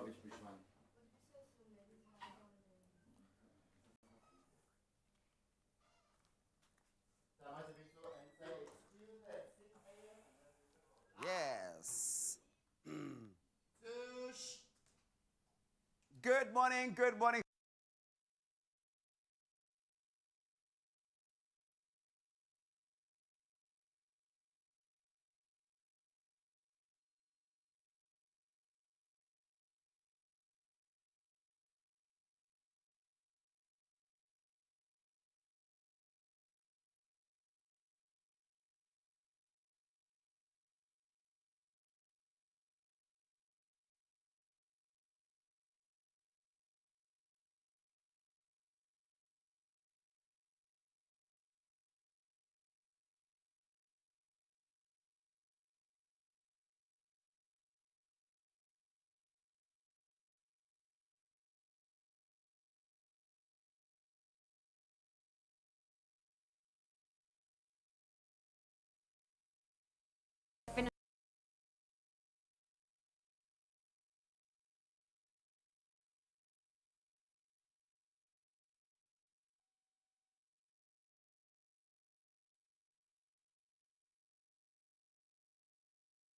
which one? Yes. Good morning, good morning.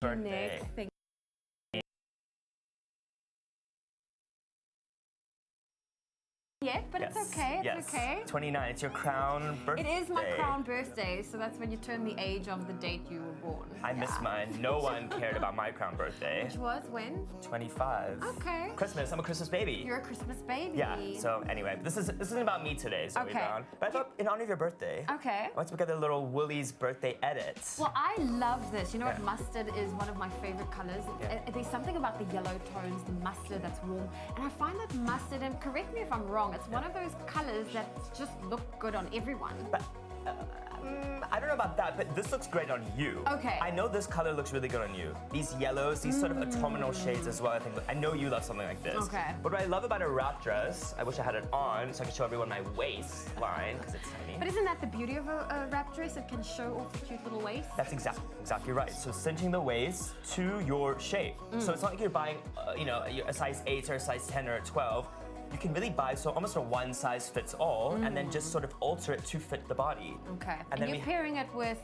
Birthday. Thing. Yet, but Yes. it's okay. It's Yes. okay. 29. It's your crown birthday. It is my crown birthday, so that's when you turn the age of the date you were born. I missed mine. No one cared about my crown birthday. Which was when? 25. Okay. Christmas. I'm a Christmas baby. You're a Christmas baby. Yeah. So anyway, this isn't about me today, Zoe Okay. Brown. But I thought, in honor of your birthday, Okay. I want to get a little Woolies birthday edit. Well, I love this. You know what? Yeah. Mustard is one of my favorite colors. There's something about the yellow tones, the mustard that's warm. And I find that mustard, and correct me if I'm wrong, it's one of those colors that just look good on everyone. But, I don't know about that, but this looks great on you. Okay. I know this color looks really good on you. These yellows, these sort of autumnal shades as well. I know you love something like this. Okay. What I love about a wrap dress, I wish I had it on so I could show everyone my waistline because it's tiny. But isn't that the beauty of a wrap dress? It can show off the cute little waist. That's exactly right. So cinching the waist to your shape. So it's not like you're buying, a size 8 or a size 10 or a 12. You can really buy almost a one size fits all and then just sort of alter it to fit the body. Okay. And And then you're pairing it with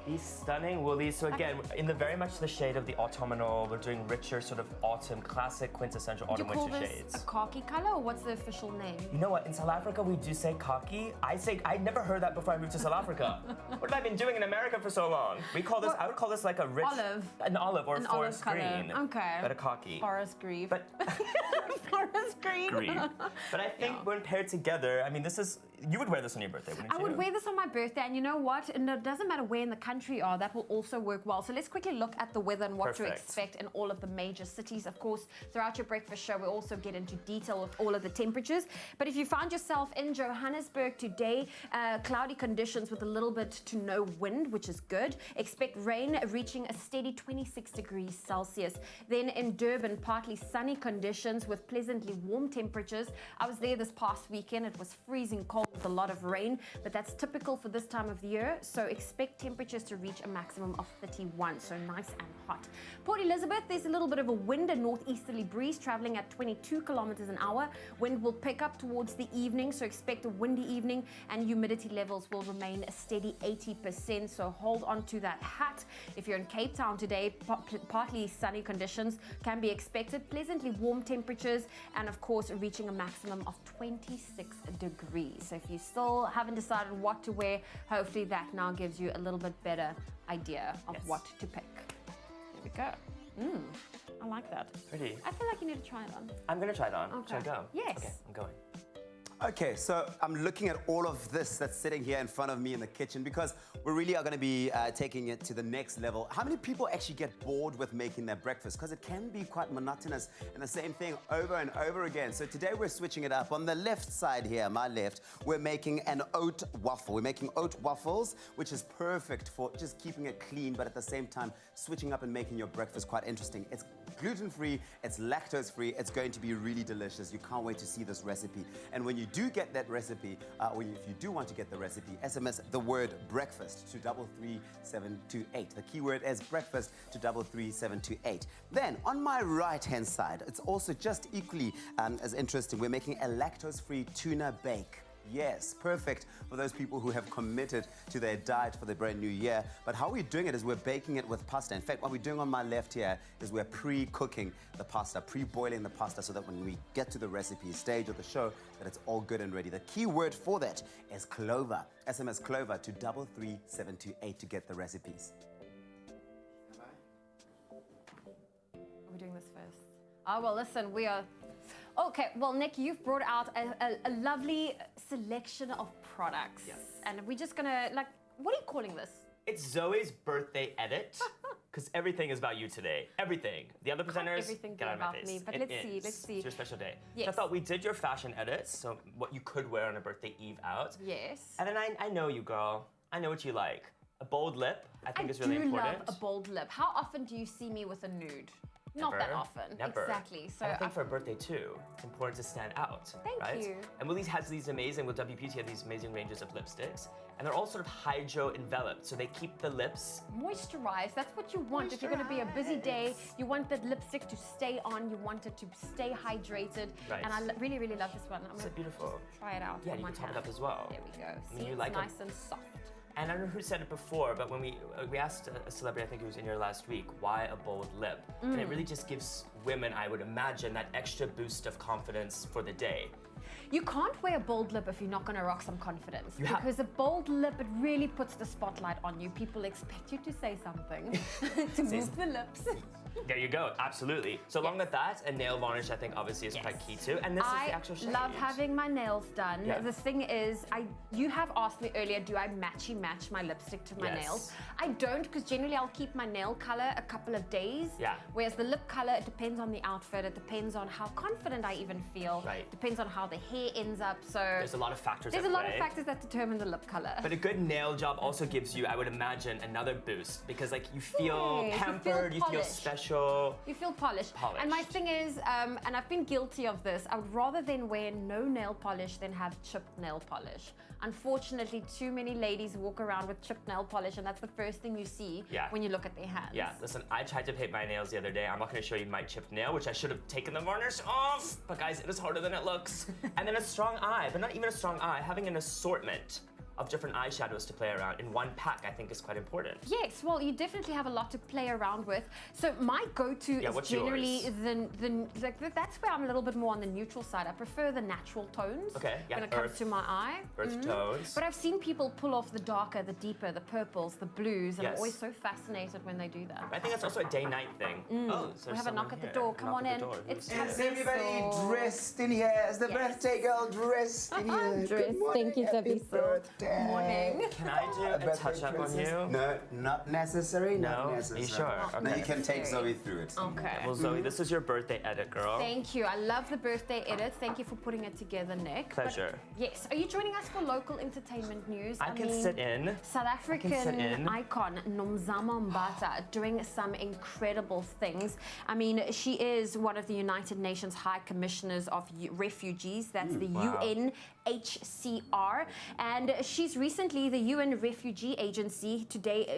these stunning woolies. So again, in the very much the shade of the autumnal, we're doing richer sort of autumn, classic quintessential autumn you call winter this shades. a khaki color, or what's the official name? You know what? In South Africa, we do say khaki. I'd never heard that before I moved to South Africa. What have I been doing in America for so long? We call this. I would call this like a rich an olive or An forest olive color. green. Okay. But a khaki. Forest green. But forest green. But I think when paired together, I mean, you would wear this on your birthday, wouldn't you? I would wear this on my birthday, and you know what? And it doesn't matter where in the country you are, that will also work well. So let's quickly look at the weather and what to expect in all of the major cities. Of course, throughout your breakfast show, we also get into detail with all of the temperatures. But if you find yourself in Johannesburg today, cloudy conditions with a little bit to no wind, which is good. Expect rain reaching a steady 26 degrees Celsius. Then in Durban, partly sunny conditions with pleasantly warm temperatures. I was there this past weekend. It was freezing cold with a lot of rain, but that's typical for this time of the year. So expect temperatures to reach a maximum of 31, so nice and hot. Port Elizabeth, there's a little bit of a wind, a northeasterly breeze traveling at 22 kilometers an hour. Wind will pick up towards the evening, so expect a windy evening, and humidity levels will remain a steady 80%, so hold on to that hat. If you're in Cape Town today, partly sunny conditions can be expected, pleasantly warm temperatures, and of course reaching a maximum of 26 degrees. So if you still haven't decided what to wear, hopefully that now gives you a little bit better idea of what to pick. There we go. I like that. Pretty. I feel like you need to try it on. I'm gonna try it on. Okay. Should I go? Yes. Okay, I'm going. Okay, so I'm looking at all of this that's sitting here in front of me in the kitchen because we really are going to be taking it to the next level. How many people actually get bored with making their breakfast? Because it can be quite monotonous and the same thing over and over again. So today we're switching it up. On the left side here, my left, we're making an oat waffle. We're making oat waffles, which is perfect for just keeping it clean, but at the same time switching up and making your breakfast quite interesting. It's gluten-free, it's lactose-free, it's going to be really delicious. You can't wait to see this recipe. And when you do get that recipe, or if you do want to get the recipe, SMS the word breakfast to 33728. The keyword is breakfast to 33728. Then on my right-hand side, it's also just equally as interesting. We're making a lactose-free tuna bake. Yes, perfect for those people who have committed to their diet for the brand new year. But how we're doing it is we're baking it with pasta. In fact, what we're doing on my left here is we're pre-cooking the pasta, pre-boiling the pasta so that when we get to the recipe stage of the show, that it's all good and ready. The key word for that is clover. SMS clover to 33728 to get the recipes. We're doing this first. Oh, well, listen, we are... Okay, well, Nick, you've brought out a lovely selection of products. Yes. And we're just gonna, like, what are you calling this? It's Zoe's birthday edit, because everything is about you today. Everything. The other presenters, everything get out of my about face. me, but let's see. It's your special day. Yes. So I thought we did your fashion edits, so what you could wear on a birthday eve out. Yes. And then I know you, girl. I know what you like. A bold lip, I think is really important. I do love a bold lip. How often do you see me with a nude? Not that often. Never. Exactly. So and I think for a birthday too, it's important to stand out. Thank you. And Willie's has these amazing, with WPT have these amazing ranges of lipsticks, and they're all sort of hydro enveloped, so they keep the lips moisturized. That's what you want. If you're going to be a busy day, you want that lipstick to stay on. You want it to stay hydrated. Right. And I really, really love this one. I'm so beautiful. Try it out. Yeah, on you my can top hand. it up as well. There we go. I mean, See, you it's like nice and soft. And I don't know who said it before, but when we asked a celebrity, I think it was in here last week, why a bold lip? And it really just gives women, I would imagine, that extra boost of confidence for the day. You can't wear a bold lip if you're not going to rock some confidence. Because a bold lip, it really puts the spotlight on you. People expect you to say something, to move the lips. There you go, absolutely. So along with that, a nail varnish I think obviously is quite key too. And this is the actual shade. I love having my nails done. Yeah. The thing is, you have asked me earlier, do I match my lipstick to my nails? I don't, because generally I'll keep my nail color a couple of days. Yeah. Whereas the lip color, it depends on the outfit, it depends on how confident I even feel. Right. Depends on how the hair ends up. So there's a lot of factors There's a lot of factors that determine the lip color. But a good nail job also gives you, I would imagine, another boost because like you feel pampered, you feel special. You feel polished. And my thing is, and I've been guilty of this, I would rather than wear no nail polish than have chipped nail polish. Unfortunately, too many ladies walk around with chipped nail polish, and that's the first thing you see when you look at their hands. Yeah, listen, I tried to paint my nails the other day. I'm not going to show you my chipped nail, which I should have taken the varnish off. But guys, it is harder than it looks. And then a strong eye, but not even a strong eye, having an assortment of different eyeshadows to play around in one pack, I think is quite important. Yes, well, you definitely have a lot to play around with. So my go-to is generally that's where I'm a little bit more on the neutral side. I prefer the natural tones when it comes to my eye. Earth tones. But I've seen people pull off the darker, the deeper, the purples, the blues, and I'm always so fascinated when they do that. I think that's also a day-night thing. Oh, so we have a knock at the door. Come on in. Is everybody dressed in here? Is the birthday girl dressed in here? Dressed. Thank you, Happy birthday. Morning. Can I do a touch-up on you? No, not necessary. No? Not necessary. Are you sure? Okay. No, you can take Zoe through it. Okay. Well, Zoe, this is your birthday edit, girl. Thank you. I love the birthday edit. Thank you for putting it together, Nick. Pleasure. But, yes. Are you joining us for local entertainment news? I can sit in. South African icon Nomzamo Mbata doing some incredible things. I mean, she is one of the United Nations High Commissioners of Refugees. That's the UNHCR. And she's recently, the UN Refugee Agency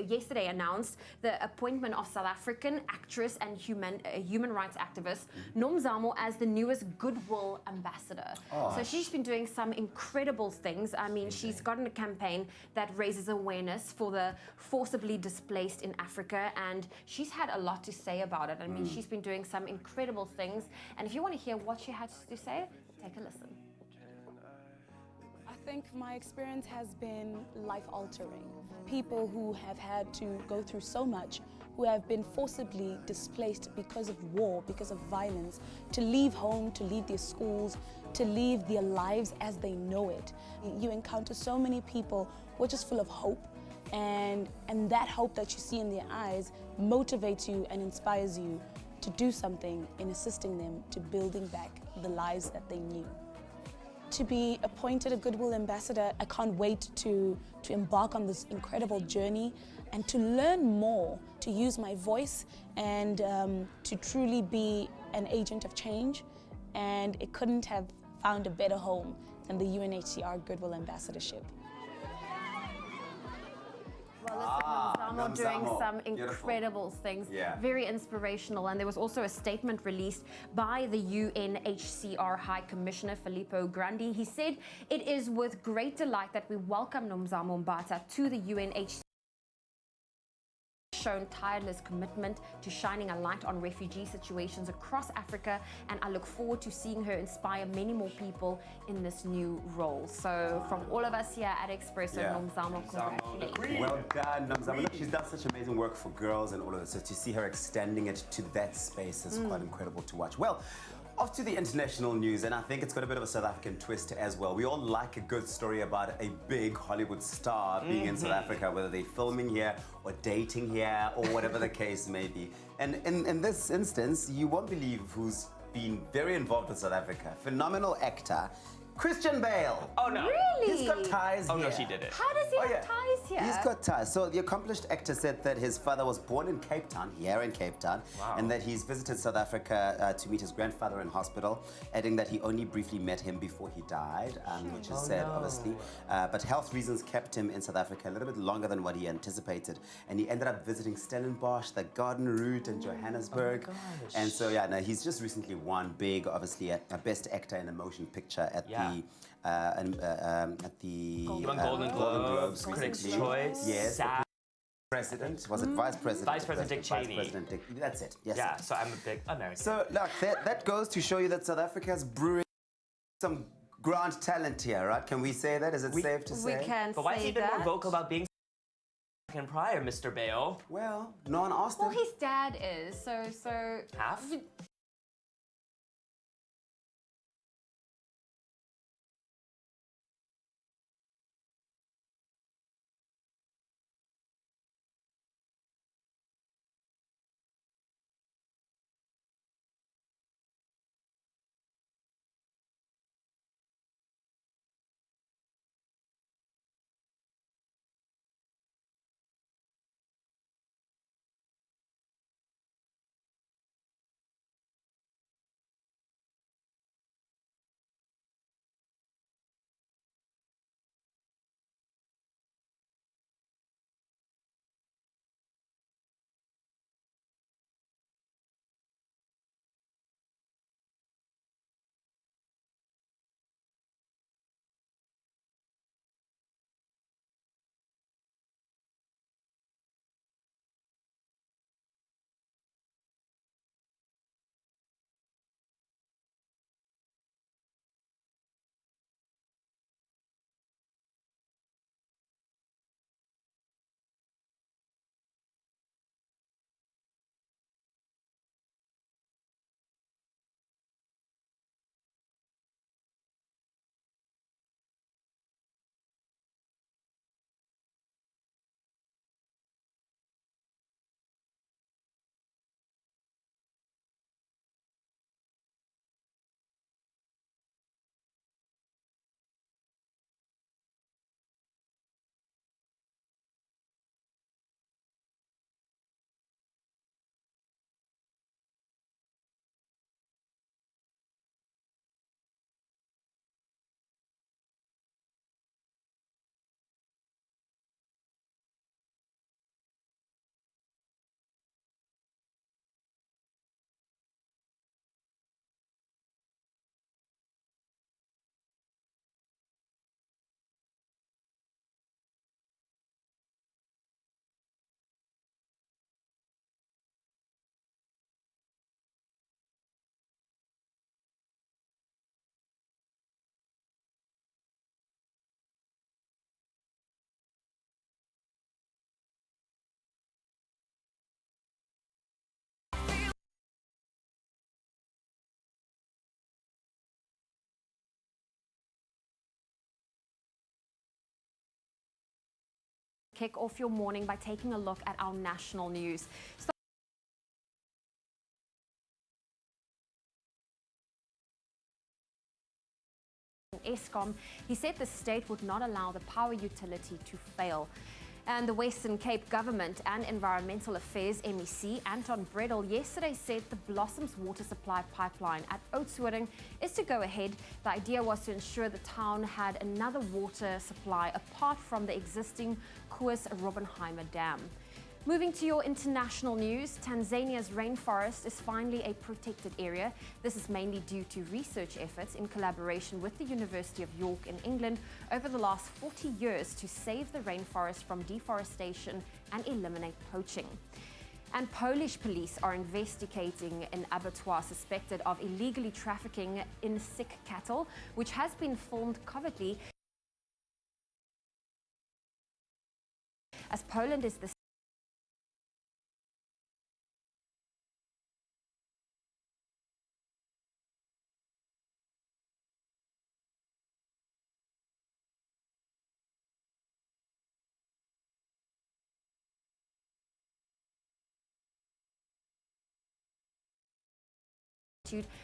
yesterday announced the appointment of South African actress and human rights activist Nomzamo as the newest Goodwill Ambassador. So she's been doing some incredible things. I mean, she's gotten a campaign that raises awareness for the forcibly displaced in Africa, and she's had a lot to say about it. I mean, she's been doing some incredible things. And if you want to hear what she had to say, take a listen. I think my experience has been life-altering. People who have had to go through so much, who have been forcibly displaced because of war, because of violence, to leave home, to leave their schools, to leave their lives as they know it. You encounter so many people who are just full of hope, and that hope that you see in their eyes motivates you and inspires you to do something in assisting them to building back the lives that they knew. to be appointed a Goodwill Ambassador. I can't wait to embark on this incredible journey and to learn more, to use my voice and to truly be an agent of change. And it couldn't have found a better home than the UNHCR Goodwill Ambassadorship. Well, listen, Nomzamo doing some incredible things, Yeah. very inspirational. And there was also a statement released by the UNHCR High Commissioner Filippo Grandi. He said, "It is with great delight that we welcome Nomzamo Mbata to the UNHCR. Shown tireless commitment to shining a light on refugee situations across Africa, and I look forward to seeing her inspire many more people in this new role." So from all of us here at Expresso, Nomzamo, congratulations. Well done, Nomzamo. Look, she's done such amazing work for girls and all of this. So to see her extending it to that space is quite incredible to watch. Well, off to the international news, and I think it's got a bit of a South African twist as well. We all like a good story about a big Hollywood star being in South Africa, whether they're filming here or dating here or whatever the case may be. And in this instance, you won't believe who's been very involved with South Africa. Phenomenal actor, Christian Bale. Oh no. Really? He's got ties Oh here. no, she did it. How does he have ties here? He's got ties. So the accomplished actor said that his father was born in Cape Town, here in Cape Town, and that he's visited South Africa to meet his grandfather in hospital, adding that he only briefly met him before he died, which is sad, obviously. But health reasons kept him in South Africa a little bit longer than what he anticipated. And he ended up visiting Stellenbosch, the Garden Route, and Johannesburg. And so, yeah, no, he's just recently won big, obviously, a Best Actor in a Motion Picture at the Golden Globes, Critics' recently. Choice. Yes. President, was it Vice President? Vice President Dick Cheney. Vice President Dick, that's it. Yes. Yeah, so I'm a big American. So look, that goes to show you that South Africa is brewing some grand talent here, right? Can we say that? Is it safe to say? We can But why has say he been that. more vocal about being American prior, Mr. Bale? Well, no one asked him. Well, his dad is, so... Half? Kick off your morning by taking a look at our national news. Eskom. He said the state would not allow the power utility to fail. And the Western Cape Government and Environmental Affairs MEC, Anton Bredel, yesterday said the Blossoms water supply pipeline at Oudtshoorn is to go ahead. The idea was to ensure the town had another water supply apart from the existing Koos Robbenheimer Dam. Moving to your international news, Tanzania's rainforest is finally a protected area. This is mainly due to research efforts in collaboration with the University of York in England over the last 40 years to save the rainforest from deforestation and eliminate poaching. And Polish police are investigating an abattoir suspected of illegally trafficking in sick cattle, which has been filmed covertly as Poland is the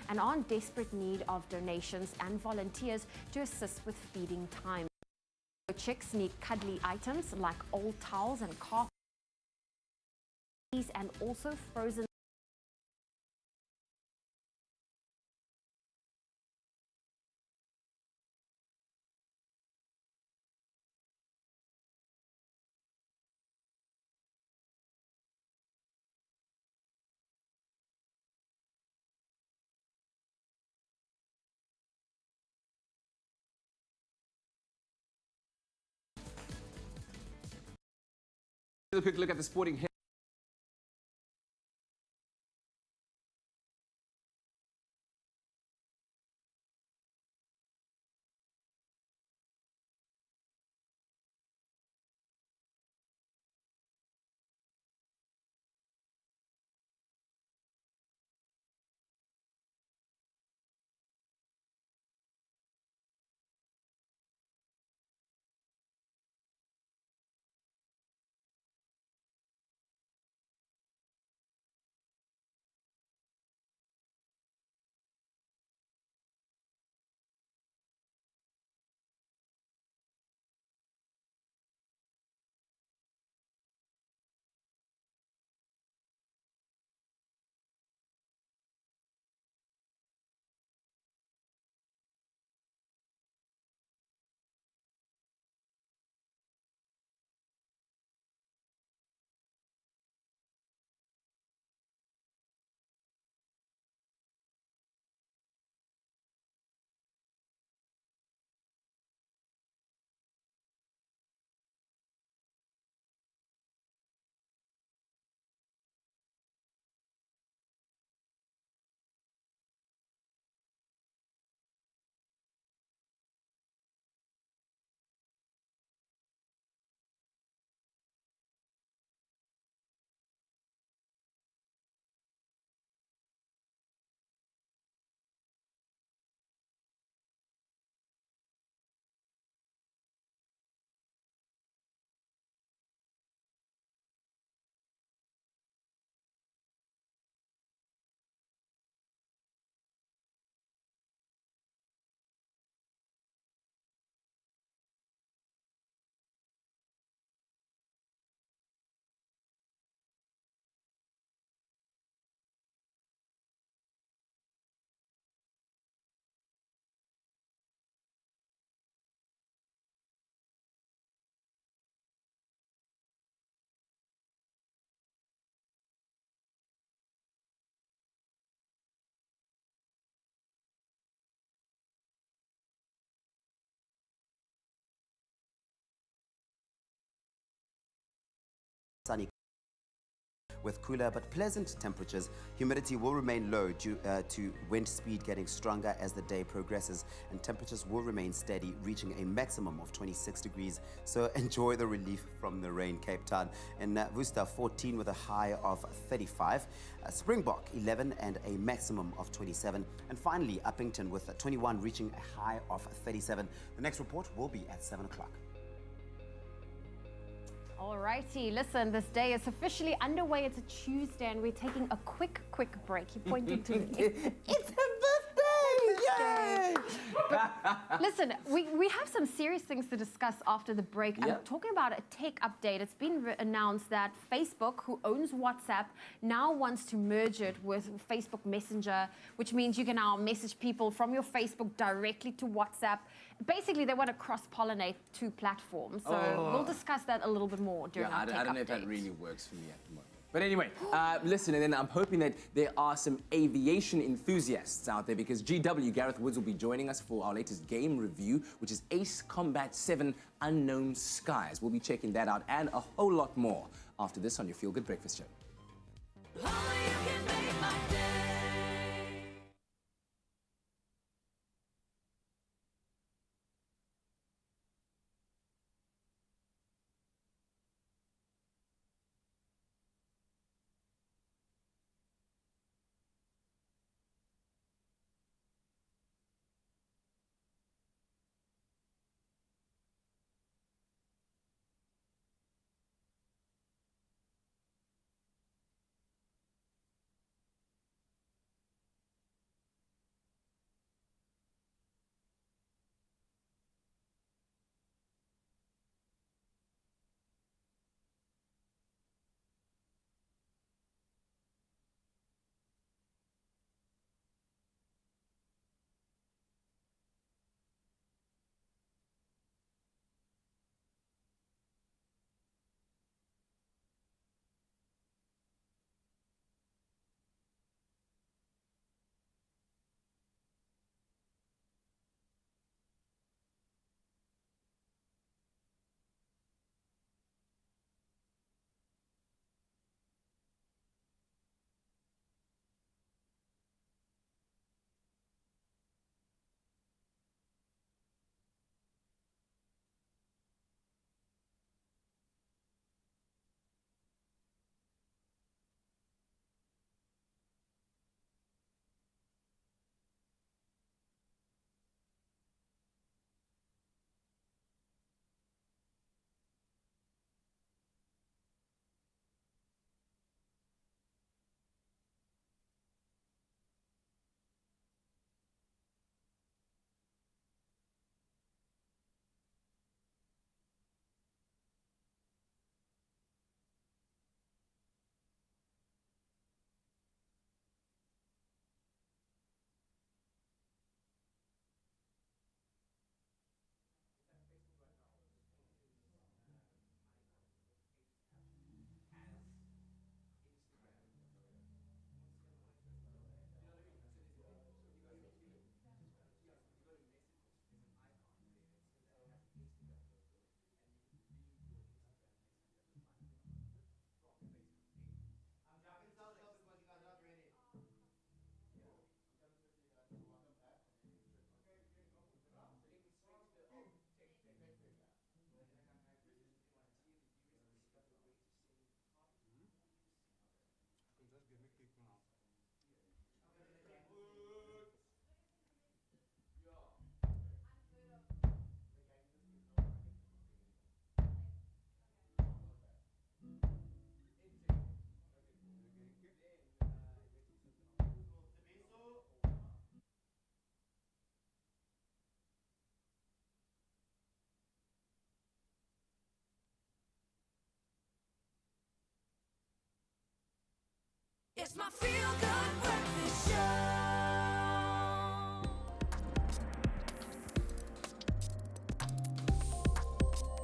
and are in desperate need of donations and volunteers to assist with feeding time. Chicks need cuddly items like old towels and carpets, and also frozen. A quick look at the sporting head. Sunny with cooler but pleasant temperatures. Humidity will remain low due to wind speed getting stronger as the day progresses, and temperatures will remain steady, reaching a maximum of 26 degrees. So enjoy the relief from the rain. Cape Town in Worcester 14 with a high of 35, Springbok 11 and a maximum of 27, and finally Uppington with 21 reaching a high of 37. The next report will be at 7 o'clock. Alrighty, listen, this day is officially underway. It's a Tuesday and we're taking a quick break. You're pointing to me. It's her birthday! Yay! Listen, we have some serious things to discuss after the break. I'm talking about a tech update. It's been announced that Facebook, who owns WhatsApp, now wants to merge it with Facebook Messenger, which means you can now message people from your Facebook directly to WhatsApp. Basically, they want to cross-pollinate two platforms. So we'll discuss that a little bit more during our tech update. I don't know if that really works for me at the moment. But anyway, listen, and then I'm hoping that there are some aviation enthusiasts out there, because GW, Gareth Woods, will be joining us for our latest game review, which is Ace Combat 7 Unknown Skies. We'll be checking that out and a whole lot more after this on your Feel Good Breakfast Show. It's my Feel Good Breakfast Show.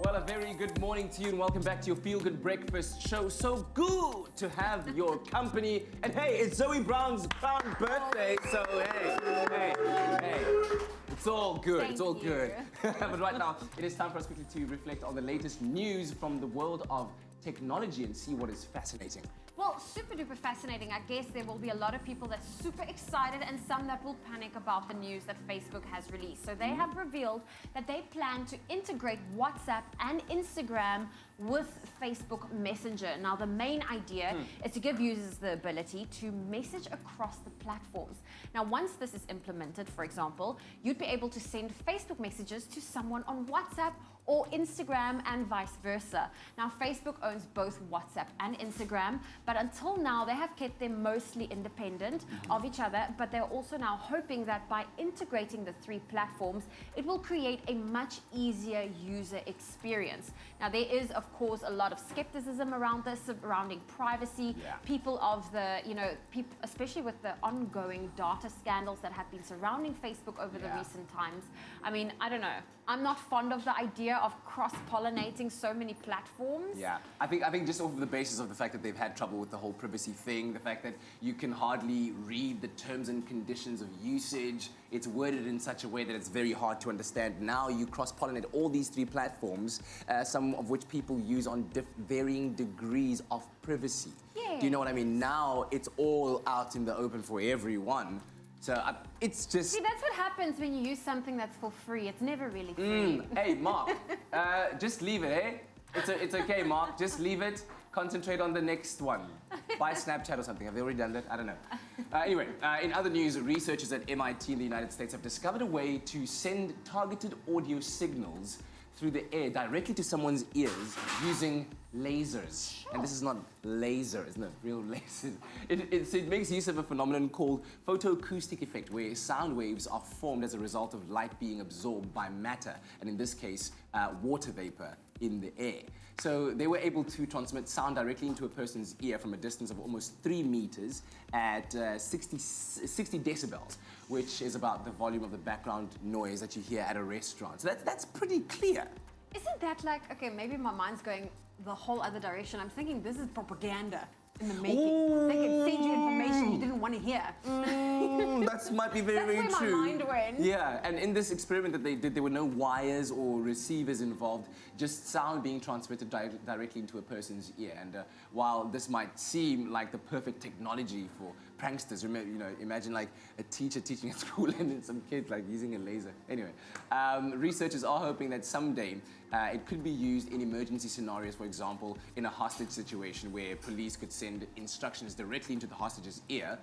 Well, a very good morning to you and welcome back to your Feel Good Breakfast Show. So good to have your company. And hey, it's Zoe Brown's birthday, so hey. It's all good, it's all good. But right now, it is time for us quickly to reflect on the latest news from the world of technology and see what is fascinating. Well, super duper fascinating. I guess there will be a lot of people that's super excited and some that will panic about the news that Facebook has released. So they have revealed that they plan to integrate WhatsApp and Instagram with Facebook Messenger. Now, the main idea is to give users the ability to message across the platforms. Now, once this is implemented, for example, you'd be able to send Facebook messages to someone on WhatsApp or Instagram and vice versa. Now, Facebook owns both WhatsApp and Instagram, but until now, they have kept them mostly independent of each other, but they're also now hoping that by integrating the three platforms, it will create a much easier user experience. Now, there is, of course, a lot of skepticism around this, surrounding privacy. People of the, especially with the ongoing data scandals that have been surrounding Facebook over the recent times. I mean, I don't know. I'm not fond of the idea of cross-pollinating so many platforms. Yeah, I think just off the basis of the fact that they've had trouble with the whole privacy thing, the fact that you can hardly read the terms and conditions of usage, it's worded in such a way that it's very hard to understand. Now you cross-pollinate all these three platforms, some of which people use on varying degrees of privacy. Yeah. Do you know what I mean? Now it's all out in the open for everyone. So it's just... See, that's what happens when you use something that's for free. It's never really free. Hey, Mark, just leave it, eh? It's okay, Mark. Just leave it. Concentrate on the next one. Buy Snapchat or something. Have they already done that? I don't know. Anyway, in other news, researchers at MIT in the United States have discovered a way to send targeted audio signals through the air directly to someone's ears using lasers. And this is not laser, it's not real lasers. It makes use of a phenomenon called photoacoustic effect, where sound waves are formed as a result of light being absorbed by matter, and in this case, water vapor in the air. So they were able to transmit sound directly into a person's ear from a distance of almost 3 meters at 60 decibels, which is about the volume of the background noise that you hear at a restaurant. So that's pretty clear. Isn't that like, okay, maybe my mind's going the whole other direction. I'm thinking this is propaganda in the making. They can send you information you didn't want to hear. That might be very, very That's where true. my mind went. Yeah, and in this experiment that they did, there were no wires or receivers involved, just sound being transmitted directly into a person's ear. And while this might seem like the perfect technology for pranksters, imagine like a teacher teaching at school and then some kid like using a laser. Anyway, researchers are hoping that someday it could be used in emergency scenarios, for example, in a hostage situation where police could send instructions directly into the hostage's ear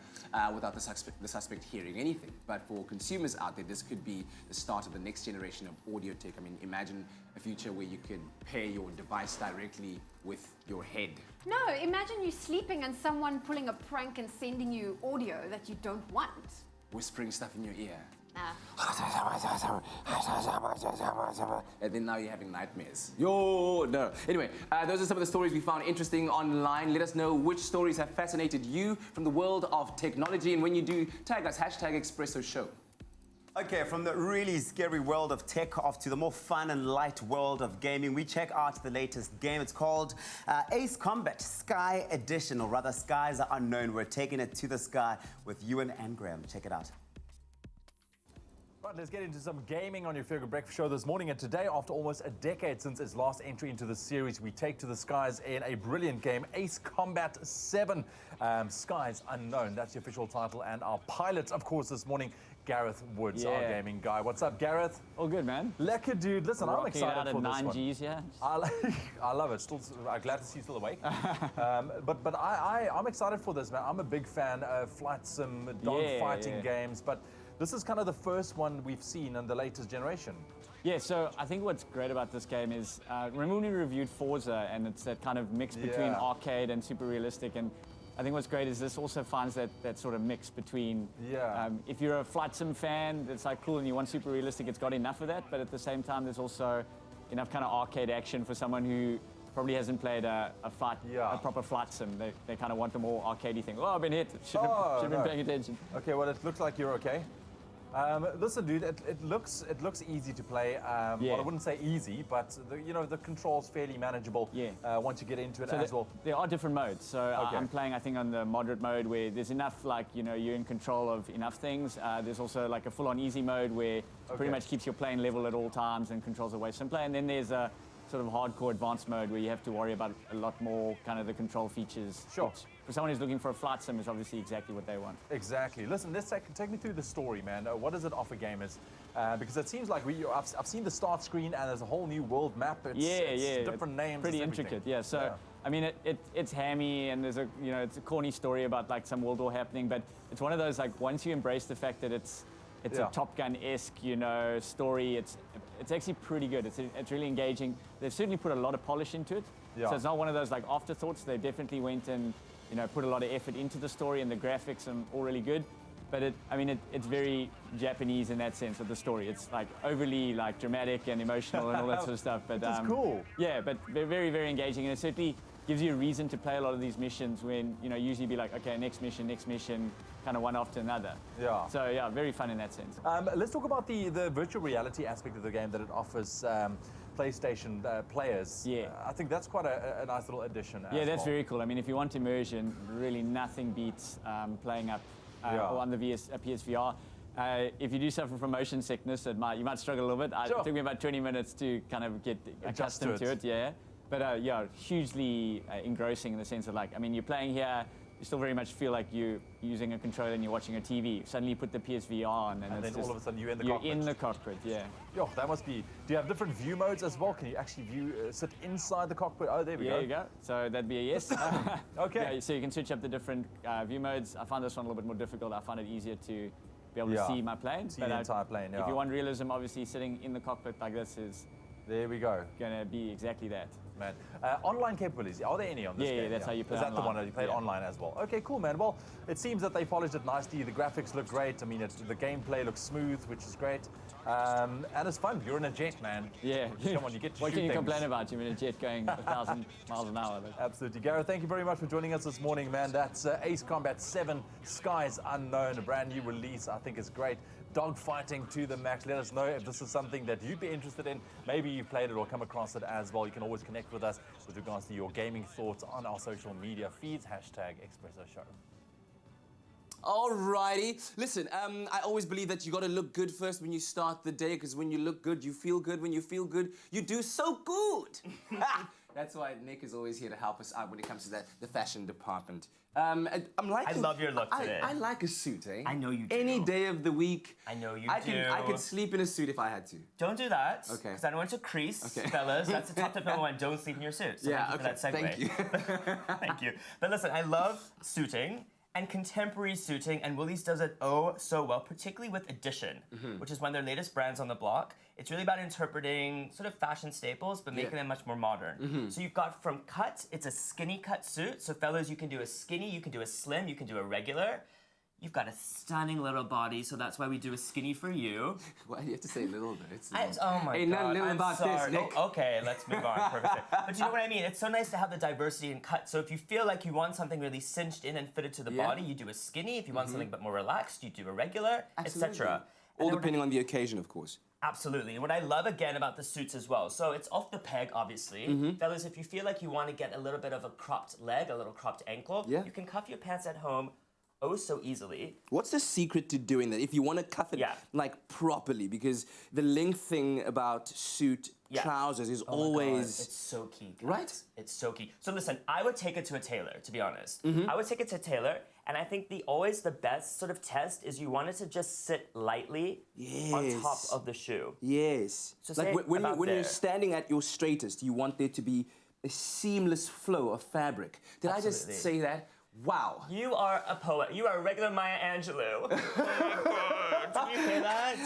without the suspect hearing anything. But for consumers out there, this could be the start of the next generation of audio tech. I mean, imagine a future where you could pair your device directly with your head. No, imagine you sleeping and someone pulling a prank and sending you audio that you don't want. Whispering stuff in your ear. Nah. And then now you're having nightmares. No. Anyway, those are some of the stories we found interesting online. Let us know which stories have fascinated you from the world of technology. And when you do, tag us, #Expresso Show. Okay, from the really scary world of tech off to the more fun and light world of gaming, we check out the latest game. It's called Ace Combat Sky Edition, or rather Skies Are Unknown. We're taking it to the sky with Ewan and Graham. Check it out. Right, let's get into some gaming on your Feel Good Breakfast Show this morning. And today, after almost a decade since its last entry into the series, we take to the skies in a brilliant game, Ace Combat 7, Skies Unknown. That's the official title. And our pilot, of course, this morning, Gareth Woods, our gaming guy. What's up, Gareth? All good, man. Lekker, dude. Listen, I'm excited for this one. 9Gs, yeah. I love it. Still, I'm glad to see you still awake. But I'm excited for this, man. I'm a big fan of flight sim, dogfighting games, but this is kind of the first one we've seen in the latest generation. Yeah, so I think what's great about this game is, remember when we reviewed Forza, and it's that kind of mix between arcade and super realistic, and I think what's great is this also finds that sort of mix between, if you're a flight sim fan, it's like cool, and you want super realistic, it's got enough of that, but at the same time, there's also enough kind of arcade action for someone who probably hasn't played a proper flight sim. They kind of want the more arcadey thing. Oh, I've been hit. Should have been paying attention. Okay, well, it looks like you're okay. Listen, dude, it looks easy to play. Well, I wouldn't say easy, but the controls fairly manageable. Once you get into it as well. There are different modes. So I'm playing, I think, on the moderate mode where there's enough, like you're in control of enough things. There's also like a full-on easy mode where it pretty much keeps your plane level at all times and controls it way simpler. And then there's a sort of hardcore advanced mode where you have to worry about a lot more kind of the control features. Sure. Which, for someone who's looking for a flight sim, is obviously exactly what they want. Exactly. Listen, let's take me through the story, man. What does it offer gamers? Because it seems like I've seen the start screen and there's a whole new world map. It's different names. Pretty intricate, yeah. So, I mean, it's hammy and there's it's a corny story about like some world war happening, but it's one of those like once you embrace the fact that it's a Top Gun-esque, story. It's actually pretty good. It's really engaging. They've certainly put a lot of polish into it. Yeah. So it's not one of those like afterthoughts. They definitely went and put a lot of effort into the story, and the graphics are all really good. But it's very Japanese in that sense of the story. It's like overly like dramatic and emotional and all that sort of stuff. But it's cool. Yeah, but they're very, very engaging, and it certainly gives you a reason to play a lot of these missions when usually be like, okay, next mission, kind of one after another. Yeah. So yeah, very fun in that sense. Let's talk about the virtual reality aspect of the game that it offers PlayStation players. Yeah. I think that's quite a nice little addition. Yeah, that's very cool. I mean, if you want immersion, really nothing beats playing up or on the PSVR. If you do suffer from motion sickness, you might struggle a little bit. Sure. It took me about 20 minutes to kind of get accustomed to it. Yeah. But yeah, hugely engrossing in the sense of like, I mean, you're playing here, you still very much feel like you're using a controller and you're watching a TV. Suddenly you put the PSVR on and then all of a sudden you're in the cockpit. cockpit. You're in the cockpit, yeah. Yo, that must be... Do you have different view modes as well? Can you actually sit inside the cockpit? Oh, there we go. There you go. So that'd be a yes. Okay. Yeah, so you can switch up the different view modes. I found this one a little bit more difficult. I found it easier to be able to see my plane. See the entire plane, yeah. If you want realism, obviously sitting in the cockpit like this is... There we go. Going to be exactly that. Man. Online capabilities, are there any on this game? Yeah, that's how you play Is that online. the one that you played online as well? Okay, cool, man. Well, it seems that they polished it nicely. The graphics look great. I mean, the gameplay looks smooth, which is great. And it's fun. You're in a jet, man. Yeah. Come on, you get to What shoot can you things. complain about? You're in a jet going 1,000 miles an hour. Absolutely. Gareth, thank you very much for joining us this morning, man. That's Ace Combat 7, Skies Unknown, a brand new release. I think it's great. Dogfighting to the max. Let us know if this is something that you'd be interested in. Maybe you've played it or come across it as well. You can always connect with us with regards to your gaming thoughts on our social media feeds. #Expresso Show. Alrighty. Listen, I always believe that you got to look good first when you start the day, because when you look good, you feel good. When you feel good, you do so good. That's why Nick is always here to help us out when it comes to the fashion department. I'm liking, I love your look today. I like a suit, eh? I know you do. Any day of the week. I know you I do. could sleep in a suit if I had to. Don't do that. Okay. Because I don't want to crease, Okay. fellas. That's the top tip number one. Don't sleep in your suit. So Yeah, thank you for that segue. thank you. Thank you. But listen, I love suiting and contemporary suiting, and Woolies does it so well, particularly with Edition, which is one of their latest brands on the block. It's really about interpreting sort of fashion staples, but making them much more modern. So you've got from cut, it's a skinny cut suit. So fellas, you can do a skinny, you can do a slim, you can do a regular. You've got a stunning little body, so that's why we do a skinny for you. Why do you have to say little bit? Oh my Ain't God. nothing little I'm about sorry. this, Nick. Oh, okay, let's move on. Perfect. But you know what I mean? It's so nice to have the diversity in cut. So if you feel like you want something really cinched in and fitted to the body, you do a skinny. If you want something a bit more relaxed, you do a regular, etc. All depending on the occasion, of course. Absolutely. And what I love again about the suits as well, so it's off the peg, obviously. Fellas, if you feel like you want to get a little bit of a cropped leg, a little cropped ankle, you can cuff your pants at home so easily. What's the secret to doing that? If you want to cuff it like properly, because the length thing about suit trousers is always... It's so key, guys. Right? It's so key. So listen, I would take it to a tailor, to be honest. I would take it to a tailor, and I think always the best sort of test is you want it to just sit lightly on top of the shoe. Yes. So like say when you're standing at your straightest, you want there to be a seamless flow of fabric. Did I just say that? Wow. You are a poet. You are a regular Maya Angelou. Oh my God. Did you hear that?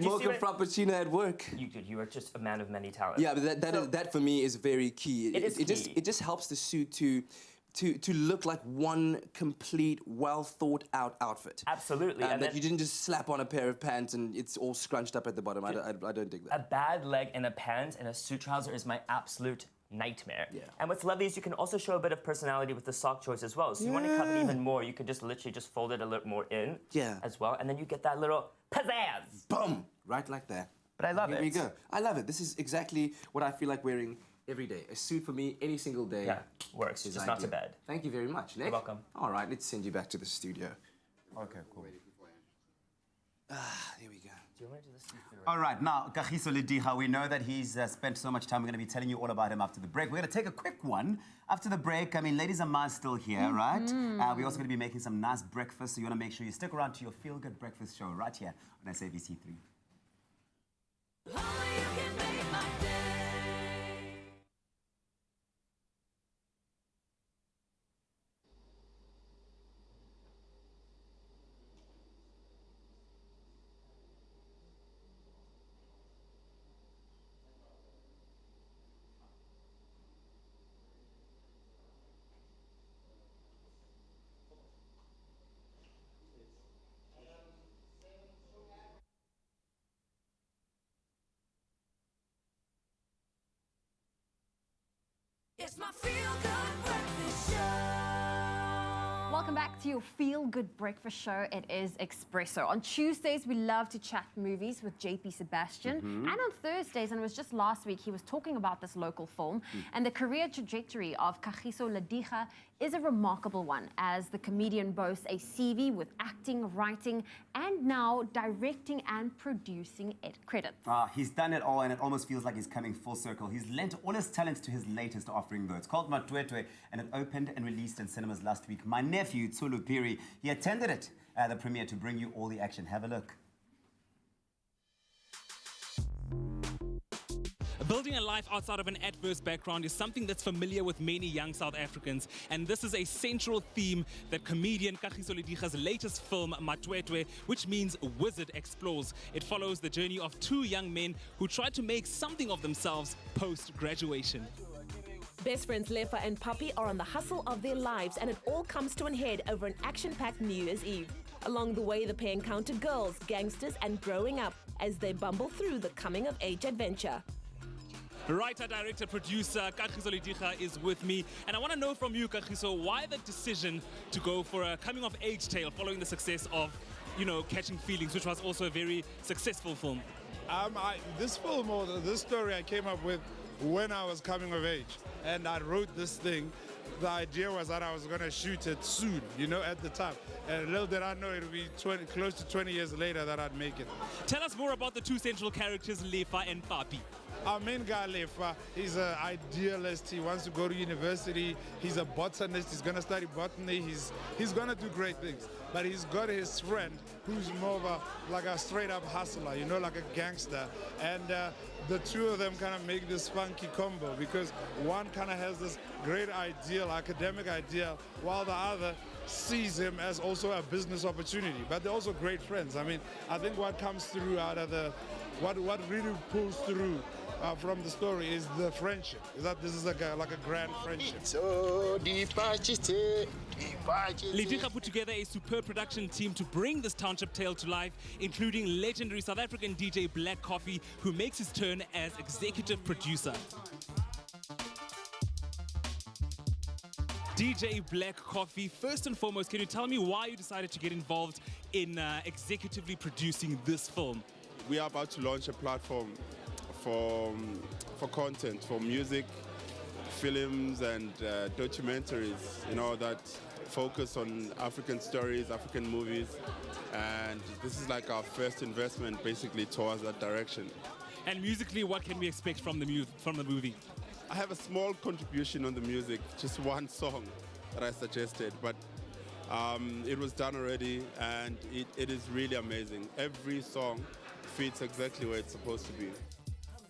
Mocha Frappuccino at work. You are just a man of many talents. Yeah, but that for me is very key. It is key. It just helps the suit to look like one complete, well thought out outfit. Absolutely. And that you didn't just slap on a pair of pants and it's all scrunched up at the bottom. I don't dig that. A bad leg in a pant and a suit trouser is my absolute nightmare. Yeah. And what's lovely is you can also show a bit of personality with the sock choice as well. So you want to cover it even more, you can just literally just fold it a little more in as well. And then you get that little pizzazz. Boom! Right like that. But I love it. Here we go. I love it. This is exactly what I feel like wearing every day. A suit for me, any single day. Yeah, works. Just not to bed. Thank you very much, Nick. You're welcome. All right, let's send you back to the studio. Okay, cool. Here we you go. Do you want to do the seafood? All right, now, Kagiso Lediga, we know that he's spent so much time. We're going to be telling you all about him after the break. We're going to take a quick one. After the break, I mean, ladies and ma's still here, right? We're also going to be making some nice breakfast, so you want to make sure you stick around to your Feel Good Breakfast show right here on SABC3. Only you can make my day. It's my feel-good breakfast show. Welcome back to your Feel Good Breakfast show. It is Expresso. On Tuesdays, we love to chat movies with JP Sebastian. And on Thursdays, and it was just last week, he was talking about this local film. And the career trajectory of Kagiso Lediga is a remarkable one, as the comedian boasts a CV with acting, writing, and now directing and producing credits. He's done it all, and it almost feels like he's coming full circle. He's lent all his talents to his latest offering, though. It's called Matwetwe, and it opened and released in cinemas last week. My nephew, Tsulu Piri, he attended it at the premiere to bring you all the action. Have a look. Building a life outside of an adverse background is something that's familiar with many young South Africans, and this is a central theme that comedian Kagiso Lediga's latest film, Matwetwe, which means wizard, explores. It follows the journey of two young men who try to make something of themselves post-graduation. Best friends Lefa and Papi are on the hustle of their lives, and it all comes to an head over an action-packed New Year's Eve. Along the way, the pair encounter girls, gangsters, and growing up as they bumble through the coming-of-age adventure. Writer, director, producer Kagiso Lediga is with me, and I want to know from you, Kagiso, why the decision to go for a coming-of-age tale following the success of, Catching Feelings, which was also a very successful film? This film, or this story, I came up with when I was coming of age, and I wrote this thing. The idea was that I was going to shoot it soon, at the time. And little did I know it would be close to 20 years later that I'd make it. Tell us more about the two central characters, Lefa and Papi. Our main guy, Lefa, he's an idealist. He wants to go to university. He's a botanist. He's going to study botany. He's going to do great things. But he's got his friend who's more of like a straight-up hustler, like a gangster. And the two of them kind of make this funky combo, because one kind of has this great ideal, academic ideal, while the other sees him as also a business opportunity. But they're also great friends. I mean, I think what comes through out of what really pulls through from the story is the friendship. Is that this is like a grand friendship. Lediga put together a superb production team to bring this township tale to life, including legendary South African DJ Black Coffee, who makes his turn as executive producer. DJ Black Coffee, first and foremost, can you tell me why you decided to get involved in executively producing this film? We are about to launch a platform for content, for music, films and documentaries, that focus on African stories, African movies, and this is like our first investment basically towards that direction. And musically, what can we expect from the movie? I have a small contribution on the music, just one song that I suggested, but it was done already, and it is really amazing. Every song fits exactly where it's supposed to be.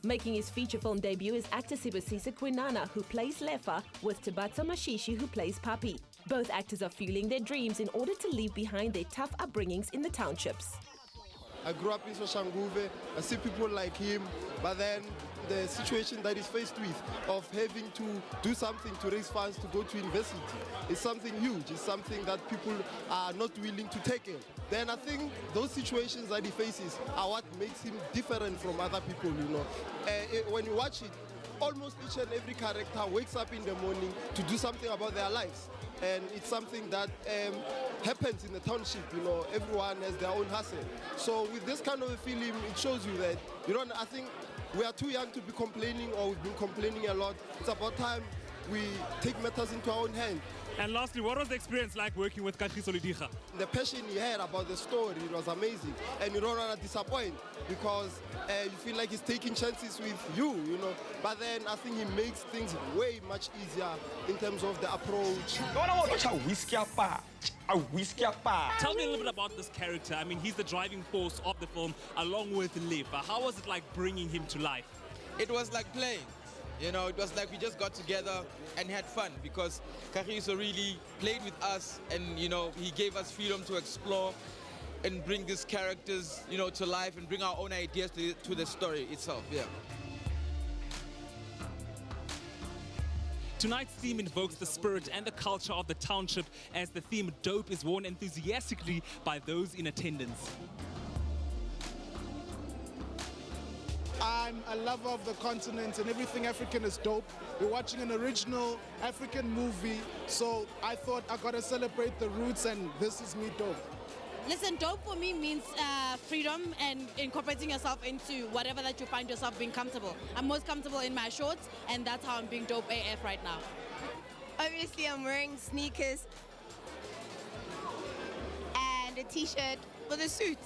Making his feature film debut is actor Sibusisa Kwinana, who plays Lefa, with Tabatsa Mashishi, who plays Papi. Both actors are fueling their dreams in order to leave behind their tough upbringings in the townships. I grew up in Soshanguve. I see people like him, but then the situation that he's faced with of having to do something to raise funds to go to university is something huge. It's something that people are not willing to take in. Then I think those situations that he faces are what makes him different from other people, When you watch it, almost each and every character wakes up in the morning to do something about their lives. And it's something that happens in the township, everyone has their own hustle. So with this kind of a film, it shows you that, I think we are too young to be complaining, or we've been complaining a lot. It's about time we take matters into our own hands And lastly, what was the experience like working with Kagiso Ledigha? The passion he had about the story, it was amazing. And you don't want to disappoint because you feel like he's taking chances with you, you know. But then I think he makes things way much easier in terms of the approach. Tell me a little bit about this character. I mean, he's the driving force of the film along with Lefa. How was it like bringing him to life? It was like playing. You know, it was like we just got together and had fun because Kagiso really played with us and, you know, he gave us freedom to explore and bring these characters, you know, to life and bring our own ideas to the story itself, yeah. Tonight's theme invokes the spirit and the culture of the township as the theme Dope is worn enthusiastically by those in attendance. I'm a lover of the continent and everything African is dope. We're watching an original African movie, so I thought I gotta celebrate the roots and this is me dope. Listen, dope for me means freedom and incorporating yourself into whatever that you find yourself being comfortable. I'm most comfortable in my shorts and that's how I'm being dope AF right now. Obviously I'm wearing sneakers and a t-shirt with a suit.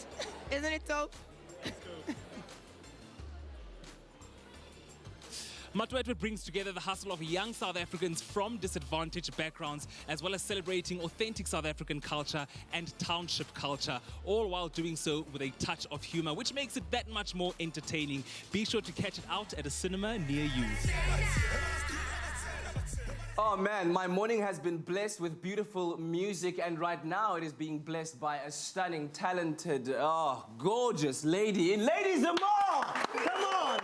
Isn't it dope? Matwetwe brings together the hustle of young South Africans from disadvantaged backgrounds, as well as celebrating authentic South African culture and township culture, all while doing so with a touch of humor, which makes it that much more entertaining. Be sure to catch it out at a cinema near you. Oh man, my morning has been blessed with beautiful music, and right now it is being blessed by a stunning, talented, gorgeous lady. Ladies and more! Come on!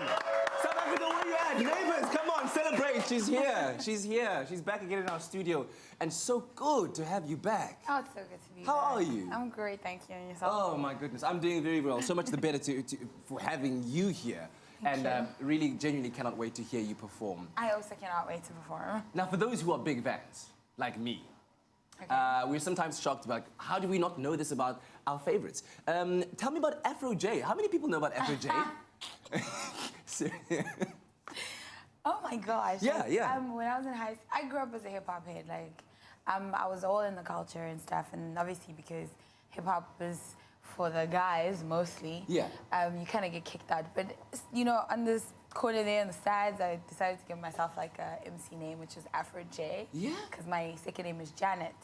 South Africa, where you at? Neighbors, come on, celebrate. She's here. She's here. She's back again in our studio. And so good to have you back. Oh, it's so good to be How back. are you? I'm great, thank you. And yourself? Oh my goodness, I'm doing very well. So much the better for having you here. And really, genuinely cannot wait to hear you perform. I also cannot wait to perform. Now, for those who are big fans, like me, we're sometimes shocked about how do we not know this about our favorites. Tell me about Afro J. How many people know about Afro J? Oh my gosh. Yeah, yeah. When I was in high school, I grew up as a hip-hop head. Like, I was all in the culture and stuff, and obviously because hip-hop was for the guys mostly, you kind of get kicked out. But, you know, on this corner there on the sides, I decided to give myself like a MC name, which is Afro J. Yeah. Because my second name is Janet.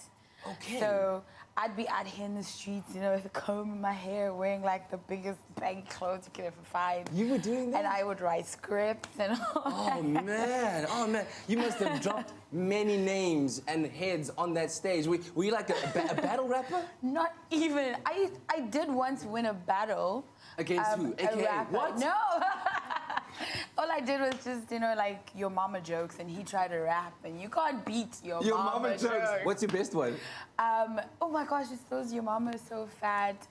Okay. So I'd be out here in the streets, you know, with a comb in my hair, wearing like the biggest baggy clothes you could ever find. You were doing that? And I would write scripts and all Oh man. You must have dropped many names and heads on that stage. Were you like a battle rapper? Not even. I did once win a battle. Against who? AKA what? No. All I did was just, you know, like your mama jokes, and he tried to rap, and you can't beat your mama jokes. What's your best one? Oh my gosh, it's those your mama is so fat.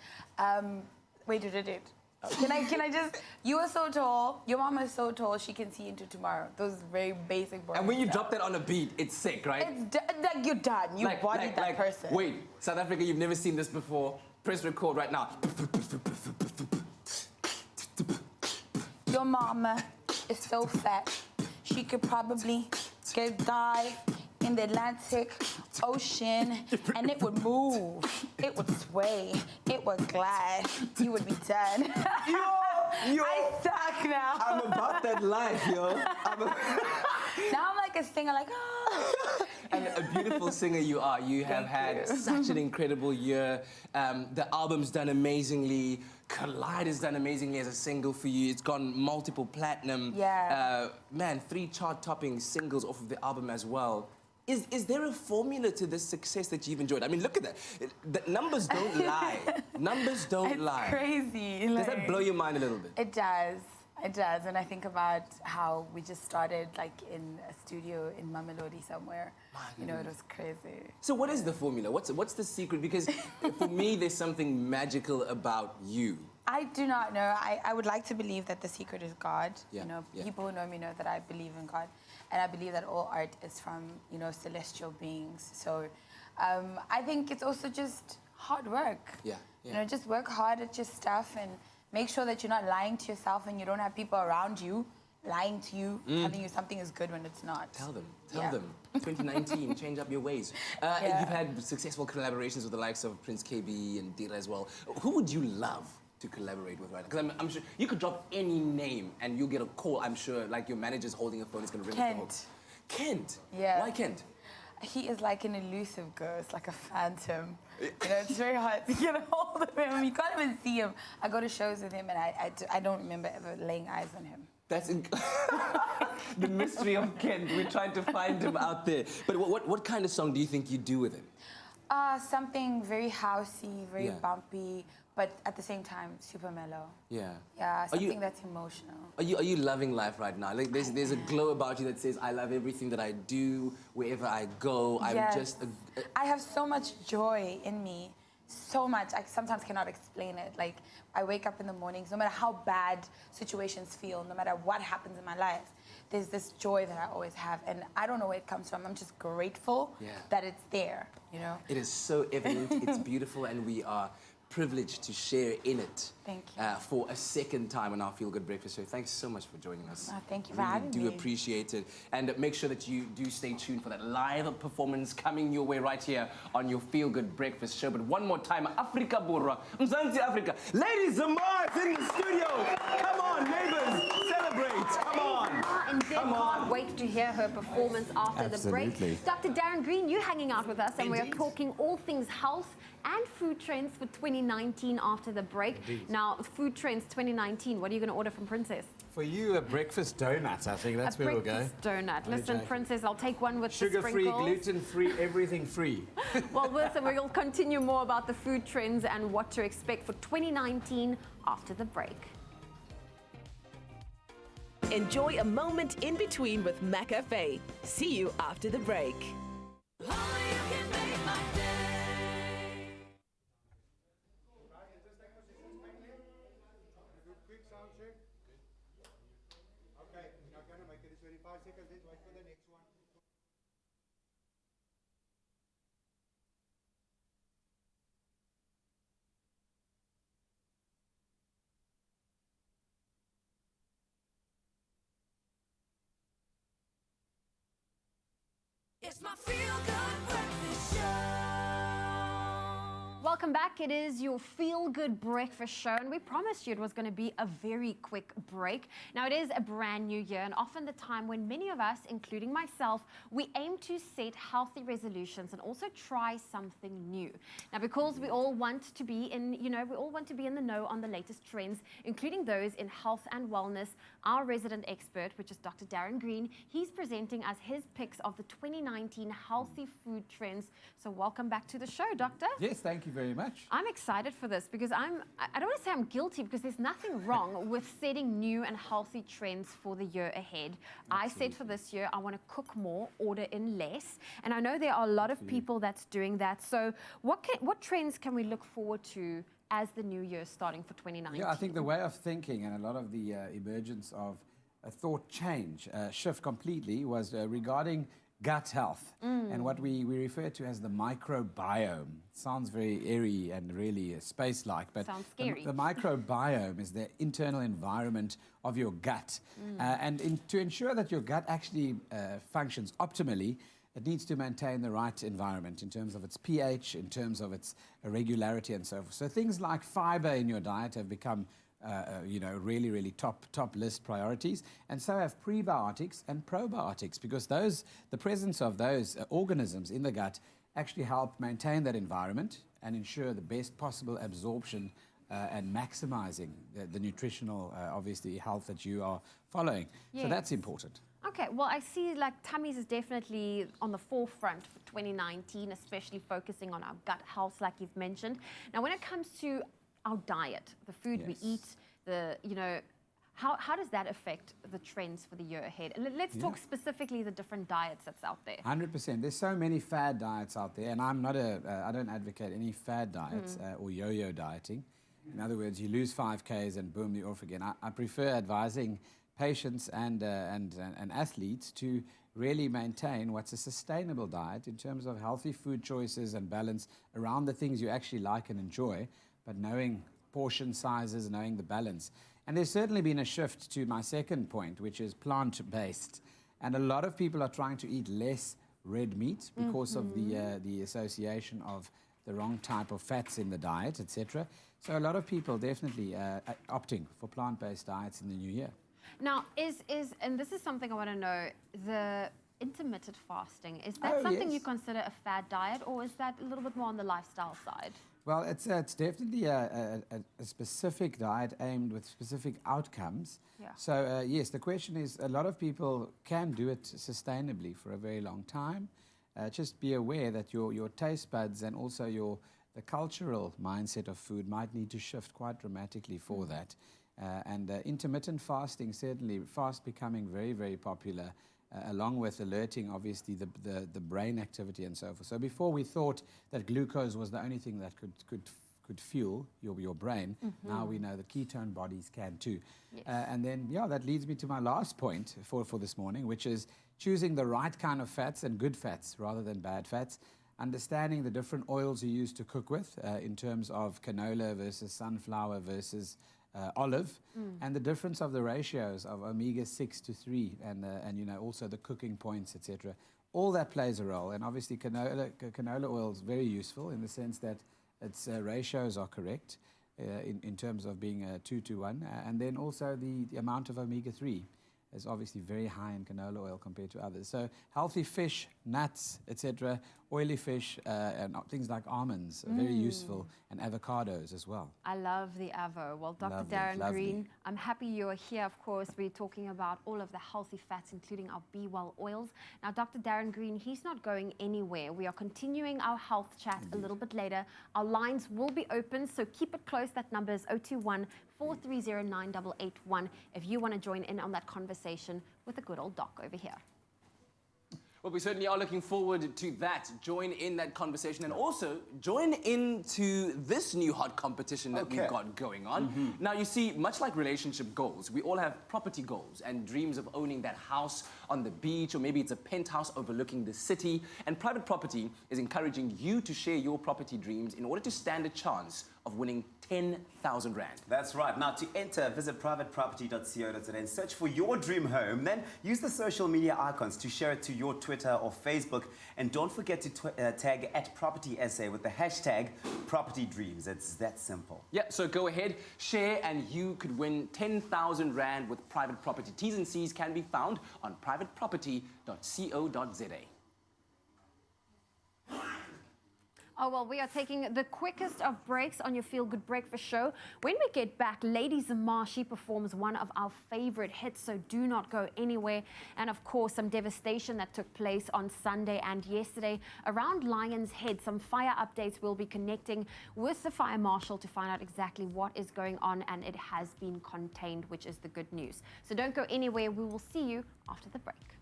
Wait. Can I just? You are so tall. Your mama is so tall. She can see into tomorrow. Those very basic. And when you drop that on a beat, it's sick, right? It's like you're done. You bodied that person. Wait, South Africa, you've never seen this before. Press record right now. Your mama is so fat. She could probably die in the Atlantic Ocean, and it would move, it would sway, it would glide, you would be done. Yo, I suck now. I'm about that life, yo. Now I'm like a singer, like, oh. And a beautiful singer you are. You have had such an incredible year. The album's done amazingly. Collide has done amazingly as a single for you. It's gone multiple platinum. Yeah. Man, 3 chart-topping singles off of the album as well. Is there a formula to this success that you've enjoyed? I mean, look at that. The numbers don't lie. Numbers don't lie. It's crazy. Does that blow your mind a little bit? It does. It does. And I think about how we just started like in a studio in Mamelodi somewhere. You know, it was crazy. So what is the formula? What's the secret? Because for me, there's something magical about you. I do not know. I would like to believe that the secret is God. Yeah, You know, yeah. people who know me know that I believe in God. And I believe that all art is from, you know, celestial beings. So I think it's also just hard work. Yeah, You know, just work hard at your stuff and make sure that you're not lying to yourself and you don't have people around you lying to you, telling you something is good when it's not. Tell them. 2019, change up your ways. You've had successful collaborations with the likes of Prince KB and Dira as well. Who would you love to collaborate with right now? Because I'm sure you could drop any name and you'll get a call, I'm sure, like your manager's holding a phone, it's going to ring the phone. Kent? Yeah. Why Kent? He is like an elusive ghost, like a phantom. You know, it's very hard to get a hold of him. You can't even see him. I go to shows with him and I don't remember ever laying eyes on him. That's the mystery of Kent. We're trying to find him out there. But what kind of song do you think you do with him? Something very housey, very bumpy, but at the same time super mellow. Yeah. Yeah, something that's emotional. Are you loving life right now? Like there's a glow about you that says I love everything that I do, wherever I go. I'm just. I have so much joy in me, so much. I sometimes cannot explain it. Like I wake up in the mornings, no matter how bad situations feel, no matter what happens in my life, there's this joy that I always have, and I don't know where it comes from. I'm just grateful that it's there. You know. It is so evident. It's beautiful, and we are privileged to share in it. Thank you. For a second time on our Feel Good Breakfast Show. Thanks so much for joining us. Thank you for having me. We do appreciate it. And make sure that you do stay tuned for that live performance coming your way right here on your Feel Good Breakfast Show. But one more time, Africa Burra, Mzansi Africa. Ladies and Mars in the studio. Come on, neighbors, celebrate. Come on. And Deb can't wait to hear her performance after the break. Dr. Darren Green, you're hanging out with us, and we're talking all things health and food trends for 2019 after the break. Now, food trends 2019, what are you going to order from Princess? For you, a breakfast donut. I think that's where we'll go. A breakfast donut. Listen, Princess, I'll take one with the sugar-free, sprinkles. gluten-free, everything free. Well, listen, we'll continue more about the food trends and what to expect for 2019 after the break. Enjoy a moment in between with McCafe. See you after the break. It's my feel-good breakfast show. Welcome back. It is your feel-good breakfast show, and we promised you it was going to be a very quick break. Now, it is a brand new year, and often the time when many of us, including myself, we aim to set healthy resolutions and also try something new. Now, because we all want to be in, we all want to be in the know on the latest trends, including those in health and wellness. Our resident expert, which is Dr. Darren Green, he's presenting us his picks of the 2019 healthy food trends. So welcome back to the show, Doctor. Yes, thank you very much. I'm excited for this because I don't want to say I'm guilty, because there's nothing wrong with setting new and healthy trends for the year ahead. I said for this year, I want to cook more, order in less. And I know there are a lot of people that's doing that. So what trends can we look forward to as the new year starting for 2019? Yeah, I think the way of thinking and a lot of the emergence of a thought change, shift completely, was regarding gut health and what we refer to as the microbiome. Sounds very airy and really space-like, but sounds scary. The microbiome is the internal environment of your gut. And to ensure that your gut actually functions optimally, it needs to maintain the right environment in terms of its pH, in terms of its regularity and so forth. So things like fiber in your diet have become really, really top list priorities, and so have prebiotics and probiotics, because the presence of those organisms in the gut actually help maintain that environment and ensure the best possible absorption and maximizing the nutritional, obviously, health that you are following. Yes. So that's important. Okay, well, I see like tummies is definitely on the forefront for 2019, especially focusing on our gut health, like you've mentioned. Now, when it comes to our diet, the food we eat, how does that affect the trends for the year ahead? And let's talk specifically the different diets that's out there. 100%. There's so many fad diets out there, and I don't advocate any fad diets or yo-yo dieting. In other words, you lose 5 Ks and boom, you're off again. I prefer advising patients and athletes to really maintain what's a sustainable diet in terms of healthy food choices and balance around the things you actually like and enjoy, but knowing portion sizes, knowing the balance. And there's certainly been a shift to my second point, which is plant-based. And a lot of people are trying to eat less red meat because of the association of the wrong type of fats in the diet, etc. So a lot of people definitely opting for plant-based diets in the new year. Now, and this is something I want to know, the intermittent fasting, is that something you consider a fad diet, or is that a little bit more on the lifestyle side? Well, it's definitely a specific diet aimed with specific outcomes. Yeah. So, yes, the question is, a lot of people can do it sustainably for a very long time. Just be aware that your taste buds and also the cultural mindset of food might need to shift quite dramatically for that. And intermittent fasting, certainly fast becoming very, very popular, along with alerting, obviously, the brain activity and so forth. So before we thought that glucose was the only thing that could fuel your brain, now we know the ketone bodies can too. Yes. And then, that leads me to my last point for this morning, which is choosing the right kind of fats and good fats rather than bad fats. Understanding the different oils you use to cook with in terms of canola versus sunflower versus olive, and the difference of the ratios of omega-6 to 3, and also the cooking points, etc. All that plays a role, and obviously canola oil is very useful in the sense that its ratios are correct in terms of being 2 to 1, and then also the amount of omega-3 is obviously very high in canola oil compared to others. So healthy fish, nuts, etc., oily fish, and things like almonds are very useful, and avocados as well. I love the avo. Well, Dr. Lovely, Darren lovely. Green, I'm happy you're here. Of course, we're talking about all of the healthy fats, including our Be Well oils. Now, Dr. Darren Green, he's not going anywhere. We are continuing our health chat a little bit later. Our lines will be open, so keep it close. That number is 021-430-9881 if you want to join in on that conversation with the good old doc over here. Well, we certainly are looking forward to that. Join in that conversation, and also join into this new hot competition that we've got going on. Now, you see, much like relationship goals, we all have property goals and dreams of owning that house on the beach, or maybe it's a penthouse overlooking the city. And Private Property is encouraging you to share your property dreams in order to stand a chance of winning 10,000 Rand. That's right. Now, to enter, visit privateproperty.co.za and search for your dream home. Then use the social media icons to share it to your Twitter or Facebook. And don't forget to tag @PropertySA with the hashtag #PropertyDreams. It's that simple. Yeah, so go ahead, share, and you could win 10,000 Rand with Private Property. T's and C's can be found on privateproperty.co.za. Oh, well, we are taking the quickest of breaks on your Feel Good Breakfast show. When we get back, Lady Zamar, she performs one of our favorite hits, so do not go anywhere. And of course, some devastation that took place on Sunday and yesterday around Lion's Head. Some fire updates. We'll be connecting with the fire marshal to find out exactly what is going on, and it has been contained, which is the good news. So don't go anywhere. We will see you after the break.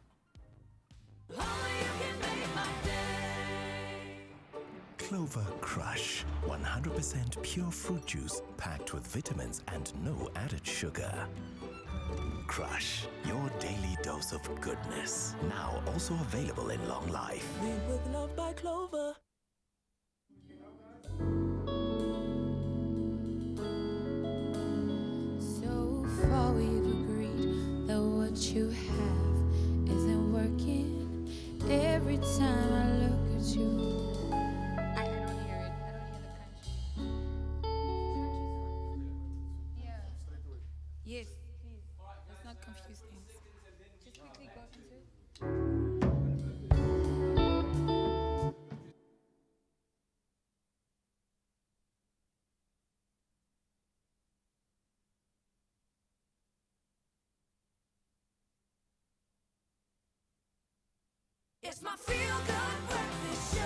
Clover Crush, 100% pure fruit juice packed with vitamins and no added sugar. Crush, your daily dose of goodness. Now also available in long life. Made with love by Clover. So far we've agreed that what you have isn't working. Every time I look at you, yes, please. Let's not confuse things. Just quickly go into it. It's my Feel Good Breakfast Show.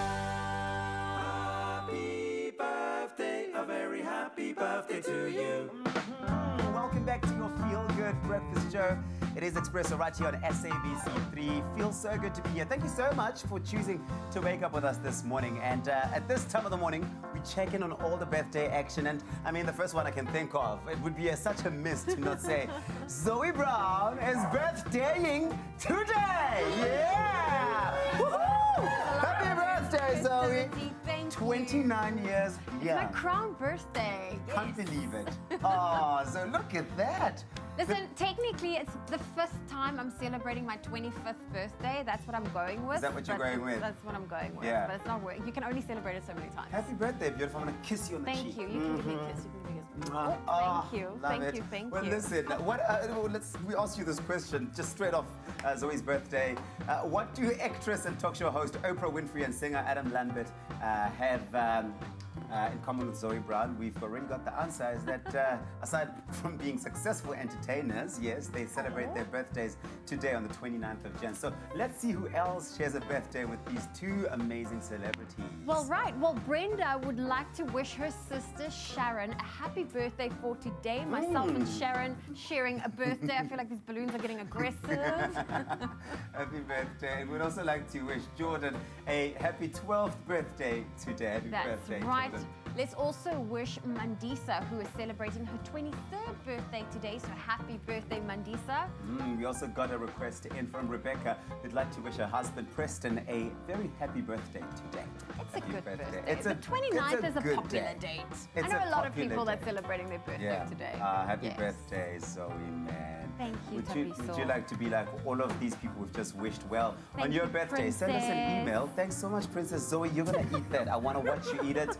Happy birthday, a very happy birthday to you. Welcome back to your Feel Good Breakfast Show. It is Expresso right here on SABC3. Feels so good to be here. Thank you so much for choosing to wake up with us this morning. And at this time of the morning, we check in on all the birthday action. And I mean, the first one I can think of, it would be such a miss to not say, Zoe Brown is birthdaying today. Yeah! Woohoo! Happy birthday! birthday, Zoe. Thank 29 years It's young. my crown birthday. Can't believe it. Oh, so look at that. Listen, technically, it's the 5th time I'm celebrating my 25th birthday. That's what I'm going with. Is that what you're going with? That's what I'm going with. Yeah. But it's not working. You can only celebrate it so many times. Happy birthday, beautiful. I'm going to kiss you on the cheek. Thank you. You can give me a kiss. You can give me a kiss. Oh, Thank you. love Thank it. you. Thank well, you. listen, we ask you this question just straight off Zoe's birthday. What do actress and talk show host Oprah Winfrey and singer Adam Lambert have in common with Zoe Brown? We've already got the answer. Is that aside from being successful entertainers, yes, they celebrate their birthdays today on the 29th of Jan. So let's see who else shares a birthday with these two amazing celebrities. Well, right. Well, Brenda would like to wish her sister Sharon a happy birthday for today. Myself and Sharon sharing a birthday. I feel like these balloons are getting aggressive. Happy birthday. And we'd also like to wish Jordan a happy 12th birthday today. Happy That's birthday, right. Jordan. Let's also wish Mandisa, who is celebrating her 23rd birthday today. So happy birthday, Mandisa. We also got a request in from Rebecca who'd like to wish her husband Preston a very happy birthday today. It's a good birthday. It's the 29th is a good popular day. date. It's I know a lot of popular people day. that's celebrating their birthday today. Happy Yes. birthday, Zoe, man. Thank you, Would you like to be like all of these people we've just wished well on Thank your you, birthday? Send us an Princess. email. Thanks so much, Princess Zoe. You're going to eat that. I want to watch you eat it.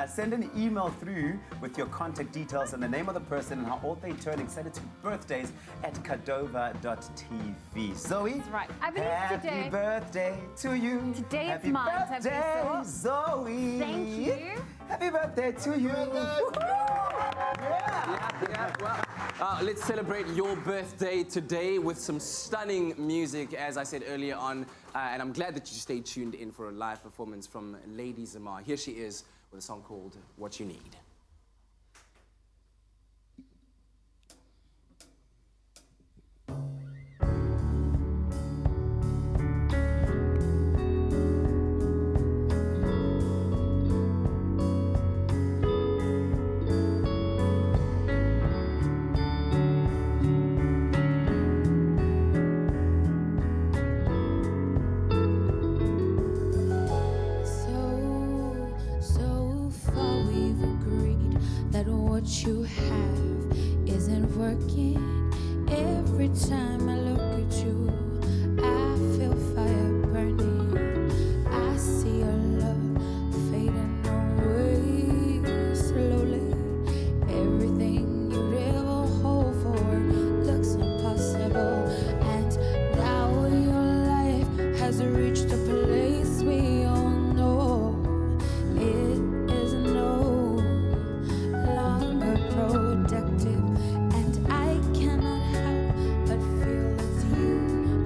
Send an email through with your contact details and the name of the person and how old they turning. Send it to birthdays@kadova.tv. Zoe, That's right. I believe happy today. birthday to you. Today happy it's mine, birthday, Tabiso. Zoe. Thank you. Happy birthday to you. Well, let's celebrate your birthday today with some stunning music, as I said earlier on. And I'm glad that you stayed tuned in for a live performance from Lady Zamar. Here she is with a song called What You Need. So far we've agreed that what you have isn't working. Every time I look at you, I feel fire burning. I see your love fading away slowly. Everything you'd ever hope for looks impossible. And now your life has reached a place we all know it is no longer productive. And I cannot help but feel it's you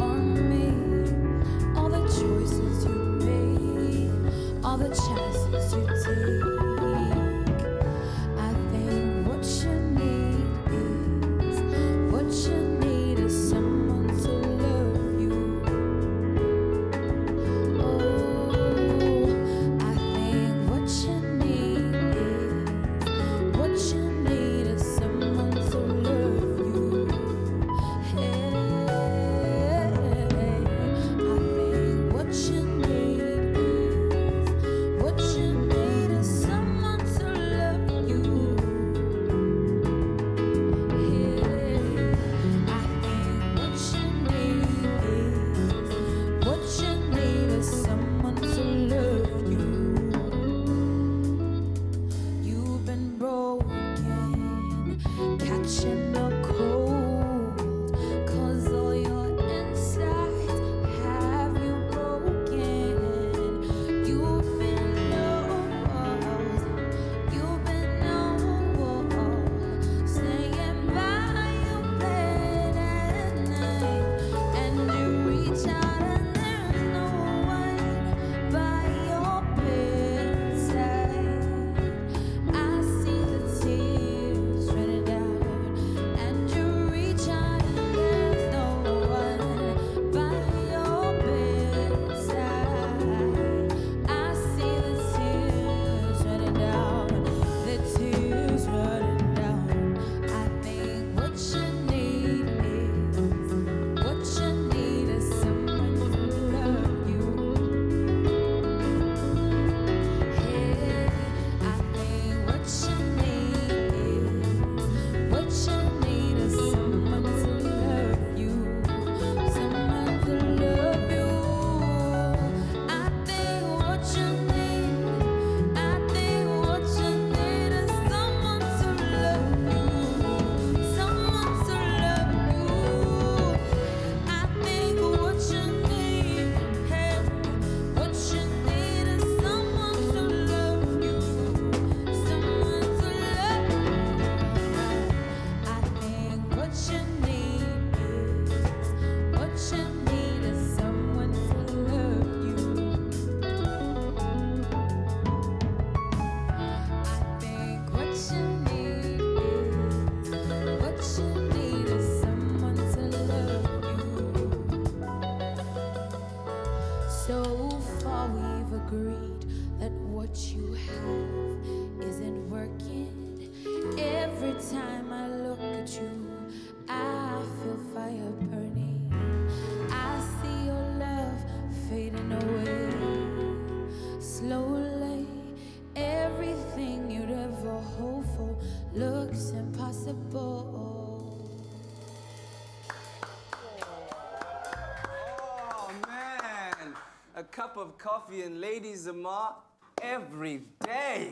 cup of coffee and Lady Zamar every day.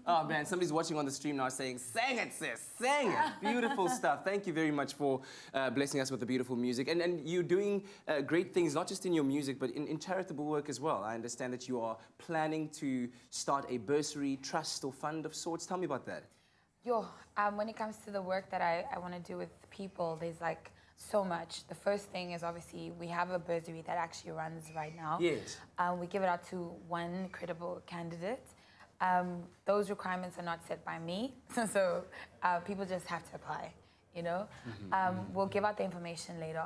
Oh man, somebody's watching on the stream now saying, "Sing it, sis, sing it." Beautiful stuff. Thank you very much for blessing us with the beautiful music. And you're doing great things, not just in your music, but in charitable work as well. I understand that you are planning to start a bursary trust or fund of sorts. Tell me about that. When it comes to the work that I want to do with people, there's like so much. The first thing is obviously we have a bursary that actually runs right now. Yes. We give it out to one credible candidate. Those requirements are not set by me, so people just have to apply. You know, we'll give out the information later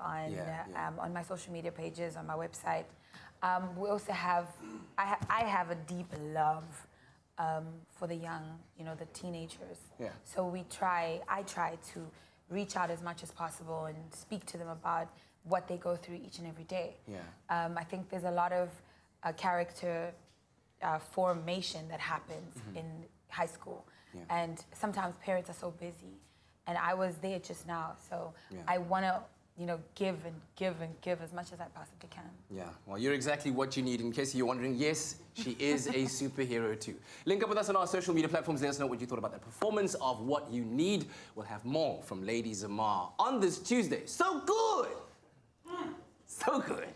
on my social media pages, on my website. We also have, I have a deep love for the young, you know, the teenagers. Yeah. So I try to reach out as much as possible and speak to them about what they go through each and every day. Yeah. I think there's a lot of character formation that happens in high school. Yeah. And sometimes parents are so busy. And I was there just now, so I want to, you know, give and give and give as much as I possibly can. Yeah, well, you're exactly what you need. In case you're wondering, yes, she is a superhero too. Link up with us on our social media platforms. Let us know what you thought about the performance of What You Need. We'll have more from Lady Zamar on this Tuesday. So good! So good.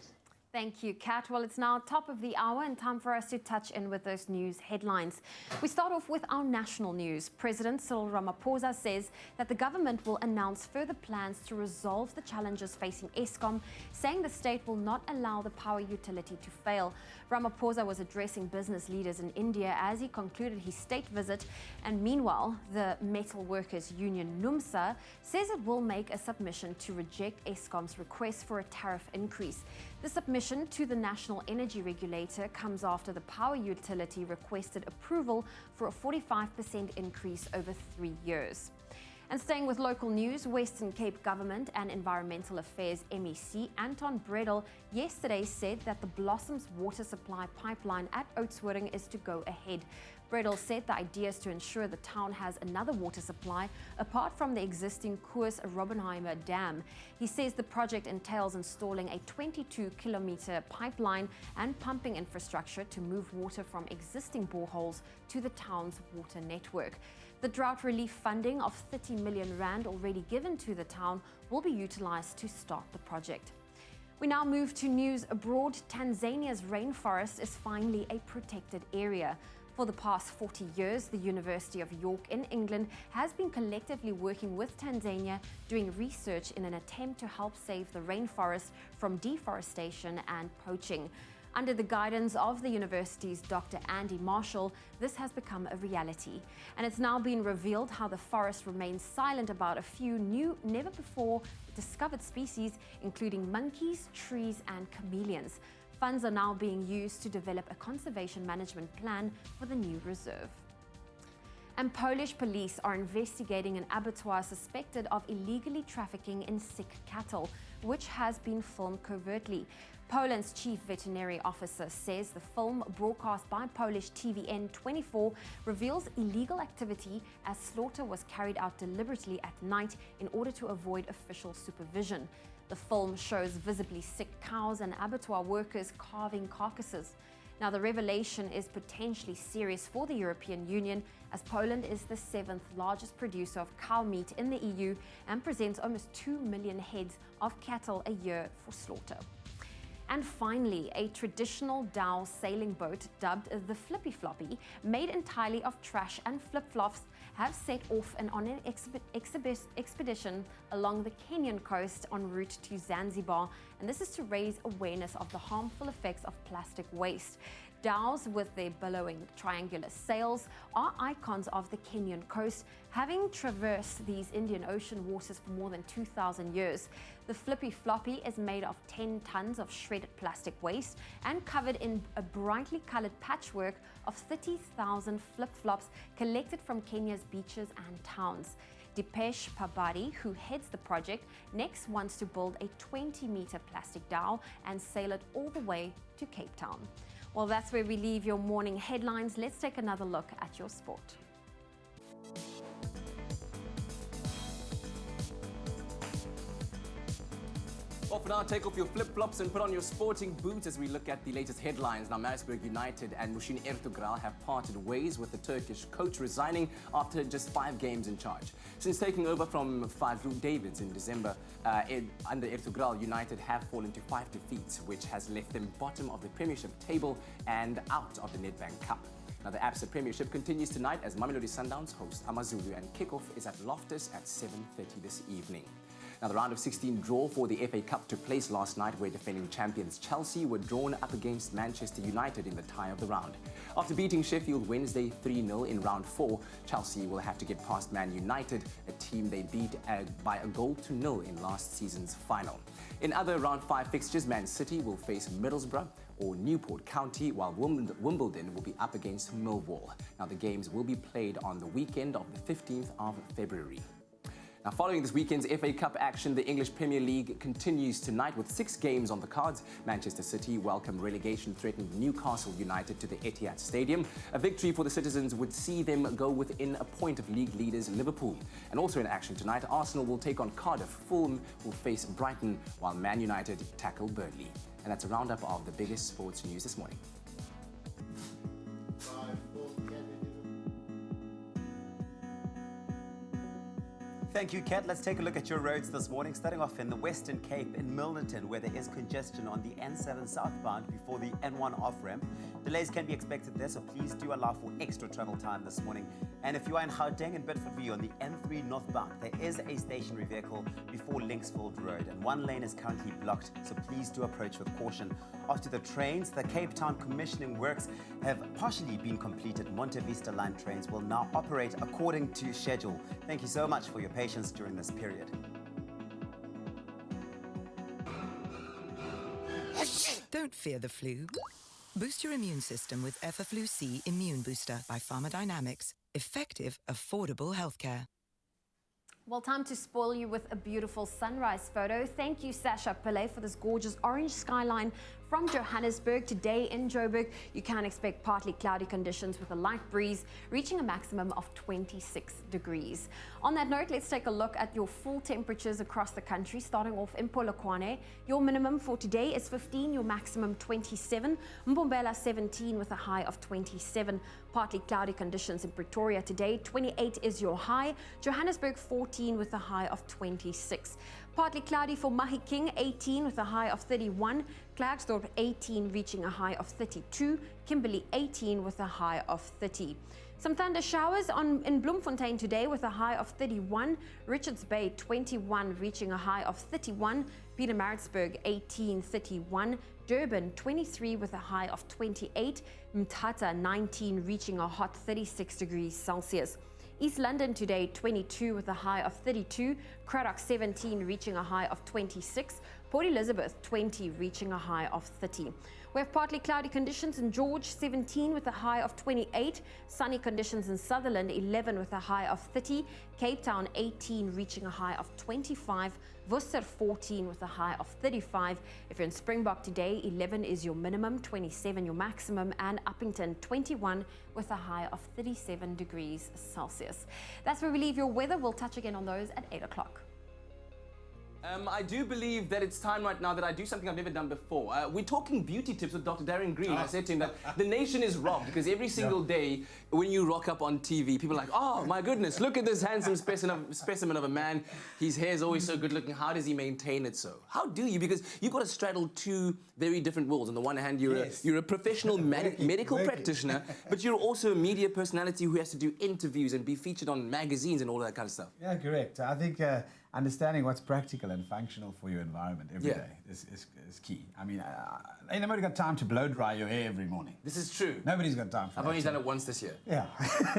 Thank you, Kat. Well, it's now top of the hour and time for us to touch in with those news headlines. We start off with our national news. President Cyril Ramaphosa says that the government will announce further plans to resolve the challenges facing Eskom, saying the state will not allow the power utility to fail. Ramaphosa was addressing business leaders in India as he concluded his state visit. And meanwhile, the Metal Workers Union, NUMSA, says it will make a submission to reject Eskom's request for a tariff increase. The submission to the National Energy Regulator comes after the power utility requested approval for a 45% increase over 3 years. And staying with local news, Western Cape Government and Environmental Affairs MEC Anton Bredel yesterday said that the Blossoms water supply pipeline at Oudtshoorn is to go ahead. Bredel said the idea is to ensure the town has another water supply apart from the existing Koers Robbenheimer Dam. He says the project entails installing a 22-kilometer pipeline and pumping infrastructure to move water from existing boreholes to the town's water network. The drought relief funding of 30 million rand already given to the town will be utilized to start the project. We now move to news abroad. Tanzania's rainforest is finally a protected area. For the past 40 years, the University of York in England has been collectively working with Tanzania, doing research in an attempt to help save the rainforest from deforestation and poaching. Under the guidance of the university's Dr. Andy Marshall, this has become a reality. And it's now been revealed how the forest remains silent about a few new, never-before discovered species, including monkeys, trees, and chameleons. Funds are now being used to develop a conservation management plan for the new reserve. And Polish police are investigating an abattoir suspected of illegally trafficking in sick cattle, which has been filmed covertly. Poland's chief veterinary officer says the film, broadcast by Polish TVN 24, reveals illegal activity as slaughter was carried out deliberately at night in order to avoid official supervision. The film shows visibly sick cows and abattoir workers carving carcasses. Now, the revelation is potentially serious for the European Union, as Poland is the 7th largest producer of cow meat in the EU and presents almost 2 million heads of cattle a year for slaughter. And finally, a traditional dhow sailing boat dubbed the Flippy Floppy, made entirely of trash and flip-flops, have set off and on an expedition along the Kenyan coast en route to Zanzibar, and this is to raise awareness of the harmful effects of plastic waste. Dhows with their billowing triangular sails are icons of the Kenyan coast, having traversed these Indian Ocean waters for more than 2,000 years. The Flippy Floppy is made of 10 tons of shredded plastic waste and covered in a brightly colored patchwork of 30,000 flip-flops collected from Kenya's beaches and towns. Dipesh Pabari, who heads the project, next wants to build a 20-meter plastic dhow and sail it all the way to Cape Town. Well, that's where we leave your morning headlines. Let's take another look at your sport. For now, take off your flip-flops and put on your sporting boots as we look at the latest headlines. Now, Maritzburg United and Mushin Ertugrul have parted ways, with the Turkish coach resigning after just 5 games in charge. Since taking over from Fadlu Davids in December, under Ertugrul, United have fallen to 5 defeats, which has left them bottom of the Premiership table and out of the Nedbank Cup. Now, the ABSA Premiership continues tonight as Mamelodi Sundowns host AmaZulu, and kickoff is at Loftus at 7:30 this evening. Now, the round of 16 draw for the FA Cup took place last night, where defending champions Chelsea were drawn up against Manchester United in the tie of the round. After beating Sheffield Wednesday 3-0 in round 4, Chelsea will have to get past Man United, a team they beat by a goal to nil in last season's final. In other round 5 fixtures, Man City will face Middlesbrough or Newport County, while Wimbledon will be up against Millwall. Now, the games will be played on the weekend of the 15th of February. Now, following this weekend's FA Cup action, the English Premier League continues tonight with 6 games on the cards. Manchester City welcome relegation-threatened Newcastle United to the Etihad Stadium. A victory for the citizens would see them go within a point of league leaders Liverpool. And also in action tonight, Arsenal will take on Cardiff. Fulham will face Brighton, while Man United tackle Burnley. And that's a roundup of the biggest sports news this morning. Thank you, Kat. Let's take a look at your roads this morning, starting off in the Western Cape in Milnerton, where there is congestion on the N7 southbound before the N1 off-ramp. Delays can be expected there, so please do allow for extra travel time this morning. And if you are in Gauteng and Bedfordview on the N3 northbound, there is a stationary vehicle before Linksfield Road, and one lane is currently blocked, so please do approach with caution. After the trains, the Cape Town commissioning works have partially been completed. Monte Vista Line trains will now operate according to schedule. Thank you so much for your patience during this period. Don't fear the flu. Boost your immune system with Effaflu-C Immune Booster by Pharmadynamics. Effective, affordable healthcare. Well, time to spoil you with a beautiful sunrise photo. Thank you, Sasha Pillay, for this gorgeous orange skyline from Johannesburg. Today in Joburg, you can expect partly cloudy conditions with a light breeze, reaching a maximum of 26 degrees. On that note, let's take a look at your full temperatures across the country, starting off in Polokwane. Your minimum for today is 15, your maximum 27. Mbombela 17 with a high of 27. Partly cloudy conditions in Pretoria today, 28 is your high. Johannesburg 14 with a high of 26. Partly cloudy for Mahikeng, 18 with a high of 31. Klerksdorp 18 reaching a high of 32. Kimberley 18 with a high of 30. Some thunder showers in Bloemfontein today with a high of 31. Richards Bay 21 reaching a high of 31. Pietermaritzburg 18, 31. Durban 23 with a high of 28. Mthatha 19 reaching a hot 36 degrees Celsius. East London today 22 with a high of 32. Cradock 17 reaching a high of 26. Port Elizabeth 20 reaching a high of 30. We have partly cloudy conditions in George, 17 with a high of 28. Sunny conditions in Sutherland, 11 with a high of 30. Cape Town, 18 reaching a high of 25. Worcester, 14 with a high of 35. If you're in Springbok today, 11 is your minimum, 27 your maximum, and Uppington, 21 with a high of 37 degrees Celsius. That's where we leave your weather. We'll touch again on those at 8 o'clock. I do believe that it's time right now that I do something I've never done before. We're talking beauty tips with Dr. Darren Green. I said to him that the nation is robbed because every single day when you rock up on TV, people are like, oh my goodness, look at this handsome specimen of a man. His hair is always so good looking. How does he maintain it so? How do you? Because you've got to straddle 2 very different worlds. On the one hand, you're a professional medical practitioner, but you're also a media personality who has to do interviews and be featured on magazines and all that kind of stuff. Yeah, correct. I think understanding what's practical and functional for your environment every day is key. I mean, ain't nobody got time to blow dry your hair every morning. This is true. Nobody's got time for that. I've only done it once this year. Yeah.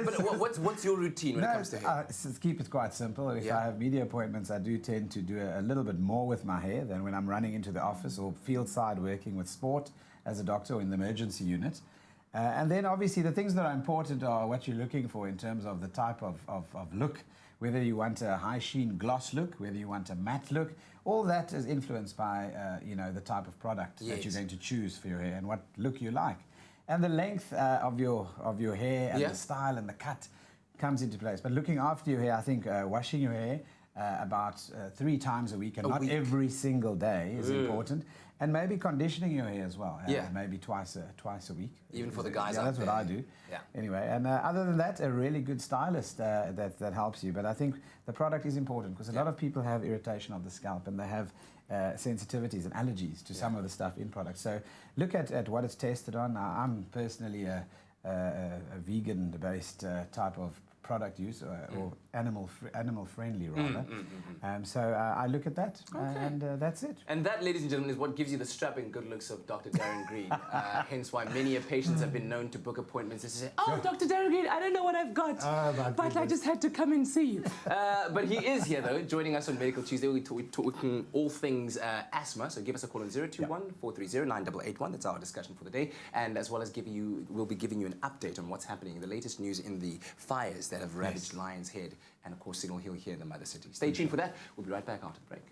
But what's your routine when it comes to hair? Keep it quite simple. If I have media appointments, I do tend to do a little bit more with my hair than when I'm running into the office or field side working with sport as a doctor or in the emergency unit. And then obviously the things that are important are what you're looking for in terms of the type of look. Whether you want a high sheen gloss look, whether you want a matte look, all that is influenced by the type of product that you're going to choose for your hair and what look you like. And the length of your hair and the style and the cut comes into place. But looking after your hair, I think washing your hair about 3 times a week, and not week. every single day is important. And maybe conditioning your hair as well. Yeah. Maybe twice a week. Even for the guys Yeah, out that's there. what I do. Yeah. Anyway, and other than that, a really good stylist that helps you. But I think the product is important because a lot of people have irritation of the scalp and they have sensitivities and allergies to some of the stuff in products. So look at what it's tested on. I'm personally a vegan-based type of product use or animal friendly rather. So I look at that and that's it. And that, ladies and gentlemen, is what gives you the strapping good looks of Dr. Darren Green. Hence why many patients have been known to book appointments and say, "Oh, Dr. Darren Green, I don't know what I've got, but I just had to come and see you." But he is here though, joining us on Medical Tuesday. We're talking all things asthma. So give us a call on 021-430-9881. That's our discussion for the day. And as well as we'll be giving you an update on what's happening, the latest news in the fires that have ravaged Lion's Head and, of course, Signal Hill here in the Mother City. Stay tuned for that. We'll be right back after the break.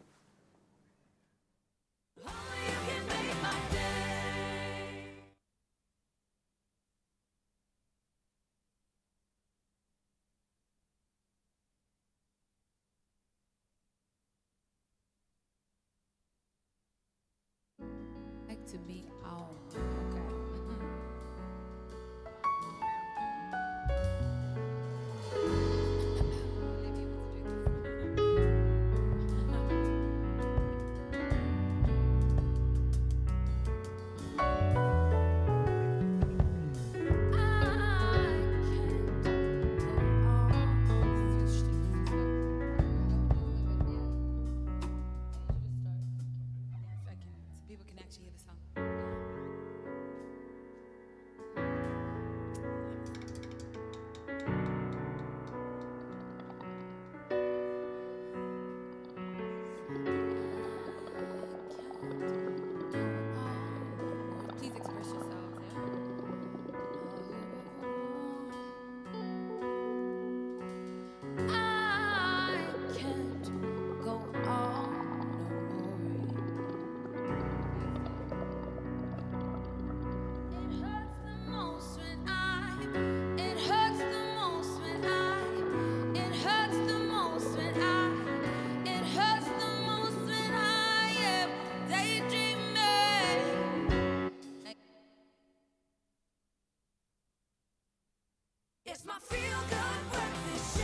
Like to be out. People can actually hear the song. Please express yourselves, I can't go on It's my feel-good breakfast show.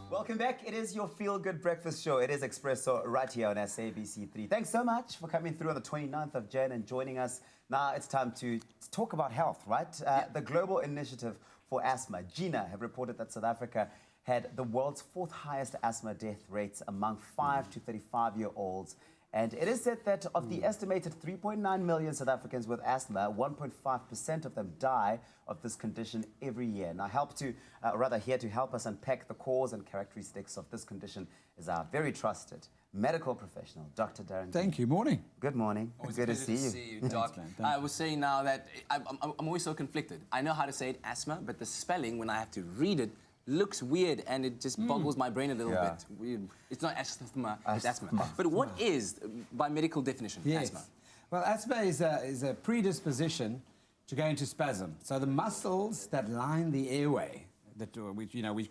Welcome back. It is your feel-good breakfast show. It is Expresso right here on SABC3. Thanks so much for coming through on the 29th of Jan and joining us. Now it's time to talk about health, right? The Global Initiative for Asthma, GINA, have reported that South Africa had the world's 4th highest asthma death rates among 5 to 35-year-olds. And it is said that of the estimated 3.9 million South Africans with asthma, 1.5% of them die of this condition every year. Now, here to help us unpack the cause and characteristics of this condition is our very trusted medical professional, Dr. Darren. Thank you. Morning. Good morning. Always Good to see you, Doc. I was saying now that I'm always so conflicted. I know how to say it, asthma, but the spelling, when I have to read it, looks weird and it just boggles my brain a little bit. Weird. It's not asthma, it's asthma. But what is, by medical definition, asthma? Well, asthma is a predisposition to go into spasm. So the muscles that line the airway,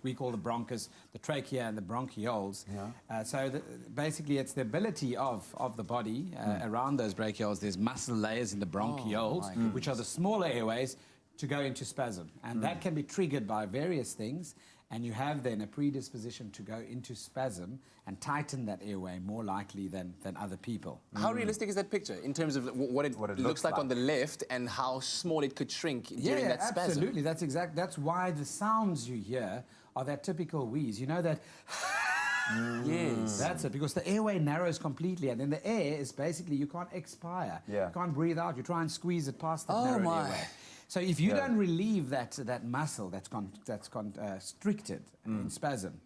we call the bronchus, the trachea and the bronchioles. Basically it's the ability of the body around those bronchioles. There's muscle layers in the bronchioles, which are the smaller airways, to go into spasm. And that can be triggered by various things, and you have then a predisposition to go into spasm and tighten that airway more likely than other people. How realistic is that picture in terms of what it looks like on the left and how small it could shrink during that spasm? Absolutely. That's why the sounds you hear are that typical wheeze. You know that... Yes. That's it, because the airway narrows completely, and then the air is basically, you can't expire. You can't breathe out. You try and squeeze it past that narrow airway. So if you don't relieve that muscle that's constricted in spasm,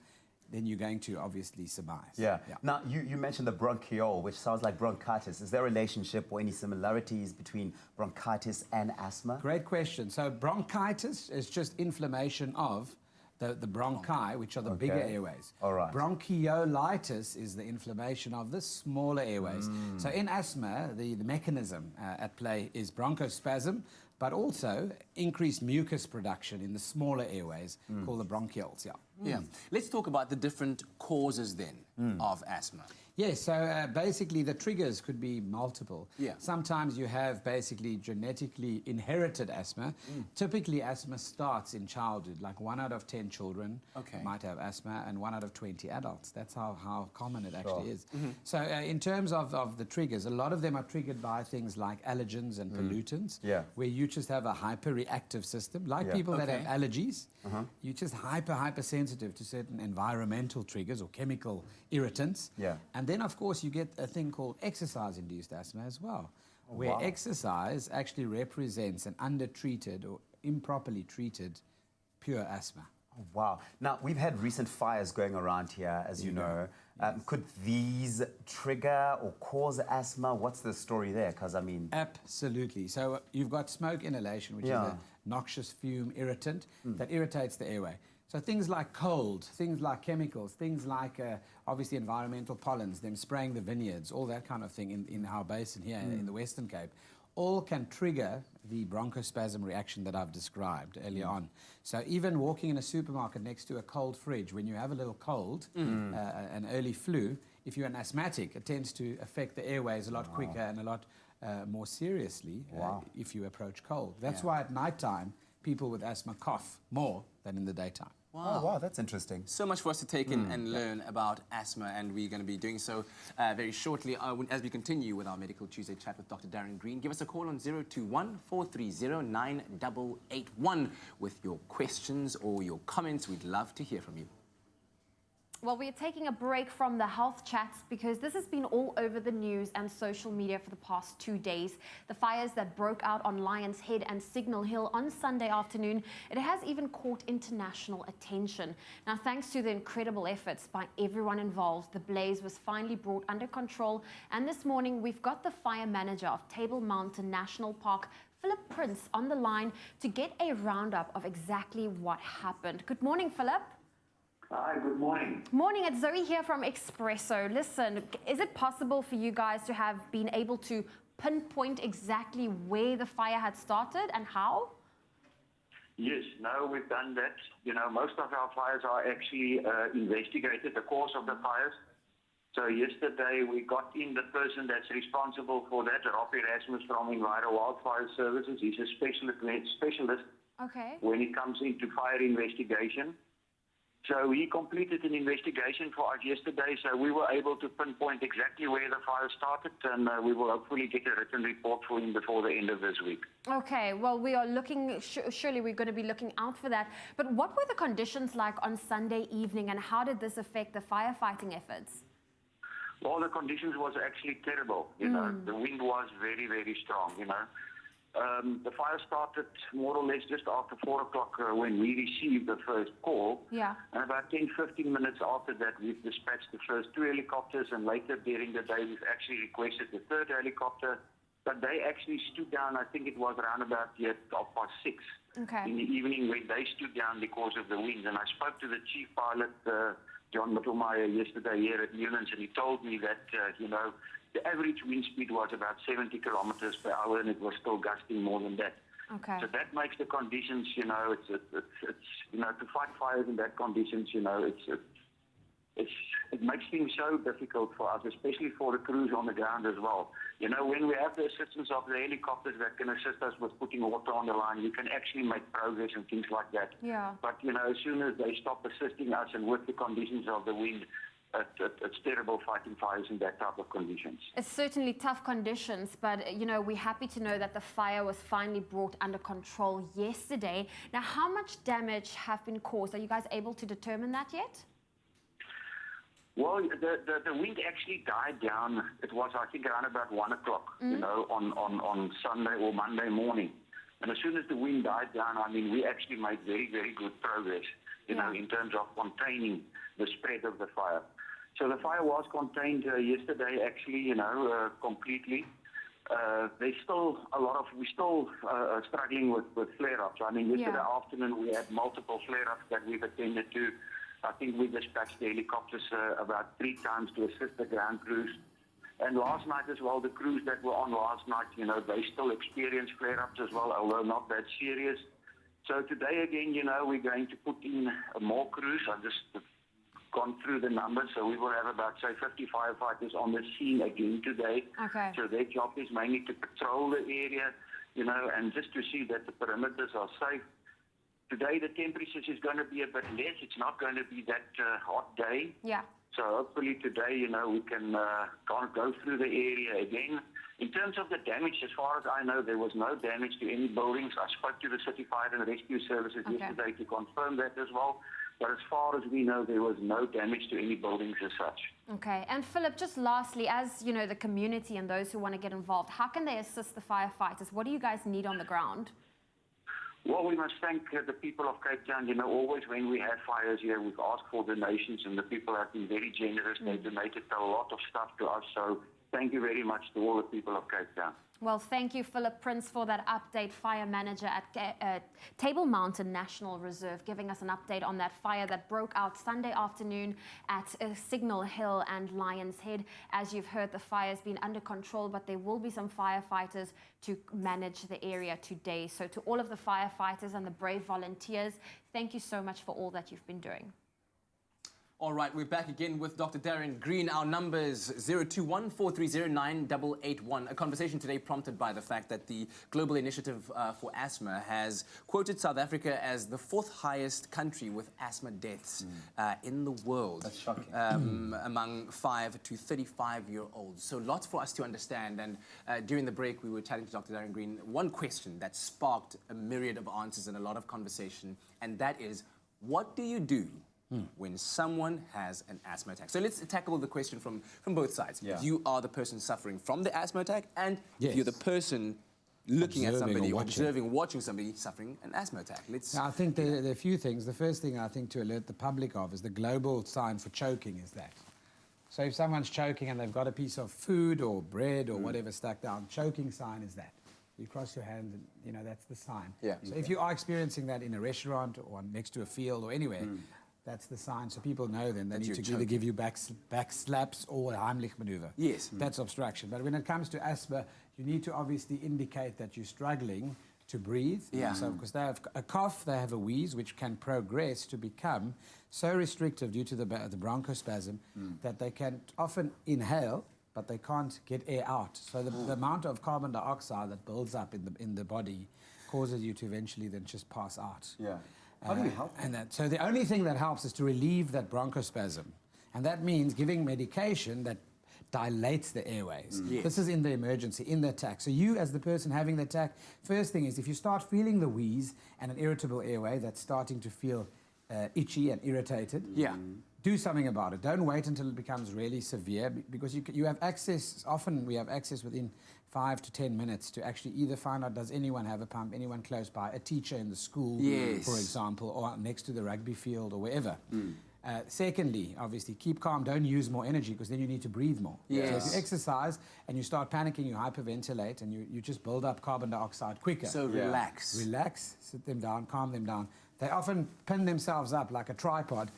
then you're going to obviously surmise. Now, you mentioned the bronchiole, which sounds like bronchitis. Is there a relationship or any similarities between bronchitis and asthma? Great question. So bronchitis is just inflammation of the bronchi, which are the bigger airways. All right. Bronchiolitis is the inflammation of the smaller airways. So in asthma, the mechanism at play is bronchospasm, but also increased mucus production in the smaller airways called the bronchioles. Yeah. Let's talk about the different causes then of asthma. Yes, so basically the triggers could be multiple. Yeah. Sometimes you have basically genetically inherited asthma. Typically asthma starts in childhood, like 1 out of 10 children might have asthma and 1 out of 20 adults. That's how common it actually is. So in terms of the triggers, a lot of them are triggered by things like allergens and pollutants, where you just have a hyperreactive system, like people that have allergies. You're just hypersensitive to certain environmental triggers or chemical irritants. And then, of course, you get a thing called exercise-induced asthma as well, where exercise actually represents an undertreated or improperly treated pure asthma. Oh, wow. Now, we've had recent fires going around here, as you know. Could these trigger or cause asthma? What's the story there? Because, I mean... Absolutely. So you've got smoke inhalation, which is a noxious fume irritant that irritates the airway. So things like cold, things like chemicals, things like obviously environmental pollens, them spraying the vineyards, all that kind of thing in our basin here in the Western Cape, all can trigger the bronchospasm reaction that I've described earlier on. So even walking in a supermarket next to a cold fridge, when you have a little cold, an early flu, if you're an asthmatic, it tends to affect the airways a lot quicker and a lot more seriously if you approach cold. That's why at nighttime, people with asthma cough more than in the daytime. Wow. Oh, wow, that's interesting. So much for us to take in and learn about asthma, and we're going to be doing so very shortly as we continue with our Medical Tuesday chat with Dr. Darren Green. Give us a call on 021-430-9881 with your questions or your comments. We'd love to hear from you. Well, we're taking a break from the health chats because this has been all over the news and social media for the past 2 days. The fires that broke out on Lions Head and Signal Hill on Sunday afternoon, it has even caught international attention. Now, thanks to the incredible efforts by everyone involved, the blaze was finally brought under control. And this morning, we've got the fire manager of Table Mountain National Park, Philip Prince, on the line to get a roundup of exactly what happened. Good morning, Philip. Hi, good morning. Morning, it's Zoe here from Expresso. Listen, is it possible for you guys to have been able to pinpoint exactly where the fire had started and how? Yes, no, we've done that. You know, most of our fires are actually investigated, the cause of the fires. So yesterday we got in the person that's responsible for that, Rob Erasmus from Enviro Wildfire Services. He's a specialist when it comes into fire investigation. So he completed an investigation for us yesterday, so we were able to pinpoint exactly where the fire started, and we will hopefully get a written report for him before the end of this week. Okay, well, we are looking, surely we're going to be looking out for that. But what were the conditions like on Sunday evening, and how did this affect the firefighting efforts? Well, the conditions was actually terrible, you know. The wind was very, very strong, you know. The fire started more or less just after 4 o'clock when we received the first call. Yeah. And about 10-15 minutes after that, we've dispatched the first 2 helicopters, and later during the day, we've actually requested the 3rd helicopter. But they actually stood down, I think it was around about 6:30 in the evening when they stood down because of the wind. And I spoke to the chief pilot, John Mittelmeier, yesterday here at Newlands, and he told me that, you know, the average wind speed was about 70 kilometers per hour, and it was still gusting more than that. Okay. So that makes the conditions, you know, it's you know, to fight fires in that conditions, you know, it makes things so difficult for us, especially for the crews on the ground as well. You know, when we have the assistance of the helicopters that can assist us with putting water on the line, we can actually make progress and things like that. Yeah. But, you know, as soon as they stop assisting us and with the conditions of the wind, it's terrible fighting fires in that type of conditions. It's certainly tough conditions, but, you know, we're happy to know that the fire was finally brought under control yesterday. Now, how much damage have been caused? Are you guys able to determine that yet? Well, the wind actually died down. It was, I think, around about 1 o'clock, you know, on Sunday or Monday morning. And as soon as the wind died down, I mean, we actually made very, very good progress, you know, in terms of containing the spread of the fire. So the fire was contained yesterday, actually, you know, completely. There's still we're still struggling with flare-ups. I mean, yesterday afternoon we had multiple flare-ups that we've attended to. I think we dispatched the helicopters about 3 times to assist the ground crews. And last night as well, the crews that were on last night, you know, they still experienced flare-ups as well, although not that serious. So today again, we're going to put in more crews. I've just gone through the numbers, so we will have about, say, 50 firefighters on the scene again today. Okay. So their job is mainly to patrol the area, and just to see that the perimeters are safe. Today the temperatures is going to be a bit less. It's not going to be that hot day. Yeah. So hopefully today, we can go through the area again. In terms of the damage, as far as I know, there was no damage to any buildings. I spoke to the City Fire and Rescue Services yesterday to confirm that as well. But as far as we know, there was no damage to any buildings as such. Okay. And Philip, just lastly, as the community and those who want to get involved, how can they assist the firefighters? What do you guys need on the ground? Well, we must thank the people of Cape Town. Always when we have fires here, we've asked for donations, and the people have been very generous. They donated a lot of stuff to us. So thank you very much to all the people of Cape Town. Well, thank you, Philip Prince, for that update, fire manager at Table Mountain National Reserve, giving us an update on that fire that broke out Sunday afternoon at Signal Hill and Lions Head. As you've heard, the fire's been under control, but there will be some firefighters to manage the area today. So to all of the firefighters and the brave volunteers, thank you so much for all that you've been doing. All right, we're back again with Dr. Darren Green. Our numbers 021-430-9881. A conversation today prompted by the fact that the Global Initiative for Asthma has quoted South Africa as the 4th highest country with asthma deaths in the world. That's shocking. Among 5 to 35-year-olds. So lots for us to understand. And during the break, we were chatting to Dr. Darren Green. One question that sparked a myriad of answers and a lot of conversation, and that is, what do you do when someone has an asthma attack? So let's tackle the question from both sides. Yeah. You are the person suffering from the asthma attack, and you're the person looking at somebody, watching somebody suffering an asthma attack. Now, I think there are a few things. The first thing I think to alert the public of is the global sign for choking is that. So if someone's choking and they've got a piece of food or bread or whatever stuck down, choking sign is that. You cross your hands and, that's the sign. Yeah. So if you are experiencing that in a restaurant or next to a field or anywhere, that's the sign. So people know then they need to either give you back slaps or a Heimlich maneuver. Yes. That's obstruction. But when it comes to asthma, you need to obviously indicate that you're struggling to breathe. Yeah. So because they have a cough, they have a wheeze, which can progress to become so restrictive due to the bronchospasm that they can often inhale, but they can't get air out. So the amount of carbon dioxide that builds up in the body causes you to eventually then just pass out. Yeah. How do you help? So the only thing that helps is to relieve that bronchospasm. And that means giving medication that dilates the airways. Yes. This is in the emergency, in the attack. So you, as the person having the attack, first thing is if you start feeling the wheeze and an irritable airway that's starting to feel itchy and irritated, do something about it. Don't wait until it becomes really severe, because you have access, often we have access within 5 to 10 minutes to actually either find out, does anyone have a pump, anyone close by, a teacher in the school, for example, or next to the rugby field or wherever. Secondly, obviously, keep calm, don't use more energy, because then you need to breathe more. Yes. So if you exercise and you start panicking, you hyperventilate, and you just build up carbon dioxide quicker. So relax. Relax, sit them down, calm them down. They often pin themselves up like a tripod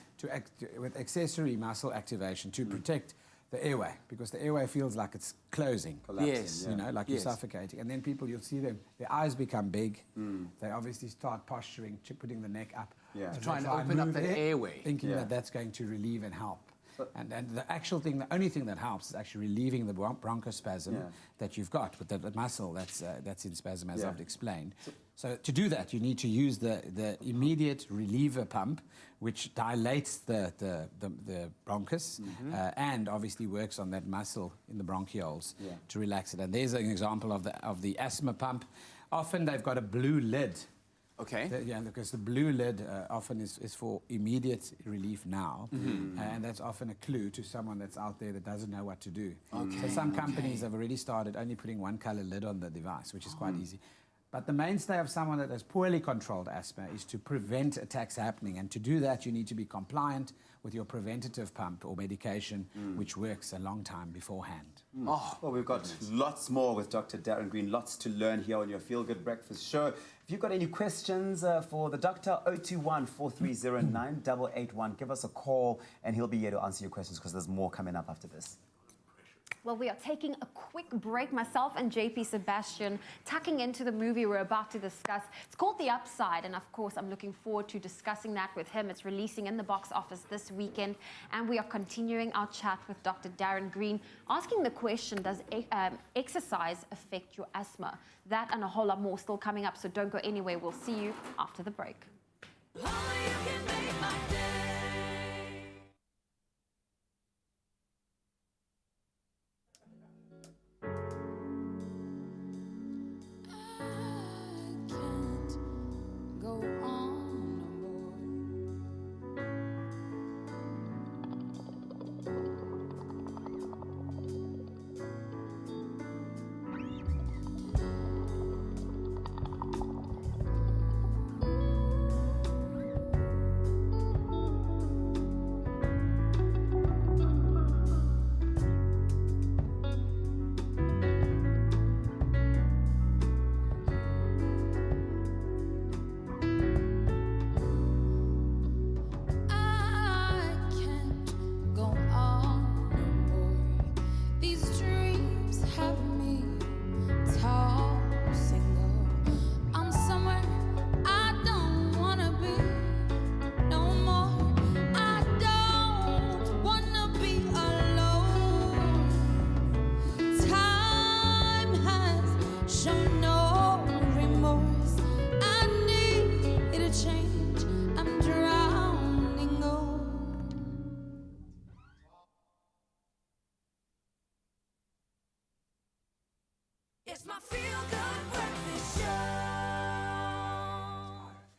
with accessory muscle activation to protect the airway, because the airway feels like it's closing. Yes. Like you're suffocating. And then people, you'll see them, their eyes become big. They obviously start posturing, putting the neck up. To try and open up that airway. Thinking that that's going to relieve and help. And the actual thing, the only thing that helps is actually relieving the bronchospasm that you've got with the muscle that's in spasm, as I've explained. So to do that, you need to use the immediate reliever pump, which dilates the bronchus and obviously works on that muscle in the bronchioles to relax it. And there's an example of the asthma pump. Often they've got a blue lid. Okay. Because the blue lid often is for immediate relief now. And that's often a clue to someone that's out there that doesn't know what to do. So some companies have already started only putting one color lid on the device, which is quite easy. But the mainstay of someone that has poorly controlled asthma is to prevent attacks happening. And to do that, you need to be compliant with your preventative pump or medication, which works a long time beforehand. Well, we've got lots more with Dr. Darren Green, lots to learn here on your Feel Good Breakfast show. If you've got any questions for the doctor, 021-430-9881, give us a call and he'll be here to answer your questions, because there's more coming up after this. Well, we are taking a quick break. Myself and JP Sebastian tucking into the movie we're about to discuss. It's called The Upside, and of course, I'm looking forward to discussing that with him. It's releasing in the box office this weekend, and we are continuing our chat with Dr. Darren Green, asking the question, does exercise affect your asthma? That and a whole lot more still coming up, so don't go anywhere. We'll see you after the break.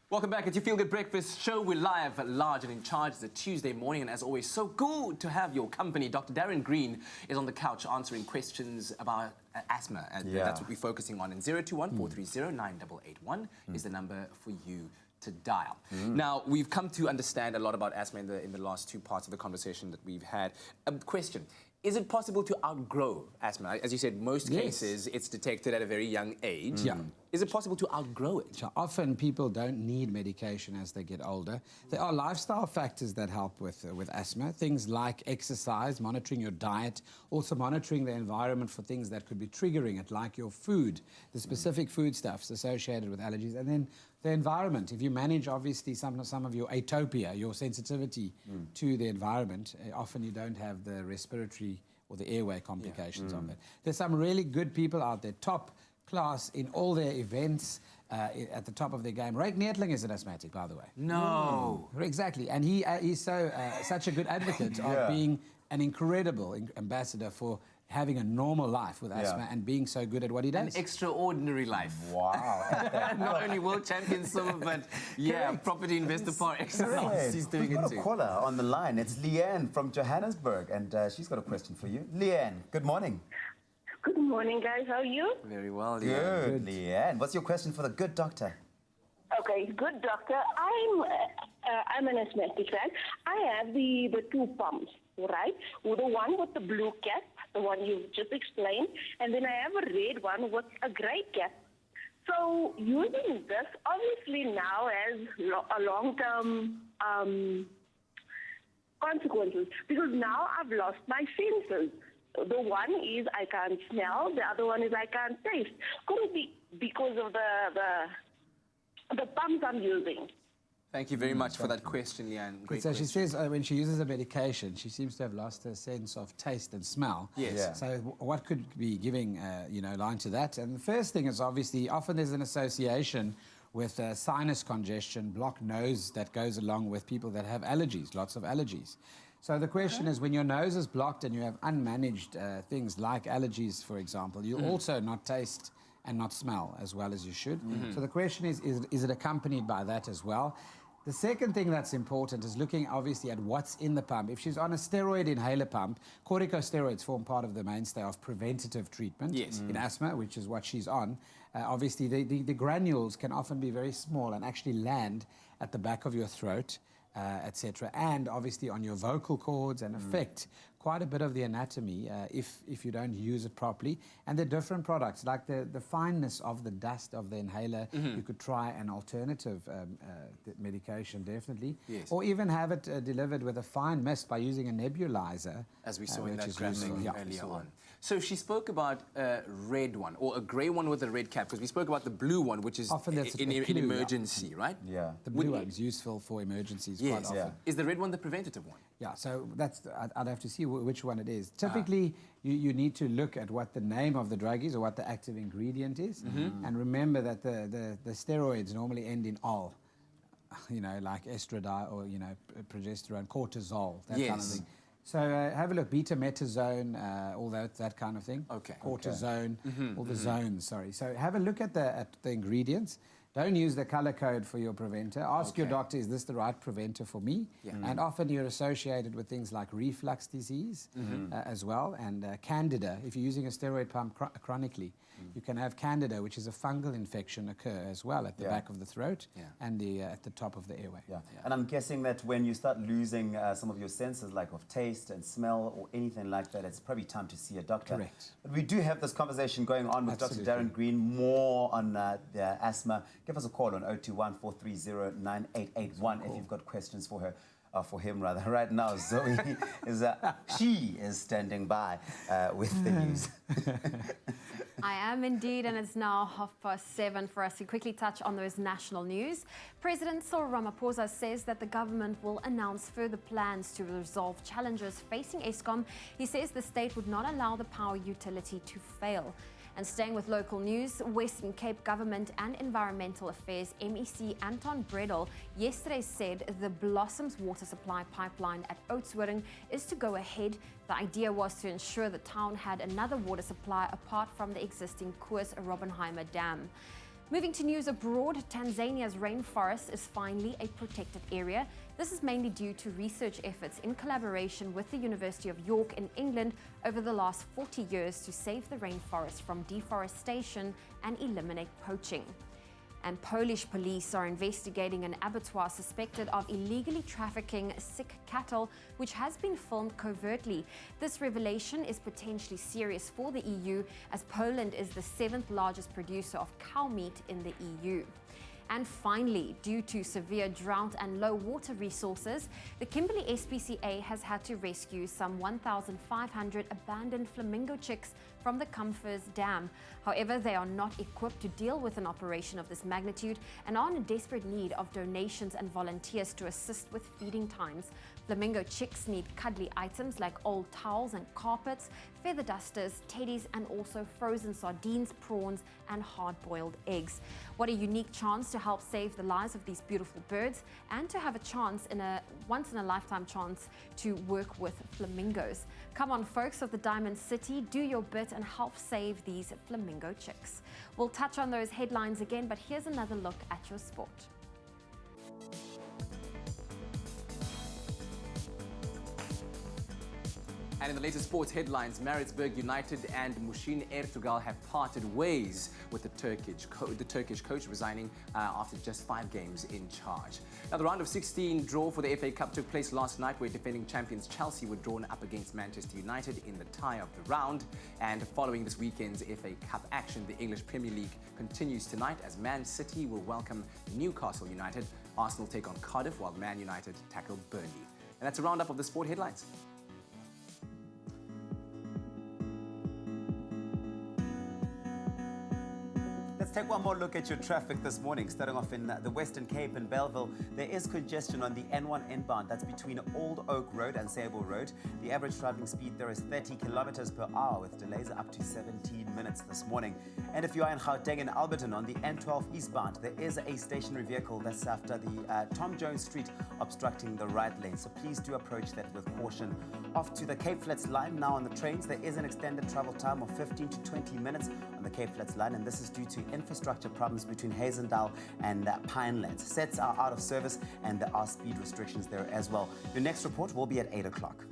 Welcome back. It's your Feel Good Breakfast show. We're live, large and in charge. It's a Tuesday morning, and as always, so good to have your company. Dr. Darren Green is on the couch answering questions about asthma, and that's what we're focusing on. And 021-430-9881 is the number for you to dial. Now, we've come to understand a lot about asthma in the last two parts of the conversation that we've had. Question. Is it possible to outgrow asthma? As you said, most cases it's detected at a very young age. Is it possible to outgrow it? So often people don't need medication as they get older. There are lifestyle factors that help with asthma, things like exercise, monitoring your diet, also monitoring the environment for things that could be triggering it, like your food, the specific foodstuffs associated with allergies, and then the environment. If you manage, obviously, some of your atopia, your sensitivity to the environment, often you don't have the respiratory or the airway complications of it. There's some really good people out there, top class in all their events, at the top of their game. Ray Neertling is an asthmatic, by the way. No. Exactly, and he's such a good advocate of being an incredible ambassador for having a normal life with asthma and being so good at what he does. An extraordinary life. Wow. Not only world champion silver, but property investor par excellence. Correct. He's doing We've it got too. a caller on the line. It's Leanne from Johannesburg, and she's got a question for you. Leanne, good morning. Good morning, guys. How are you? Very well, Leanne. Good, Leanne. What's your question for the good doctor? Okay, good doctor. I'm an asthmatic, right? I have the two pumps, right? The one with the blue cap, the one you just explained, and then I have a red one with a grey cap. So using this obviously now has a long-term consequences, because now I've lost my senses. The one is I can't smell, the other one is I can't taste. Could it be because of the pumps I'm using? Thank you very much for that question, Leanne. Great So question. she says when she uses a medication, she seems to have lost her sense of taste and smell. Yes. Yeah. So what could be giving, line to that? And the first thing is obviously often there's an association with sinus congestion, blocked nose that goes along with people that have allergies, lots of allergies. So the question is, when your nose is blocked and you have unmanaged things like allergies, for example, you also not taste and not smell as well as you should. So the question is it accompanied by that as well? The second thing that's important is looking obviously at what's in the pump. If she's on a steroid inhaler pump, corticosteroids form part of the mainstay of preventative treatment in asthma, which is what she's on. Obviously, the granules can often be very small and actually land at the back of your throat, etc., and obviously on your vocal cords and affect quite a bit of the anatomy if you don't use it properly. And the different products, like the fineness of the dust of the inhaler, you could try an alternative medication, definitely. Yes. Or even have it delivered with a fine mist by using a nebulizer. As we saw in which that is graphic useful. earlier on. So she spoke about a red one, or a grey one with a red cap, because we spoke about the blue one, which is Often that's in a clue, emergency, right? Yeah. The blue one's useful for emergencies Yes. quite often. Yeah. Is the red one the preventative one? Yeah, so I'd have to see which one it is. Typically, you need to look at what the name of the drug is or what the active ingredient is. And remember that the steroids normally end in ol, like estradiol or, progesterone, cortisol, that kind of thing. So have a look, betametazone, all that kind of thing. Okay. Cortisone, all the zones, sorry. So have a look at the ingredients. Don't use the color code for your preventer. Ask your doctor, is this the right preventer for me? And often you're associated with things like reflux disease as well, and candida. If you're using a steroid pump chronically, you can have candida, which is a fungal infection occur as well at the back of the throat and at the top of the airway. And I'm guessing that when you start losing some of your senses, like of taste and smell or anything like that, it's probably time to see a doctor. Correct. But we do have this conversation going on with Dr. Darren Green, more on the asthma. Give us a call on 021-430-9881 if you've got questions for her. For him, rather. Right now, Zoe she is standing by with the news. I am indeed, and it's now 7:30 for us to quickly touch on those national news. President Cyril Ramaphosa says that the government will announce further plans to resolve challenges facing Eskom. He says the state would not allow the power utility to fail. And staying with local news, Western Cape Government and Environmental Affairs MEC Anton Bredel yesterday said the Blossoms water supply pipeline at Oudtshoorn is to go ahead. The idea was to ensure the town had another water supply apart from the existing Koos Robbenheimer Dam. Moving to news abroad, Tanzania's rainforest is finally a protected area. This is mainly due to research efforts in collaboration with the University of York in England over the last 40 years to save the rainforest from deforestation and eliminate poaching. And Polish police are investigating an abattoir suspected of illegally trafficking sick cattle, which has been filmed covertly. This revelation is potentially serious for the EU, as Poland is the 7th largest producer of cow meat in the EU. And finally, due to severe drought and low water resources, the Kimberley SPCA has had to rescue some 1,500 abandoned flamingo chicks from the Comfers Dam. However, they are not equipped to deal with an operation of this magnitude and are in desperate need of donations and volunteers to assist with feeding times. Flamingo chicks need cuddly items like old towels and carpets, feather dusters, teddies, and also frozen sardines, prawns, and hard-boiled eggs. What a unique chance to help save the lives of these beautiful birds and to have a chance, once-in-a-lifetime chance to work with flamingos. Come on, folks of the Diamond City, do your bit and help save these flamingo chicks. We'll touch on those headlines again, but here's another look at your sport. And in the latest sports headlines, Maritzburg United and Mushin Ertuğrul have parted ways with the Turkish coach resigning after just 5 games in charge. Now, the round of 16 draw for the FA Cup took place last night, where defending champions Chelsea were drawn up against Manchester United in the tie of the round. And following this weekend's FA Cup action, the English Premier League continues tonight as Man City will welcome Newcastle United. Arsenal take on Cardiff, while Man United tackle Burnley. And that's a roundup of the sport headlines. Let's take one more look at your traffic this morning. Starting off in the Western Cape and Belleville, there is congestion on the N1 inbound. That's between Old Oak Road and Sable Road. The average driving speed there is 30 kilometers per hour with delays up to 17 minutes this morning. And if you are in Gauteng and Alberton on the N12 eastbound, there is a stationary vehicle that's after the Tom Jones Street obstructing the right lane. So please do approach that with caution. Off to the Cape Flats line now on the trains, there is an extended travel time of 15 to 20 minutes on the Cape Flats line, and this is due to infrastructure problems between Hazendal and Pinelands. Sets are out of service and there are speed restrictions there as well. Your next report will be at 8 o'clock.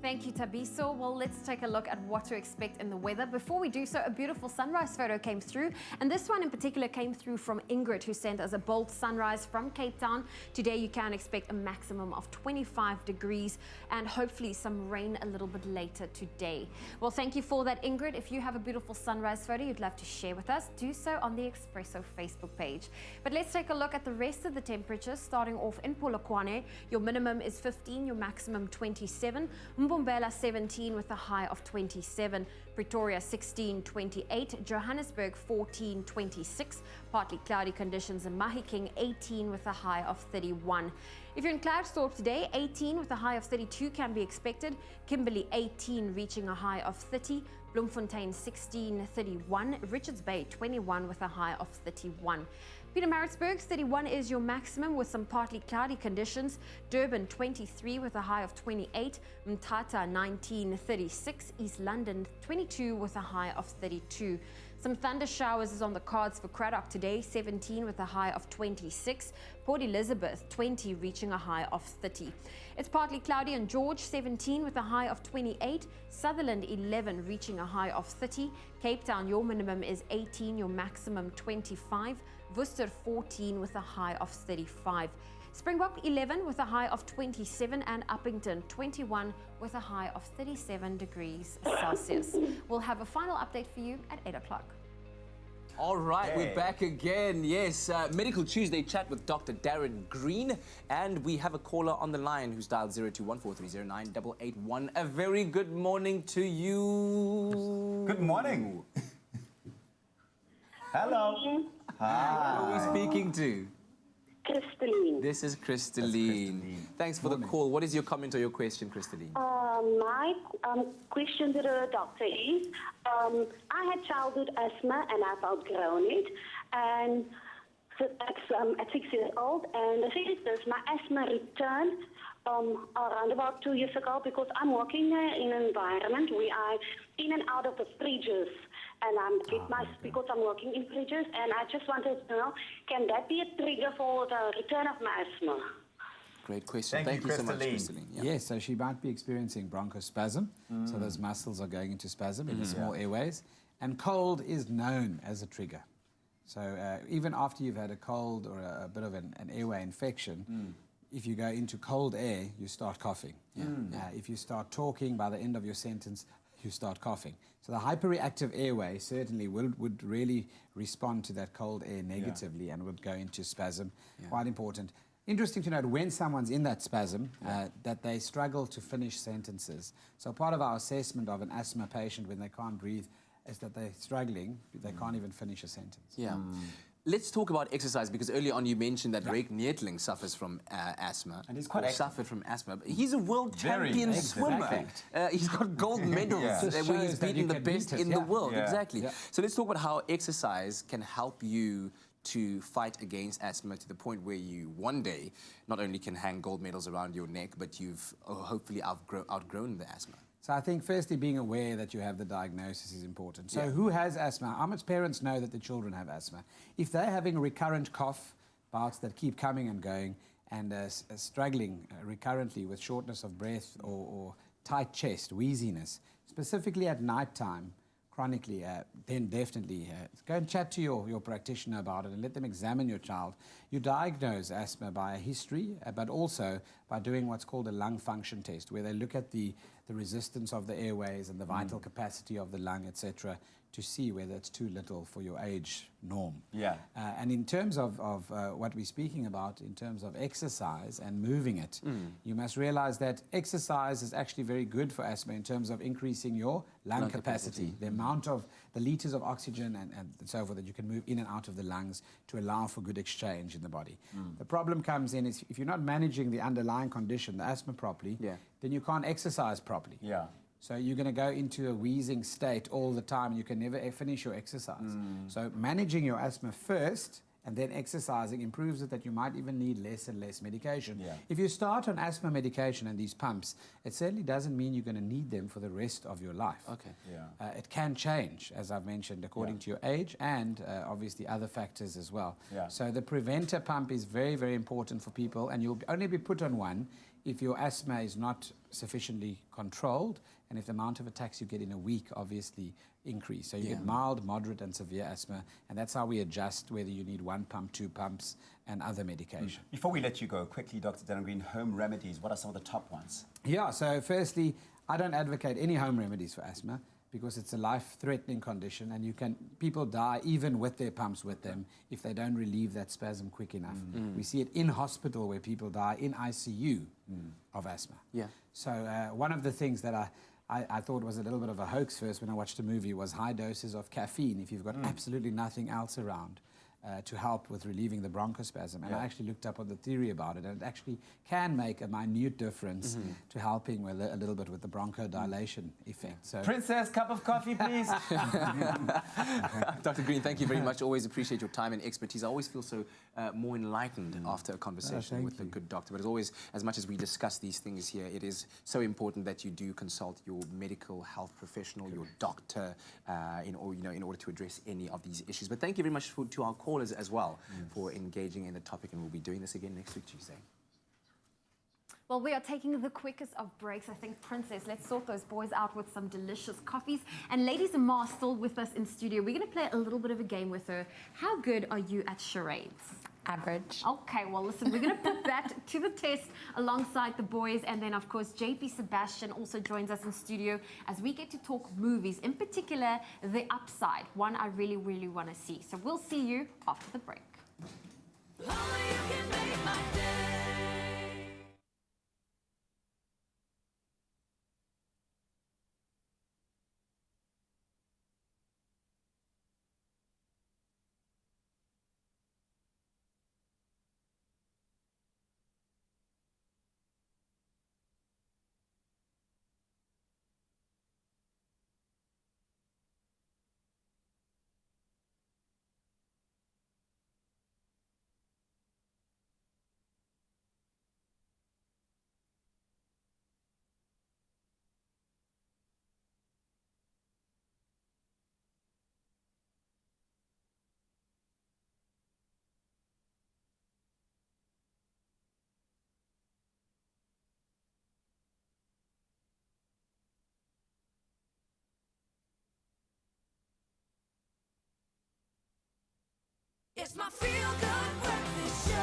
Thank you, Tabiso. Well, let's take a look at what to expect in the weather. Before we do so, a beautiful sunrise photo came through, and this one in particular came through from Ingrid, who sent us a bold sunrise from Cape Town. Today, you can expect a maximum of 25 degrees and hopefully some rain a little bit later today. Well, thank you for that, Ingrid. If you have a beautiful sunrise photo you'd love to share with us, do so on the Expresso Facebook page. But let's take a look at the rest of the temperatures, starting off in Polokwane. Your minimum is 15, your maximum 27. Mbombela 17 with a high of 27, Pretoria 16, 28, Johannesburg 14, 26, partly cloudy conditions in Mahikeng 18 with a high of 31. If you're in Klerksdorp today, 18 with a high of 32 can be expected, Kimberley 18 reaching a high of 30, Bloemfontein 16, 31, Richards Bay 21 with a high of 31. Pietermaritzburg 31 is your maximum with some partly cloudy conditions. Durban 23 with a high of 28. Mthatha 19, 36. East London 22 with a high of 32. Some thunder showers is on the cards for Cradock today, 17 with a high of 26. Port Elizabeth 20 reaching a high of 30. It's partly cloudy in George, 17 with a high of 28. Sutherland 11 reaching a high of 30. Cape Town, your minimum is 18, your maximum 25. Worcester 14 with a high of 35. Springbok 11 with a high of 27 and Uppington 21 with a high of 37 degrees Celsius. We'll have a final update for you at 8 o'clock. All right, we're back again. Yes, Medical Tuesday chat with Dr. Darren Green. And we have a caller on the line who's dialed 0214309881. A very good morning to you. Good morning. Hello. Hi. Who are we speaking to? Crystalline. This is Crystalline. Thanks for the call. What is your comment or your question, Crystalline? My question to the doctor is, I had childhood asthma and I've outgrown it. And so that's at 6 years old. And the thing is this, my asthma returned around about 2 years ago because I'm working in an environment where I'm in and out of the fridges. And because I'm working in fridges, and I just wanted to know, can that be a trigger for the return of my asthma? Great question. Thank you so much, Crystalline. Yeah. Yes, so she might be experiencing bronchospasm. So those muscles are going into spasm in the small airways. And cold is known as a trigger. So even after you've had a cold or a bit of an airway infection, if you go into cold air, you start coughing. If you start talking, by the end of your sentence, you start coughing. So the hyperreactive airway certainly would really respond to that cold air negatively and would go into spasm. Quite important. Interesting to note, when someone's in that spasm, that they struggle to finish sentences. So part of our assessment of an asthma patient when they can't breathe is that they're struggling, they can't even finish a sentence. Let's talk about exercise, because earlier on you mentioned that Rick Neertling suffers from asthma. And he's quite suffered from asthma. He's a world champion swimmer. He's got gold medals where he's beaten the best in the world. Exactly. So let's talk about how exercise can help you to fight against asthma to the point where you one day not only can hang gold medals around your neck, but you've hopefully outgrown the asthma. So I think firstly being aware that you have the diagnosis is important. So who has asthma? How much parents know that the children have asthma? If they're having recurrent cough bouts that keep coming and going and struggling recurrently with shortness of breath or tight chest, wheeziness, specifically at night time, chronically, then definitely go and chat to your practitioner about it and let them examine your child. You diagnose asthma by a history, but also by doing what's called a lung function test, where they look at the resistance of the airways and the vital capacity of the lung, etc., to see whether it's too little for your age norm. And in terms of what we're speaking about, in terms of exercise and moving it, you must realize that exercise is actually very good for asthma in terms of increasing your lung capacity. The amount of the liters of oxygen and so forth that you can move in and out of the lungs to allow for good exchange in the body. The problem comes in is if you're not managing the underlying condition, the asthma properly, then you can't exercise properly. So you're going to go into a wheezing state all the time and you can never finish your exercise. So managing your asthma first and then exercising improves it that you might even need less and less medication. If you start on asthma medication and these pumps, it certainly doesn't mean you're going to need them for the rest of your life. It can change, as I've mentioned, according to your age and obviously other factors as well. So the preventer pump is very, very important for people, and you'll only be put on one if your asthma is not sufficiently controlled, and if the amount of attacks you get in a week obviously increase. So you get mild, moderate, and severe asthma, and that's how we adjust whether you need 1 pump, 2 pumps, and other medication. Before we let you go, quickly, Dr. Darren Green, home remedies, what are some of the top ones? Yeah, so firstly, I don't advocate any home remedies for asthma because it's a life-threatening condition, and people die even with their pumps with them if they don't relieve that spasm quick enough. We see it in hospital where people die in ICU of asthma. Yeah. So one of the things that I thought was a little bit of a hoax first when I watched the movie was high doses of caffeine if you've got absolutely nothing else around. To help with relieving the bronchospasm. And I actually looked up on the theory about it, and it actually can make a minute difference to helping with a little bit with the bronchodilation effect. So, Princess, cup of coffee, please. Dr. Green, thank you very much. Always appreciate your time and expertise. I always feel so more enlightened after a conversation with a good doctor. But as always, as much as we discuss these things here, it is so important that you do consult your medical health professional, your doctor, in order to address any of these issues. But thank you very much to our callers as well for engaging in the topic, and we'll be doing this again next week, Tuesday. Well, we are taking the quickest of breaks. I think, Princess, let's sort those boys out with some delicious coffees. And Ladies and Ma still with us in studio. We're going to play a little bit of a game with her. How good are you at charades? Average. Okay, well, listen, we're going to put that to the test alongside the boys. And then, of course, JP Sebastian also joins us in studio as we get to talk movies, in particular, The Upside, one I really, really want to see. So we'll see you after the break. It's my feel-good breakfast show.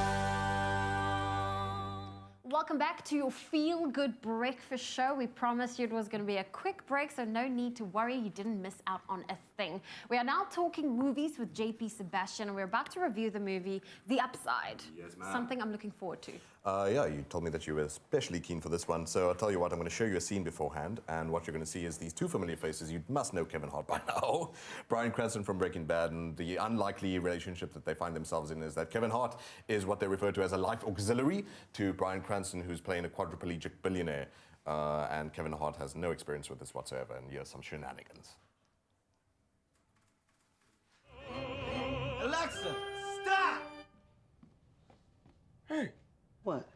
Welcome back to your Feel Good Breakfast Show. We promised you it was going to be a quick break, so no need to worry. You didn't miss out on a thing. We are now talking movies with JP Sebastian, and we're about to review the movie The Upside. Yes, ma'am. Something I'm looking forward to. Yeah, you told me that you were especially keen for this one, so I'll tell you what, I'm going to show you a scene beforehand, and what you're going to see is these two familiar faces. You must know Kevin Hart by now. Bryan Cranston from Breaking Bad, and the unlikely relationship that they find themselves in is that Kevin Hart is what they refer to as a life auxiliary to Bryan Cranston, who's playing a quadriplegic billionaire, and Kevin Hart has no experience with this whatsoever, and here's some shenanigans. Alexa, stop! Hey. What?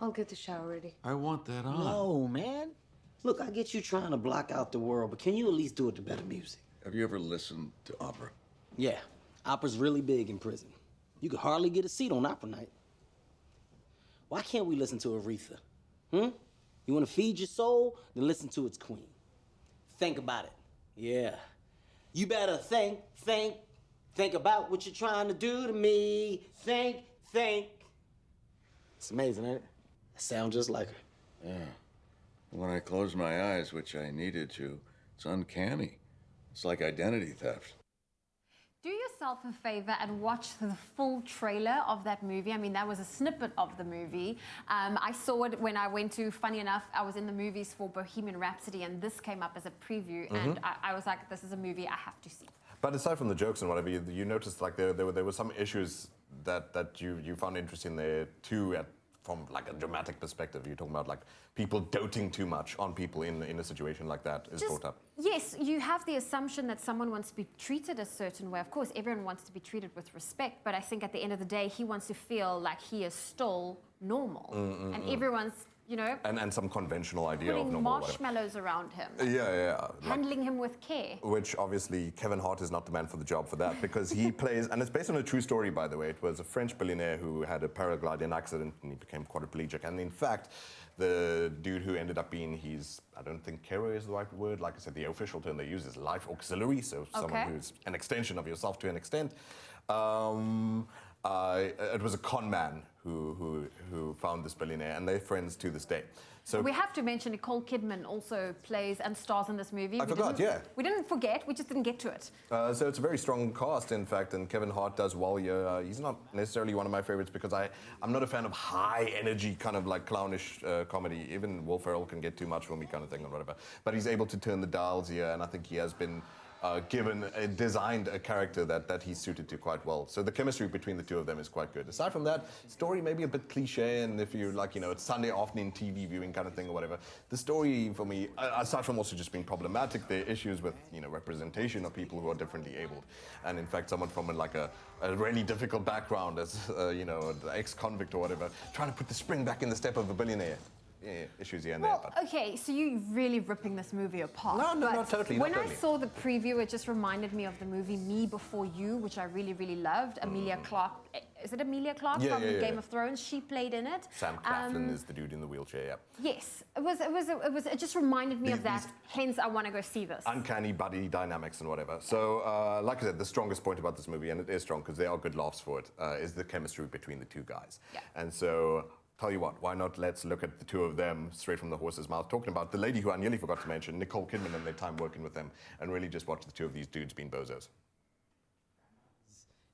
I'll get the shower ready. I want that on. No, man. Look, I get you trying to block out the world, but can you at least do it to better music? Have you ever listened to opera? Yeah, opera's really big in prison. You could hardly get a seat on opera night. Why can't we listen to Aretha? You want to feed your soul? Then listen to its queen. Think about it. Yeah. You better think about what you're trying to do to me. Think. It's amazing, ain't it? I sound just like her. Yeah. When I close my eyes, which I needed to, it's uncanny. It's like identity theft. Do yourself a favor and watch the full trailer of that movie. I mean, that was a snippet of the movie. I saw it when I went to, funny enough, I was in the movies for Bohemian Rhapsody, and this came up as a preview, and I was like, this is a movie I have to see. But aside from the jokes and whatever, you noticed like there were some issues that you found interesting there too, from like a dramatic perspective. You're talking about like people doting too much on people in a situation like that is brought up. Yes, you have the assumption that someone wants to be treated a certain way. Of course, everyone wants to be treated with respect, but I think at the end of the day, he wants to feel like he is still normal. And everyone's, you know, and some conventional idea of putting normal whatever. marshmallows around him. Yeah. Handling him with care. Which obviously Kevin Hart is not the man for the job for that, because he plays, and it's based on a true story, by the way. It was a French billionaire who had a paragliding accident and he became quadriplegic. And in fact, the dude who ended up being I don't think carer is the right word. Like I said, the official term they use is life auxiliary, so someone who's an extension of yourself to an extent. It was a con man who found this billionaire, and they're friends to this day. So we have to mention Nicole Kidman also plays and stars in this movie. I forgot, yeah. We didn't forget, we just didn't get to it. So it's a very strong cast, in fact, and Kevin Hart does well here. He's not necessarily one of my favorites because I'm not a fan of high energy kind of like clownish comedy. Even Will Ferrell can get too much for me kind of thing or whatever. But he's able to turn the dials here, and I think he has been designed a character that he's suited to quite well. So the chemistry between the two of them is quite good. Aside from that, story maybe a bit cliche, and if you're like, it's Sunday afternoon TV viewing kind of thing or whatever, the story for me, aside from also just being problematic, there are issues with, representation of people who are differently abled. And in fact, someone from a really difficult background as, an ex-convict or whatever, trying to put the spring back in the step of a billionaire. Yeah, issues here and there. But. Okay, so you're really ripping this movie apart. No, not totally. When I saw the preview, it just reminded me of the movie Me Before You, which I really, really loved. Emilia Clarke. Is it Emilia Clarke from Game of Thrones? She played in it. Sam Claflin is the dude in the wheelchair, yeah. Yes, it just reminded me of that, hence I want to go see this. Uncanny buddy dynamics and whatever. So, like I said, the strongest point about this movie, and it is strong because there are good laughs for it, is the chemistry between the two guys. Yeah. And so, tell you what, why not let's look at the two of them straight from the horse's mouth, talking about the lady who I nearly forgot to mention, Nicole Kidman, and their time working with them, and really just watch the two of these dudes being bozos.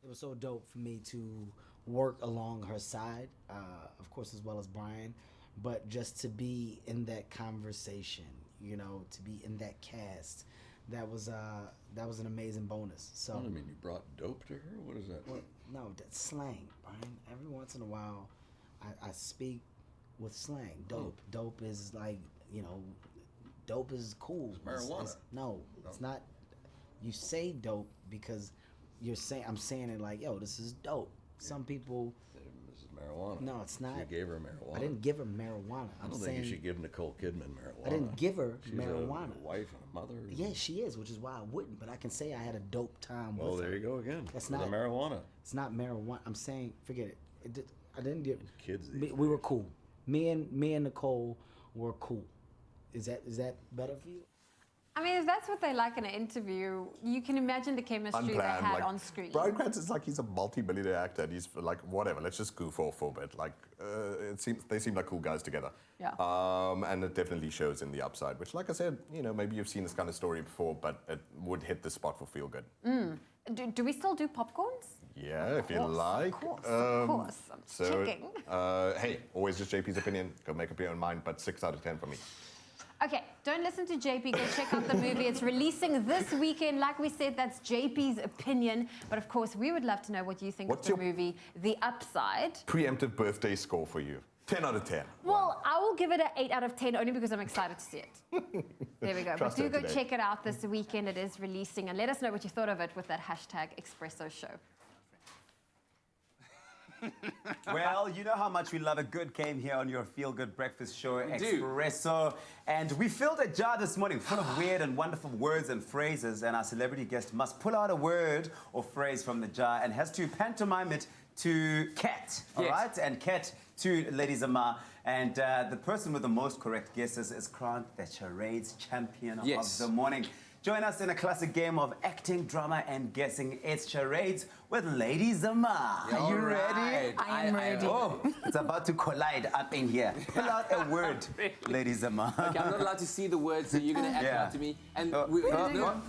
It was so dope for me to work along her side, of course, as well as Brian, but just to be in that conversation, to be in that cast, that was an amazing bonus. So. What do you mean, you brought dope to her? What is that? Well, no, that's slang, Brian. Every once in a while, I speak with slang. Dope. Dope is like, dope is cool. It's marijuana. No, it's not. You say dope because I'm saying it like, yo, this is dope. Yeah. Some people. This is marijuana. No, it's not. You gave her marijuana. I didn't give her marijuana. I don't think you should give Nicole Kidman marijuana. I didn't give her She's marijuana. A wife and a mother. Yeah, she is, which is why I wouldn't. But I can say I had a dope time with her. Well, there you go again. That's not the marijuana. It's not marijuana. I'm saying, forget it. I didn't get kids. We were cool. Me and Nicole were cool. Is that better for you? I mean, if that's what they like in an interview, you can imagine the chemistry they had on screen. Bryan Cranston's like he's a multi-millionaire actor, and he's like whatever. Let's just goof off for a bit. Like they seem like cool guys together. Yeah. And it definitely shows in the upside. Which, like I said, maybe you've seen this kind of story before, but it would hit the spot for feel good. Do we still do popcorns? Yeah, if you like. Of course. I'm checking. Hey, always just JP's opinion. Go make up your own mind, but 6 out of 10 for me. Okay, don't listen to JP. Go check out the movie. It's releasing this weekend. Like we said, that's JP's opinion. But of course, we would love to know what you think of the movie, The Upside. Preemptive birthday score for you. 10 out of 10. Well, I will give it an 8 out of 10 only because I'm excited to see it. There we go. But do go check it out this weekend. It is releasing. And let us know what you thought of it with that hashtag Expresso Show. Well, you know how much we love a good game here on your Feel Good Breakfast Show, Expresso. And we filled a jar this morning full of weird and wonderful words and phrases, and our celebrity guest must pull out a word or phrase from the jar and has to pantomime it to Kat, all right? And Kat to Lady Zama. And the person with the most correct guesses is crowned the Charades champion of the morning. Join us in a classic game of acting, drama, and guessing. It's Charades with Lady Zama. Are you ready? I am ready. Oh, it's about to collide up in here. Pull out a word, Lady Zama. Okay, I'm not allowed to see the word, so you're going to act it out to me. And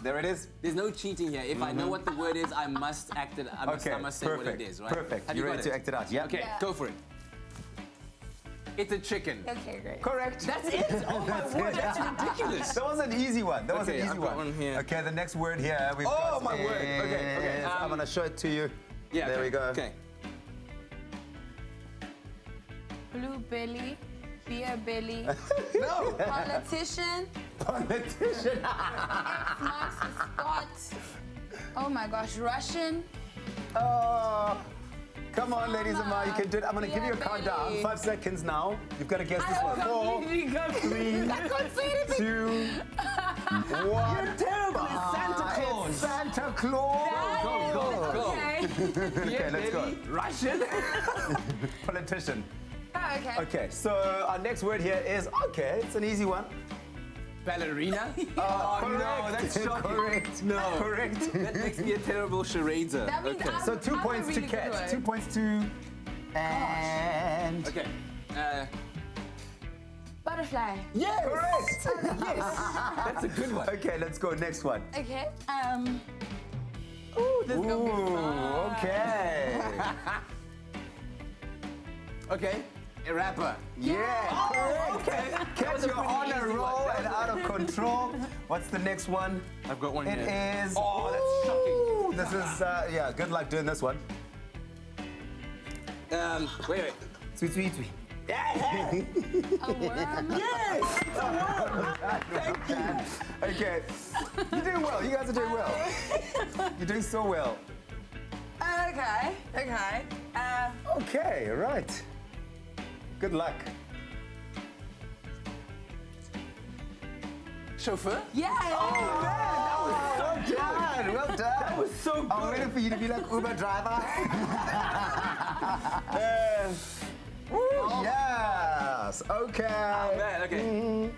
there it is. There's no cheating here. If I know what the word is, I must act it. I must say what it is, right? Perfect. You're ready to act it out, yeah? Okay, go for it. It's a chicken. Okay, great. Correct. That's it? Oh my word, that's ridiculous. That was an easy one. That was an easy I've got one here. Okay, the next word here we've got. Oh, my word. Okay. I'm going to show it to you. Yeah. There we go. Okay. Blue belly, beer belly. No. Politician. Politician. X marks the spot. Oh my gosh, Russian. Oh. Come on, ladies and gentlemen, you can do it. I'm going to give you a countdown. 5 seconds now. You've got to guess this one. 4, 3, 2, 1. You're terrible. It's Santa Claus. It's Santa Claus. Go. Okay, let's go. Russian. Politician. Oh, okay. Okay, so our next word here is, okay, it's an easy one. Ballerina? Oh, no, correct. that's shocking. Correct. No. Correct. That makes me a terrible charades. That means Okay. So 2 points to Kat. 2 points to... And... Okay. Butterfly. Yes! Correct! Yes! That's a good one. Okay, let's go. Next one. Okay. Ooh, this is gonna be fun. Okay. Okay. A rapper. Yeah, correct. Okay. Kat, you're on a roll and out of control. What's the next one? I've got one It here. is... Oh, that's shocking. This is, yeah, good luck doing this one. Wait. Sweet. Yeah. A worm. Yes! It's a worm. Thank you. Okay. You're doing well. You guys are doing well. You're doing so well. Okay. Okay, right. Good luck. Chauffeur? Yeah. Oh, man, that was so done. Well done. That was so good. I'm waiting for you to be like Uber driver. Yes. Okay. Oh, man, okay.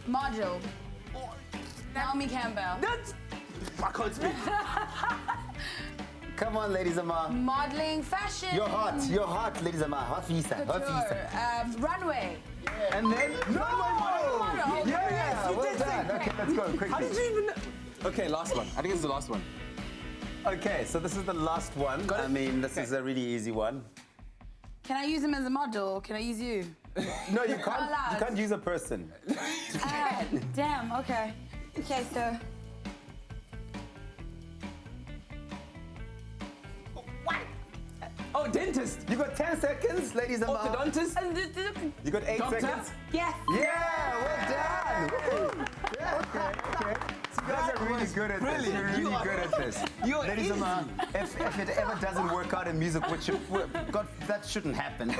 Module. Naomi Campbell. That's... I can't speak. Come on, ladies and ma. Modeling, fashion. You're hot, ladies and ma. Hot visa. Couture. Runway. And then runway model. Yeah, you well did done. say Okay, let's go quickly. How did you even know? Okay, last one. I think it's the last one. Okay, so this is the last one. I mean, this is a really easy one. Can I use him as a model or can I use you? No, you can't. You can't use a person. Damn, okay. Okay, so... Oh, dentist. You got 10 seconds, ladies and gentlemen. Orthodontist. You got 8 Doctor? seconds. Yes. Yeah, well done. Woo. Yeah, okay. So you guys are really good at this. You're really good at this. Ladies and gentlemen, if it ever doesn't work out in music, which God, that shouldn't happen,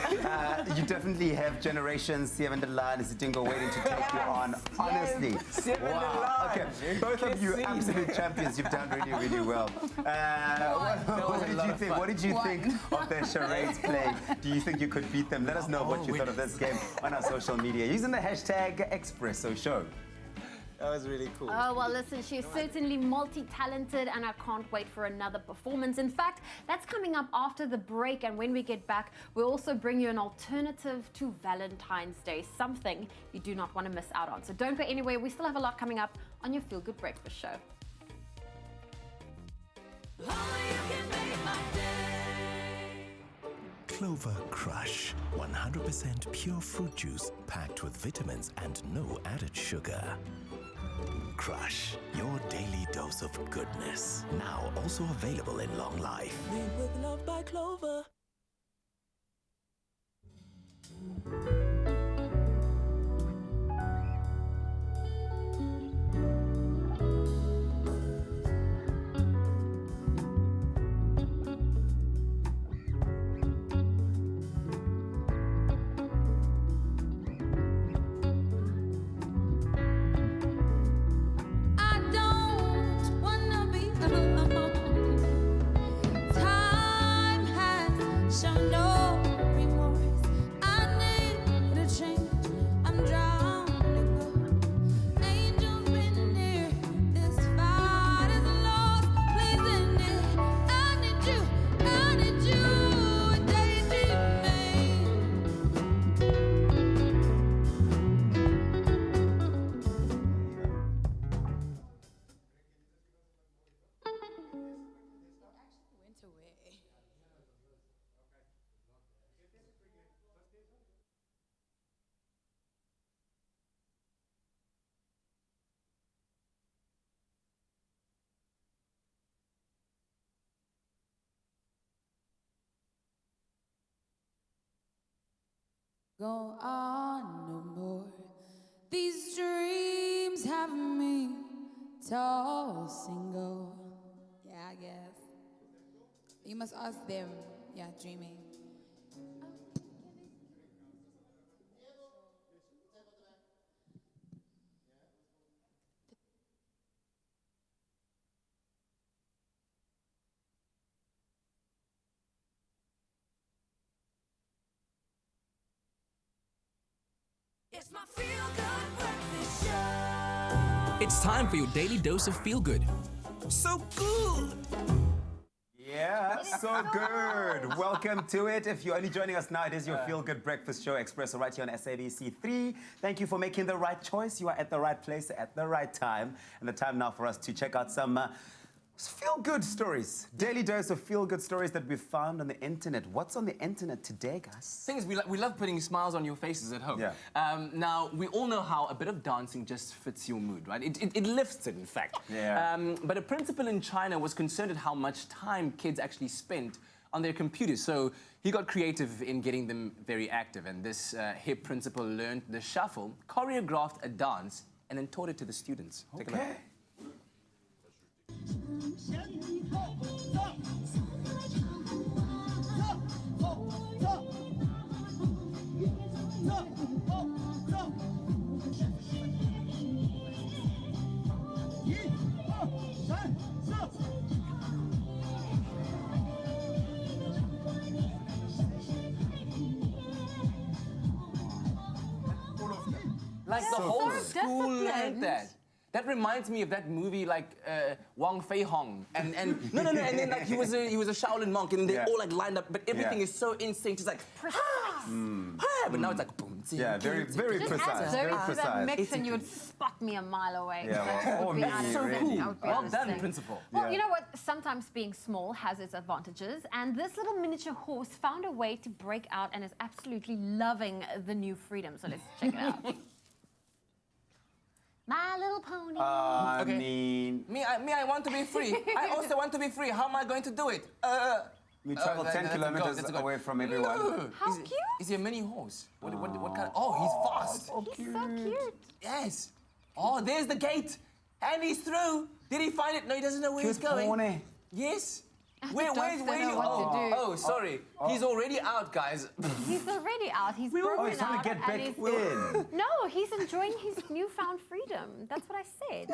you definitely have generations, Seven the Line, Sidingo waiting to take you on. Honestly. Wow. Okay, both of you absolute champions. You've done really, really well. What did you think of their charades play? Do you think you could beat them? Let us know what you thought of this game on our social media using the hashtag Expresso Show. That was really cool. Oh, well, listen, she's certainly multi-talented and I can't wait for another performance. In fact, that's coming up after the break, and when we get back, we'll also bring you an alternative to Valentine's Day, something you do not want to miss out on. So don't go anywhere. We still have a lot coming up on your Feel Good Breakfast Show. Clover Crush, 100% pure fruit juice packed with vitamins and no added sugar. Crush, your daily dose of goodness. Now also available in long life. Made with love by Clover. I don't wanna be alone. Time has shown no remorse. I need a change. I'm drowning. Angels been near. This fight is lost. Please end it. I need you. Daydreaming. Went away. Go on no more. These dreams have me tossing go. Yeah, I guess. You must ask them. Yeah, dreaming. It's my feel-good breakfast show. It's time for your daily dose of feel good. So good! Yeah, so good. Welcome to it. If you're only joining us now, it is your Feel Good Breakfast Show, Expresso, right here on SABC 3. Thank you for making the right choice. You are at the right place at the right time. And the time now for us to check out some feel-good stories. Daily dose of feel-good stories that we've found on the internet. What's on the internet today, guys? Thing is, we love putting smiles on your faces at home. Yeah. Now, we all know how a bit of dancing just fits your mood, right? It lifts it, in fact. Yeah. But a principal in China was concerned at how much time kids actually spent on their computers. So he got creative in getting them very active. And this hip principal learned the shuffle, choreographed a dance, and then taught it to the students. Take a look. Like the whole school learned that. That reminds me of that movie, like Wang Fei Hong, and no, and then like he was a Shaolin monk, and they all like lined up, but everything is so in sync. It's like, but now it's like boom. Yeah, very precise. Very To that precise. mix and you would spot me a mile away. Yeah, well, That would or be me, so really. cool. That would be Well understanding. done, principal. Well, you know what? Sometimes being small has its advantages, and this little miniature horse found a way to break out and is absolutely loving the new freedom. So let's check it out. My Little Pony. I Okay. mean... Me, I want to be free. I also want to be free. How am I going to do it? We travel 10 kilometers away from everyone. No. How cute. Is he a mini horse? What kind of... Oh, he's fast. He's so cute. Yes. Oh, there's the gate. And he's through. Did he find it? No, he doesn't know where he's going. Pony. Yes. The Where's dogs don't know what to do. Oh, sorry. He's already out, guys. He's already out. He's broken Oh, he's trying out. to get back and in. No, he's enjoying his newfound freedom. That's what I said.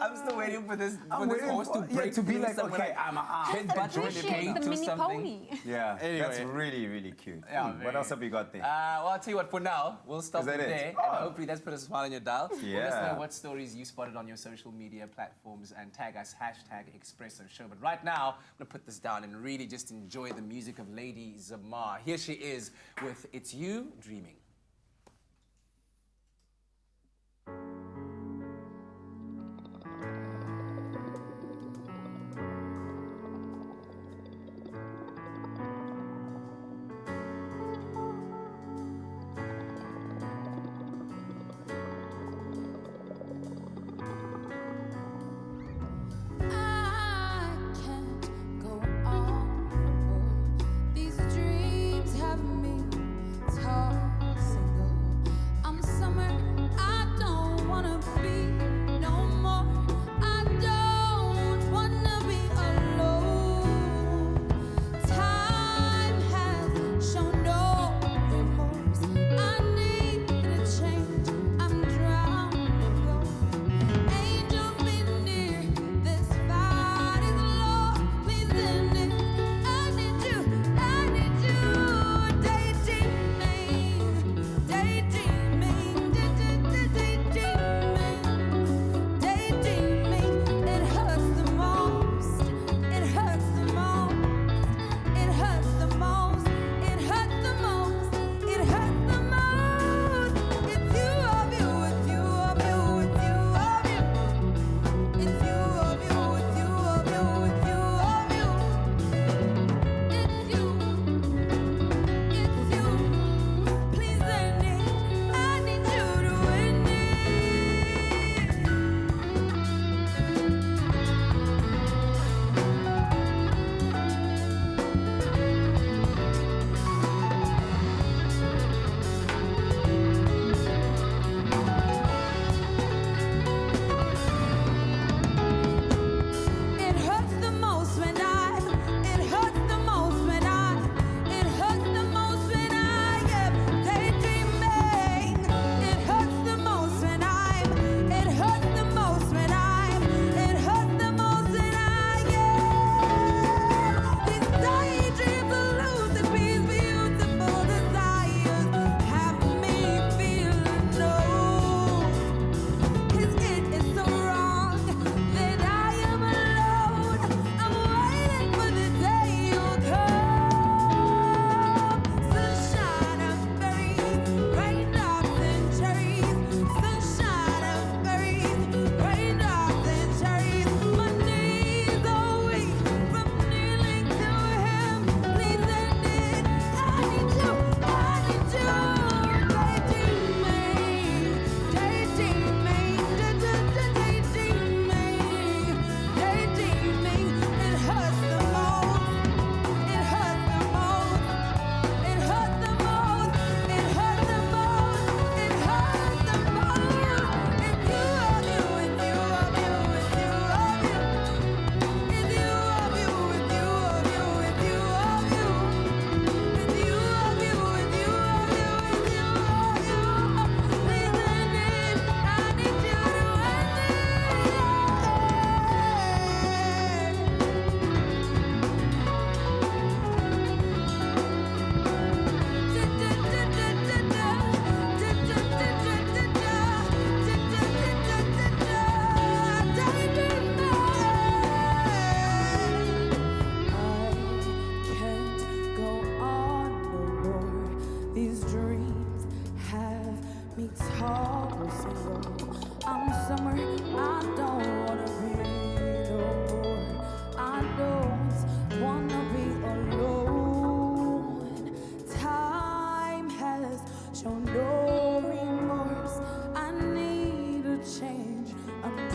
I'm still waiting for this horse to Yeah, break to be through like, somewhere. okay, I'm out. Headbutt the Appreciate gate the or mini something. pony. Yeah, Anyway. that's really, really cute. Yeah, What else have we got there? Well, I'll tell you what, for now, we'll stop Is that it it? there. Oh. And hopefully that's put a smile on your dial. Let us Yeah. know what stories you spotted on your social media platforms and tag us, #Expresso Show. But right now, I'm going to put this down and really just enjoy the music of Lady Zamar. Here she is with It's You Dreaming. I can't go on. These dreams have me tossing.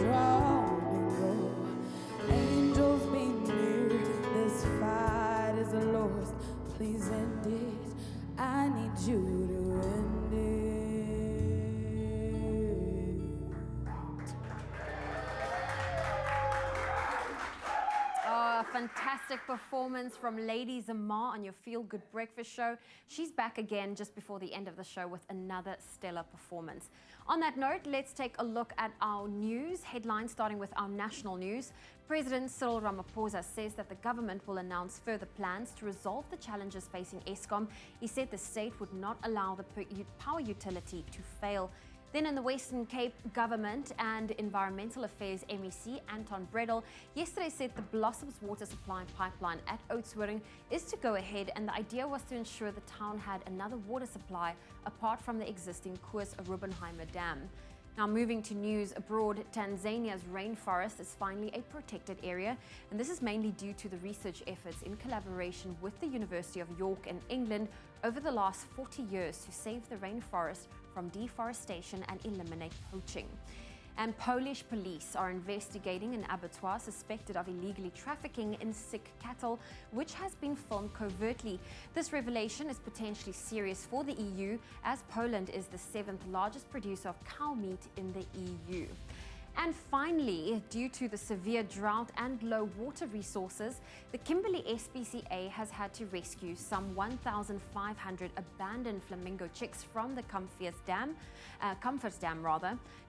drown and go. Angels be near, this fight is lost. Please end it. I need you to end it. Oh, a fantastic performance from Lady Zamar on your Feel Good Breakfast show. She's back again just before the end of the show with another stellar performance. On that note, let's take a look at our news headlines, starting with our national news. President Cyril Ramaphosa says that the government will announce further plans to resolve the challenges facing Eskom. He said the state would not allow the power utility to fail. Then in the Western Cape, Government and Environmental Affairs MEC Anton Bredel yesterday said the Blossoms water supply pipeline at Oudtshoorn is to go ahead, and the idea was to ensure the town had another water supply apart from the existing Koos Rubenheimer Dam. Now moving to news abroad, Tanzania's rainforest is finally a protected area, and this is mainly due to the research efforts in collaboration with the University of York in England over the last 40 years to save the rainforest from deforestation and eliminate poaching. And Polish police are investigating an abattoir suspected of illegally trafficking in sick cattle, which has been filmed covertly. This revelation is potentially serious for the EU, as Poland is the 7th largest producer of cow meat in the EU. And finally, due to the severe drought and low water resources, the Kimberley SPCA has had to rescue some 1,500 abandoned flamingo chicks from the Comforts Dam.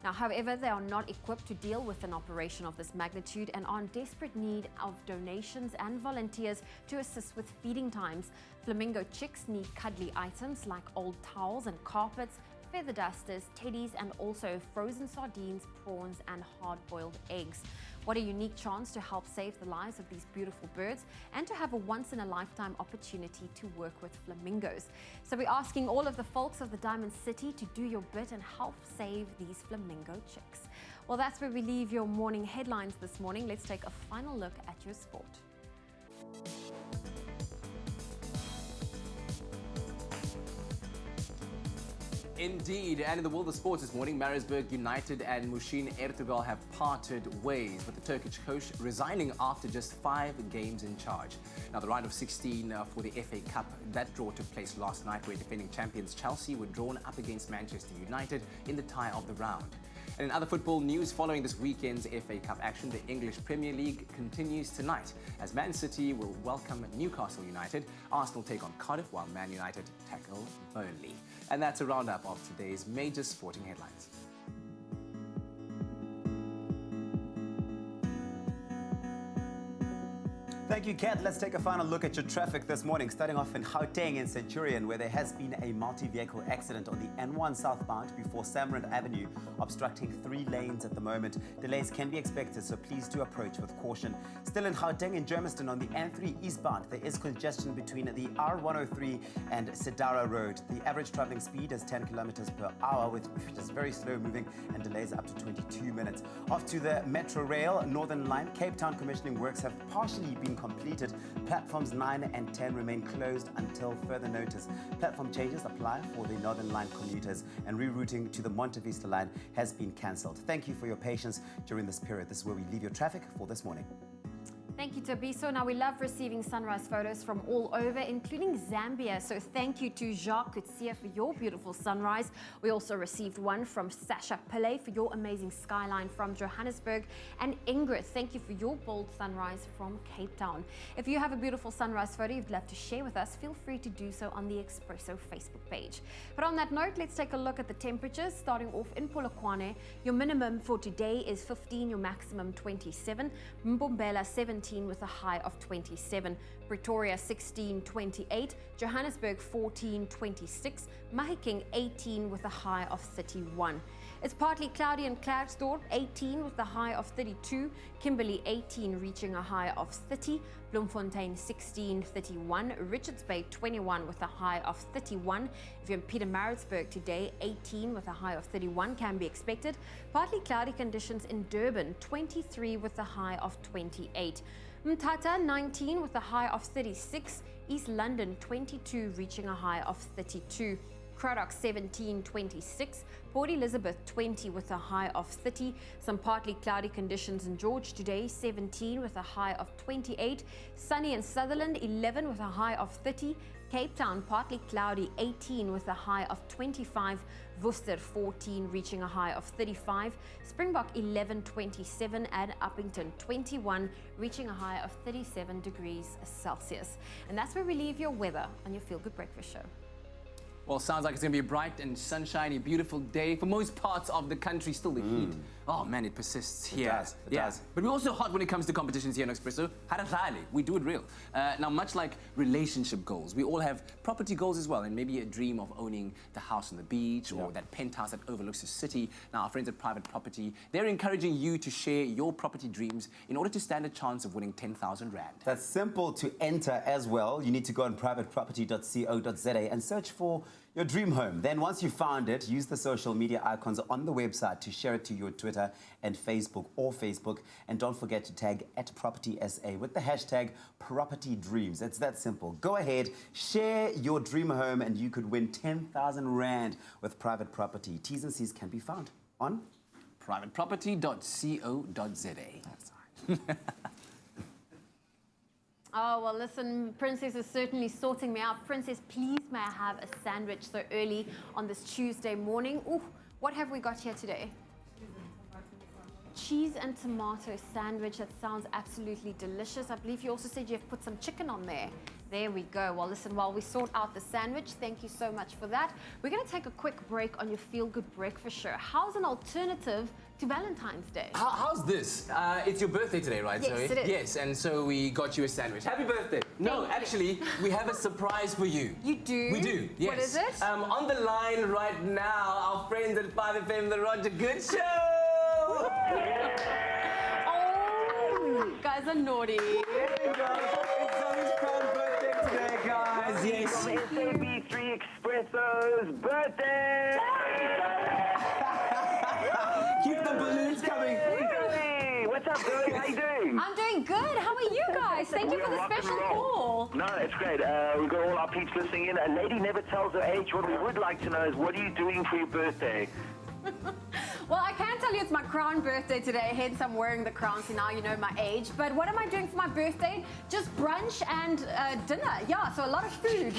Now, however, they are not equipped to deal with an operation of this magnitude and are in desperate need of donations and volunteers to assist with feeding times. Flamingo chicks need cuddly items like old towels and carpets, feather dusters, teddies, and also frozen sardines, prawns, and hard-boiled eggs. What a unique chance to help save the lives of these beautiful birds and to have a once-in-a-lifetime opportunity to work with flamingos. So we're asking all of the folks of the Diamond City to do your bit and help save these flamingo chicks. Well, that's where we leave your morning headlines this morning. Let's take a final look at your sport. Indeed, and in the world of sports this morning, Maritzburg United and Mushin Ertugrul have parted ways, with the Turkish coach resigning after just 5 games in charge. Now, the round of 16 for the FA Cup, that draw took place last night, where defending champions Chelsea were drawn up against Manchester United in the tie of the round. And in other football news, following this weekend's FA Cup action, the English Premier League continues tonight, as Man City will welcome Newcastle United, Arsenal take on Cardiff, while Man United tackle Burnley. And that's a roundup of today's major sporting headlines. Thank you, Kat. Let's take a final look at your traffic this morning, starting off in Gauteng and Centurion, where there has been a multi-vehicle accident on the N1 southbound before Samrand Avenue, obstructing 3 lanes at the moment. Delays can be expected, so please do approach with caution. Still in Gauteng and Germiston on the N3 eastbound, there is congestion between the R103 and Sedara Road. The average traveling speed is 10 kilometers per hour, which is very slow moving, and delays up to 22 minutes. Off to the Metro Rail Northern Line, Cape Town commissioning works have partially been completed. Platforms 9 and 10 remain closed until further notice. Platform changes apply for the Northern Line commuters, and rerouting to the Monte Vista Line has been cancelled. Thank you for your patience during this period. This is where we leave your traffic for this morning. Thank you, Tobiso. Now, we love receiving sunrise photos from all over, including Zambia. So thank you to Jacques Kutsia for your beautiful sunrise. We also received one from Sasha Pillay for your amazing skyline from Johannesburg. And Ingrid, thank you for your bold sunrise from Cape Town. If you have a beautiful sunrise photo you'd love to share with us, feel free to do so on the Expresso Facebook page. But on that note, let's take a look at the temperatures. Starting off in Polokwane, your minimum for today is 15, your maximum 27. Mbombela 17 with a high of 27, Pretoria 16, 28, Johannesburg 14, 26, Mahikeng 18 with a high of 31. It's partly cloudy in Klerksdorp, 18 with a high of 32, Kimberley 18 reaching a high of 30, Bloemfontein 16, 31, Richards Bay 21 with a high of 31. If you're in Pietermaritzburg today, 18 with a high of 31 can be expected. Partly cloudy conditions in Durban, 23 with a high of 28. Mthatha 19 with a high of 36, East London 22 reaching a high of 32. Cradock 17, 26. Port Elizabeth 20 with a high of 30. Some partly cloudy conditions in George today, 17 with a high of 28. Sunny in Sutherland, 11 with a high of 30. Cape Town partly cloudy, 18 with a high of 25. Worcester 14 reaching a high of 35. Springbok 11, 27 and Uppington 21 reaching a high of 37 degrees Celsius. And that's where we leave your weather on your Feel Good Breakfast Show. Well, sounds like it's going to be a bright and sunshiny, beautiful day for most parts of the country. Still the heat. Oh, man, it persists here. It does. But we're also hot when it comes to competitions here in Expresso. We do it real. Now, much like relationship goals, we all have property goals as well, and maybe a dream of owning the house on the beach or that penthouse that overlooks the city. Now, our friends at Private Property, they're encouraging you to share your property dreams in order to stand a chance of winning 10,000 Rand. That's simple to enter as well. You need to go on privateproperty.co.za and search for your dream home. Then once you found it, use the social media icons on the website to share it to your Twitter and Facebook or Facebook. And don't forget to tag @PropertySA with the hashtag #PropertyDreams. It's that simple. Go ahead, share your dream home and you could win 10,000 Rand with Private Property. T's and C's can be found on privateproperty.co.za. That's right. Oh, well, listen, Princess is certainly sorting me out. Princess, please may I have a sandwich so early on this Tuesday morning? Ooh, what have we got here today? Cheese and tomato sandwich. That sounds absolutely delicious. I believe you also said you have put some chicken on there. There we go. Well, listen, while we sort out the sandwich, thank you so much for that. We're going to take a quick break on your Feel Good Breakfast Show. How's an alternative to Valentine's Day? How's this? It's your birthday today, right, Yes, Zoe? it is. Yes, and so we got you a sandwich. Happy birthday. No, actually, we have a surprise for you. You do? We do, yes. What is it? On the line right now, our friends at 5FM, the Roger Good Show! Oh, guys are naughty. It's Zoe's proud birthday today, guys. Yes. From SAB3 Expresso's birthday! Keep the balloons coming. Hey, what's up, Zoe? How you doing? I'm doing good. How are you guys? Thank you for the special call. No, it's great. We've got all our peeps listening in. A lady never tells her age. What we would like to know is, what are you doing for your birthday? Well, I can tell you it's my crown birthday today, hence I'm wearing the crown, so now you know my age. But what am I doing for my birthday? Just brunch and dinner. Yeah, so a lot of food.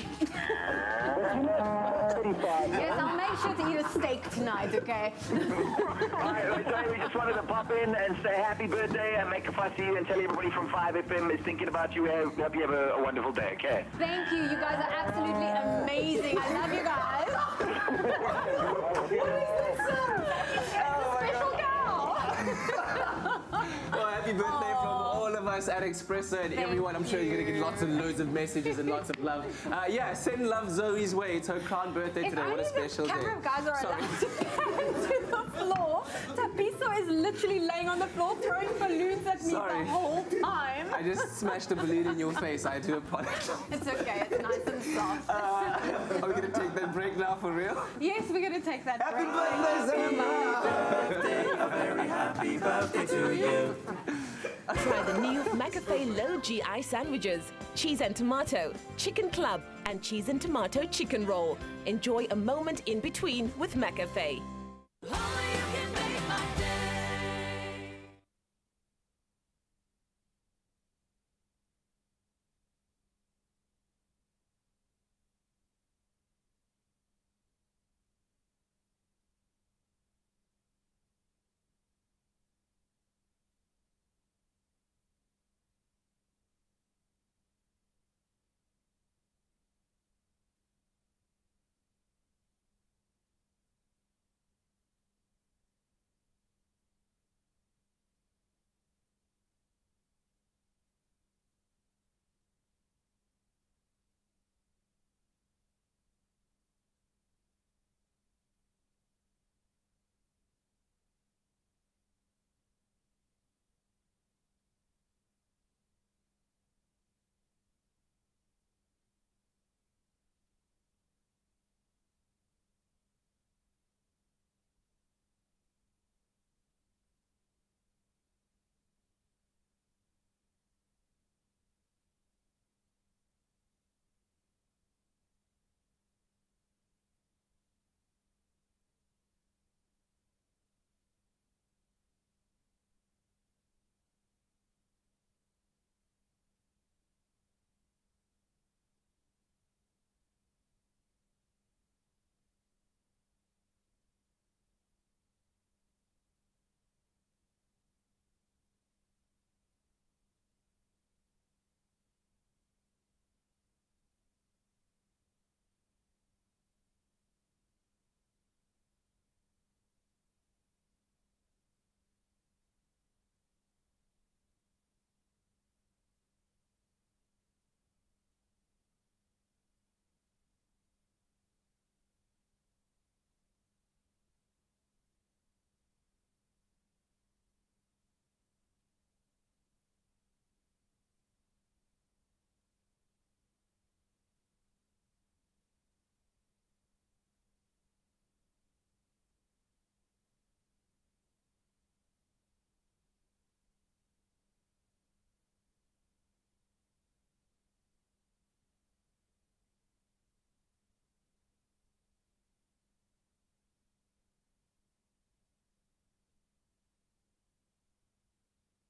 Yes, I'll make sure to eat a steak tonight, okay? All right, so we just wanted to pop in and say happy birthday and make a fuss of you and tell everybody from 5FM is thinking about you. Hope you have a wonderful day, okay? Thank you. You guys are absolutely amazing. I love you guys. What is this? Special gal. Well, happy birthday from all of us at Expresso and everyone. I'm sure you're going to get lots and loads of messages and lots of love. Yeah, send love Zoe's way. It's her crown birthday today. What a special day. Camera guys are allowed to pan to the floor. Tapiso is literally laying on the floor throwing balloons at me the whole time. I just smashed a balloon in your face. I do apologize. It's okay. It's nice and soft. Are we going to take that break now for real? Yes, we're going to take that Happy break. birthday, A very happy birthday to you. Try the new McAfee Low GI sandwiches, cheese and tomato, chicken club, and cheese and tomato chicken roll. Enjoy a moment in between with McAfee.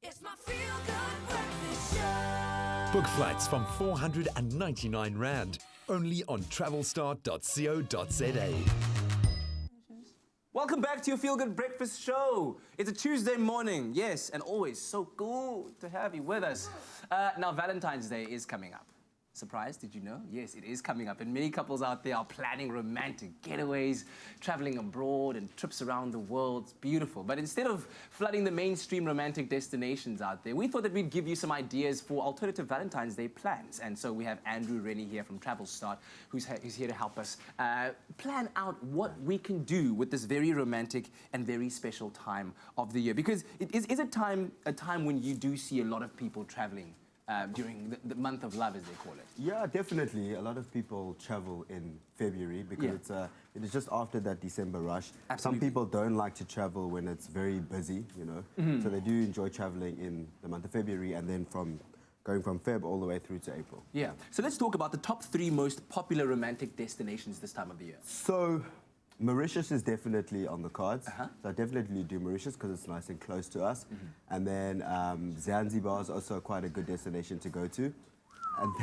It's my feel-good breakfast show. Book flights from 499 Rand, only on travelstar.co.za. Welcome back to your Feel Good Breakfast Show. It's a Tuesday morning, yes, and always so good to have you with us. Now, Valentine's Day is coming up. Surprised? Did you know? Yes, it is coming up, and many couples out there are planning romantic getaways, traveling abroad, and trips around the world. It's beautiful. But instead of flooding the mainstream romantic destinations out there, we thought that we'd give you some ideas for alternative Valentine's Day plans. And so we have Andrew Rennie here from Travel Start, who's here to help us plan out what we can do with this very romantic and very special time of the year. Because it is a time when you do see a lot of people traveling. During the month of love, as they call it. Yeah, definitely. A lot of people travel in February because it is just after that December rush. Absolutely. Some people don't like to travel when it's very busy, you know. So they do enjoy traveling in the month of February and then going from Feb all the way through to April. Yeah. So let's talk about the top 3 most popular romantic destinations this time of the year. So Mauritius is definitely on the cards. So I definitely do Mauritius because it's nice and close to us. And then Zanzibar is also quite a good destination to go to. And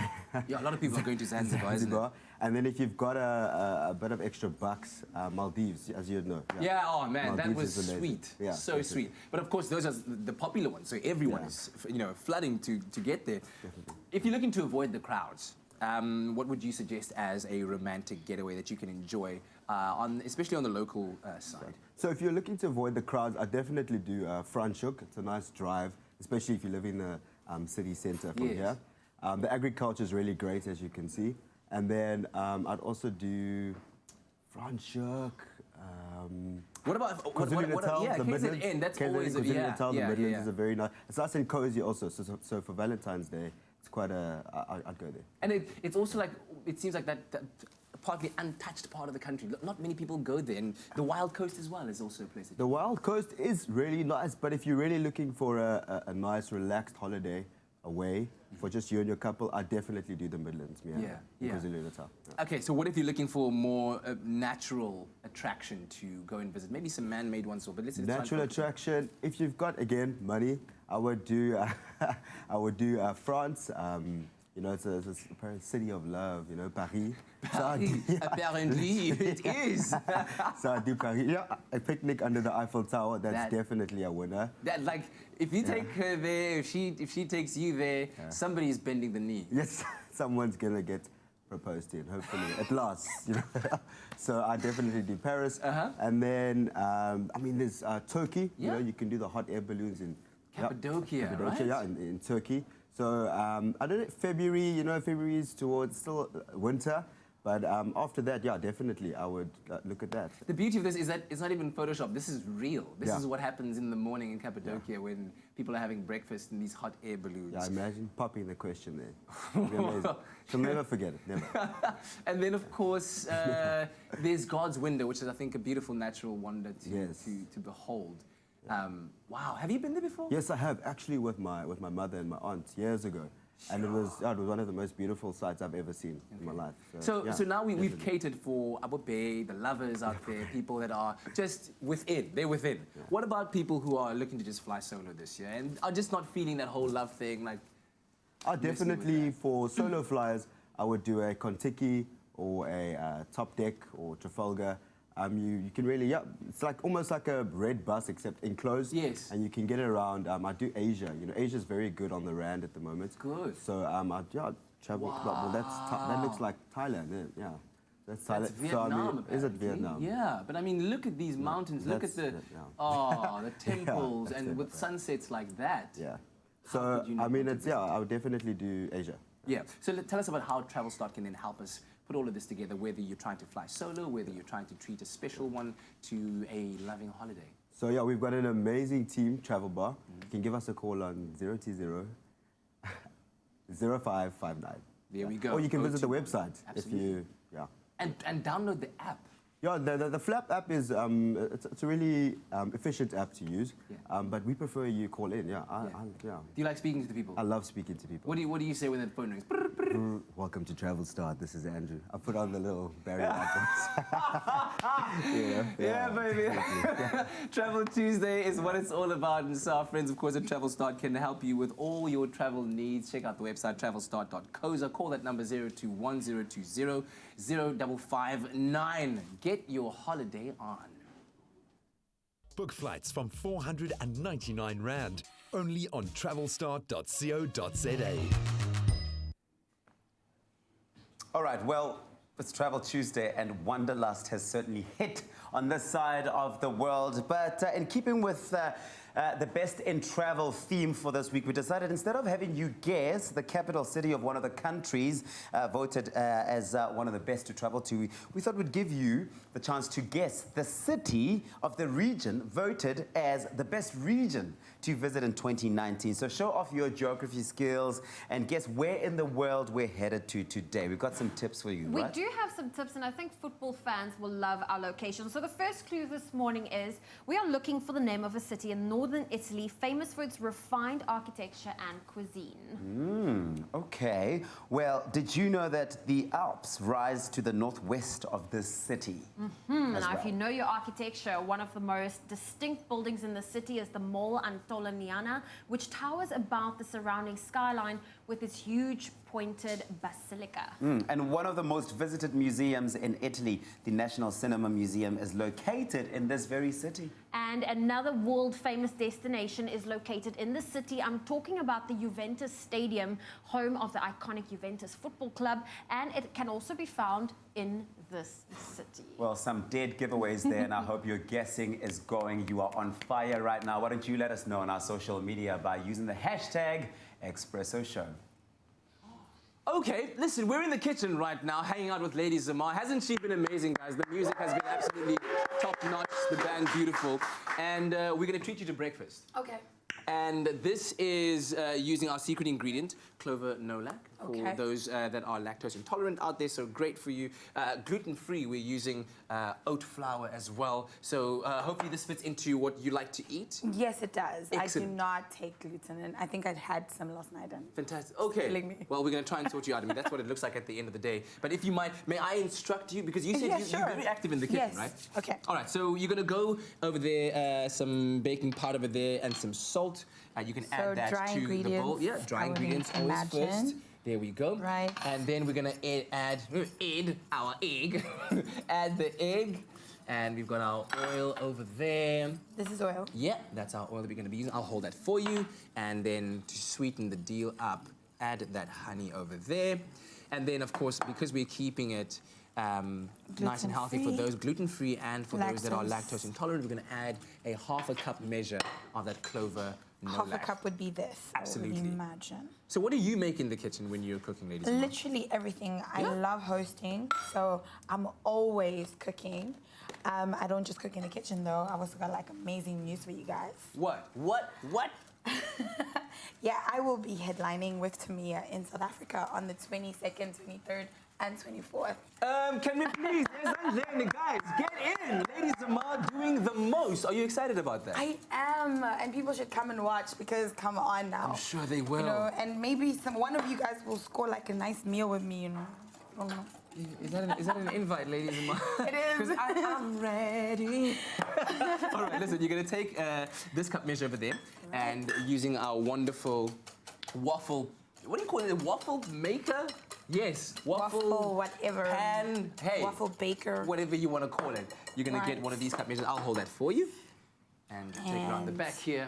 yeah, a lot of people are going to Zanzibar, isn't it? And then if you've got a bit of extra bucks, Maldives, as you know. Yeah, oh man, Maldives that was is amazing. sweet. Yeah, so sweet. But of course, those are the popular ones. So everyone is, flooding to get there. Definitely. If you're looking to avoid the crowds, what would you suggest as a romantic getaway that you can enjoy, especially on the local side? So if you're looking to avoid the crowds, I definitely do Franschhoek. It's a nice drive, especially if you live in the city centre from here. The agriculture is really great, as you can see. And then I'd also do Franschhoek. What about KwaZulu-Natal, the Midlands? KZN, that's always the Midlands is a very nice. It's nice and cozy also. So for Valentine's Day, it's quite I'd go there. And it's also like, it seems like that partly untouched part of the country. Not many people go there, and the Wild Coast as well is also a place. The Wild Coast is really nice, but if you're really looking for a nice, relaxed holiday away for just you and your couple, I definitely do the Midlands. KwaZulu-Natal. Okay, so what if you're looking for more natural attraction to go and visit? Maybe some man-made ones, but let's natural attraction. If you've got again money, I would do France. You know, it's a city of love. You know, Paris. Apparently, it is. So I do Paris. Yeah, a picnic under the Eiffel Tower. That's definitely a winner. That, like, if you take her there, if she takes you there, somebody's bending the knee. Yes, someone's gonna get proposed to, and hopefully it lasts. You know? So I definitely do Paris. And then I mean, there's Turkey. You know, you can do the hot air balloons in Cappadocia, right? Yeah, in Turkey. So I don't know, February, you know, February is towards still winter. But after that, yeah, definitely, I would look at that. The beauty of this is that it's not even Photoshop. This is real. This is what happens in the morning in Cappadocia when people are having breakfast in these hot air balloons. Yeah, imagine popping the question there. It'd be amazing. She'll never forget it, never. And then, of course, there's God's Window, which is, I think, a beautiful natural wonder to behold. Wow, have you been there before? Yes, I have, actually with my mother and my aunt years ago. And it was one of the most beautiful sights I've ever seen in my life. So now we've catered for Abu Bay, the lovers out there, people that are just within, they're within. Yeah. What about people who are looking to just fly solo this year and are just not feeling that whole love thing? Like, definitely for solo flyers, I would do a Kontiki or a Top Deck or Trafalgar. You can really, it's like almost like a red bus except enclosed. Yes. And you can get around. I do Asia. You know, Asia's very good on the Rand at the moment. Good. So travel. Wow. Well, that looks like Thailand. Yeah. That's Thailand. That's Vietnam, so, I mean, is it Vietnam? Yeah, but I mean, look at these mountains. Look at the the temples, and with sunsets like that. Yeah. So I mean, I would definitely do Asia. Yeah. So tell us about how Travel Start can then help us put all of this together, whether you're trying to fly solo, whether you're trying to treat a special one to a loving holiday. So yeah, we've got an amazing team, Travel Bar. You can give us a call on 020 0559. There we go. Or you can visit the website if you, And download the app. Yeah, the Flap app is it's a really efficient app to use, but we prefer you call in. Yeah, yeah. Do you like speaking to the people? I love speaking to people. What do you say when the phone rings? Welcome to Travel Start. This is Andrew. I put on the little barrier adverts. Yeah, baby. Travel Tuesday is what it's all about, and so our friends, of course, at Travel Start can help you with all your travel needs. Check out the website travelstart.co. Call that number 021-020-0559. Get your holiday on. Book flights from 499 Rand, only on travelstart.co.za. All right, well, it's Travel Tuesday, and Wanderlust has certainly hit on this side of the world. But in keeping with the best in travel theme for this week, we decided instead of having you guess the capital city of one of the countries voted as one of the best to travel to, we thought we'd give you the chance to guess the city of the region voted as the best region to visit in 2019. So show off your geography skills and guess where in the world we're headed to today. We've got some tips for you, We right? do have some tips, and I think football fans will love our location. So the first clue this morning is we are looking for the name of a city in northern Italy famous for its refined architecture and cuisine. Okay. Well, did you know that the Alps rise to the northwest of this city? Now, if you know your architecture, one of the most distinct buildings in the city is the Mall Antoniniana, which towers above the surrounding skyline with its huge pointed basilica. And one of the most visited museums in Italy, the National Cinema Museum, is located in this very city. And another world-famous destination is located in the city. I'm talking about the Juventus Stadium, home of the iconic Juventus Football Club, and it can also be found in this city. Well, some dead giveaways there, and I hope your guessing is going. You are on fire right now. Why don't you let us know on our social media by using the hashtag Expresso Show. Okay, listen, we're in the kitchen right now, hanging out with Lady Zamar. Hasn't she been amazing, guys? The music has been absolutely top-notch, the band beautiful. And we're going to treat you to breakfast. Okay. And this is using our secret ingredient, clover nolac, for those that are lactose intolerant out there, so great for you. Gluten-free, we're using oat flour as well. So hopefully this fits into what you like to eat. Yes, it does. Excellent. I do not take gluten, and I think I'd had some last night. And Fantastic. Okay. killing me. Well, we're going to try and sort you out. I mean, that's what it looks like at the end of the day. But if you might, may I instruct you? Because you said you're very active in the kitchen, right? Okay. All right, so you're going to go over there, some baking powder over there, and some salt. You can add that dry to the bowl. ingredients, Yeah, dry I would ingredients always imagine. first. There we go. Right. And then we're going to add our egg. Add the egg. And we've got our oil over there. This is oil? Yeah, that's our oil that we're going to be using. I'll hold that for you. And then to sweeten the deal up, add that honey over there. And then, of course, because we're keeping it nice and healthy for those gluten-free and for those that are lactose intolerant, we're going to add a half a cup measure of that clover nolac. Half a cup would be this. Absolutely. I would imagine. So what do you make in the kitchen when you're cooking, ladies? Literally everything. I love hosting, so I'm always cooking. I don't just cook in the kitchen, though. I've also got, like, amazing news for you guys. What? Yeah, I will be headlining with Tamia in South Africa on the 22nd, 23rd, and 24th. Can we please, guys, get in. Ladies Zamar doing the most. Are you excited about that? I am, and people should come and watch because come on now. I'm sure they will. You know, and maybe one of you guys will score like a nice meal with me, you know. I don't know. Is that an invite, ladies Zamar? It is. I'm ready. All right, listen, you're going to take this cup measure over there and using our wonderful waffle, what do you call it, a waffle maker? Yes, waffle whatever. Pan, hey. Waffle baker. Whatever you want to call it. You're going to get one of these cup measures. I'll hold that for you. And take it on the back here.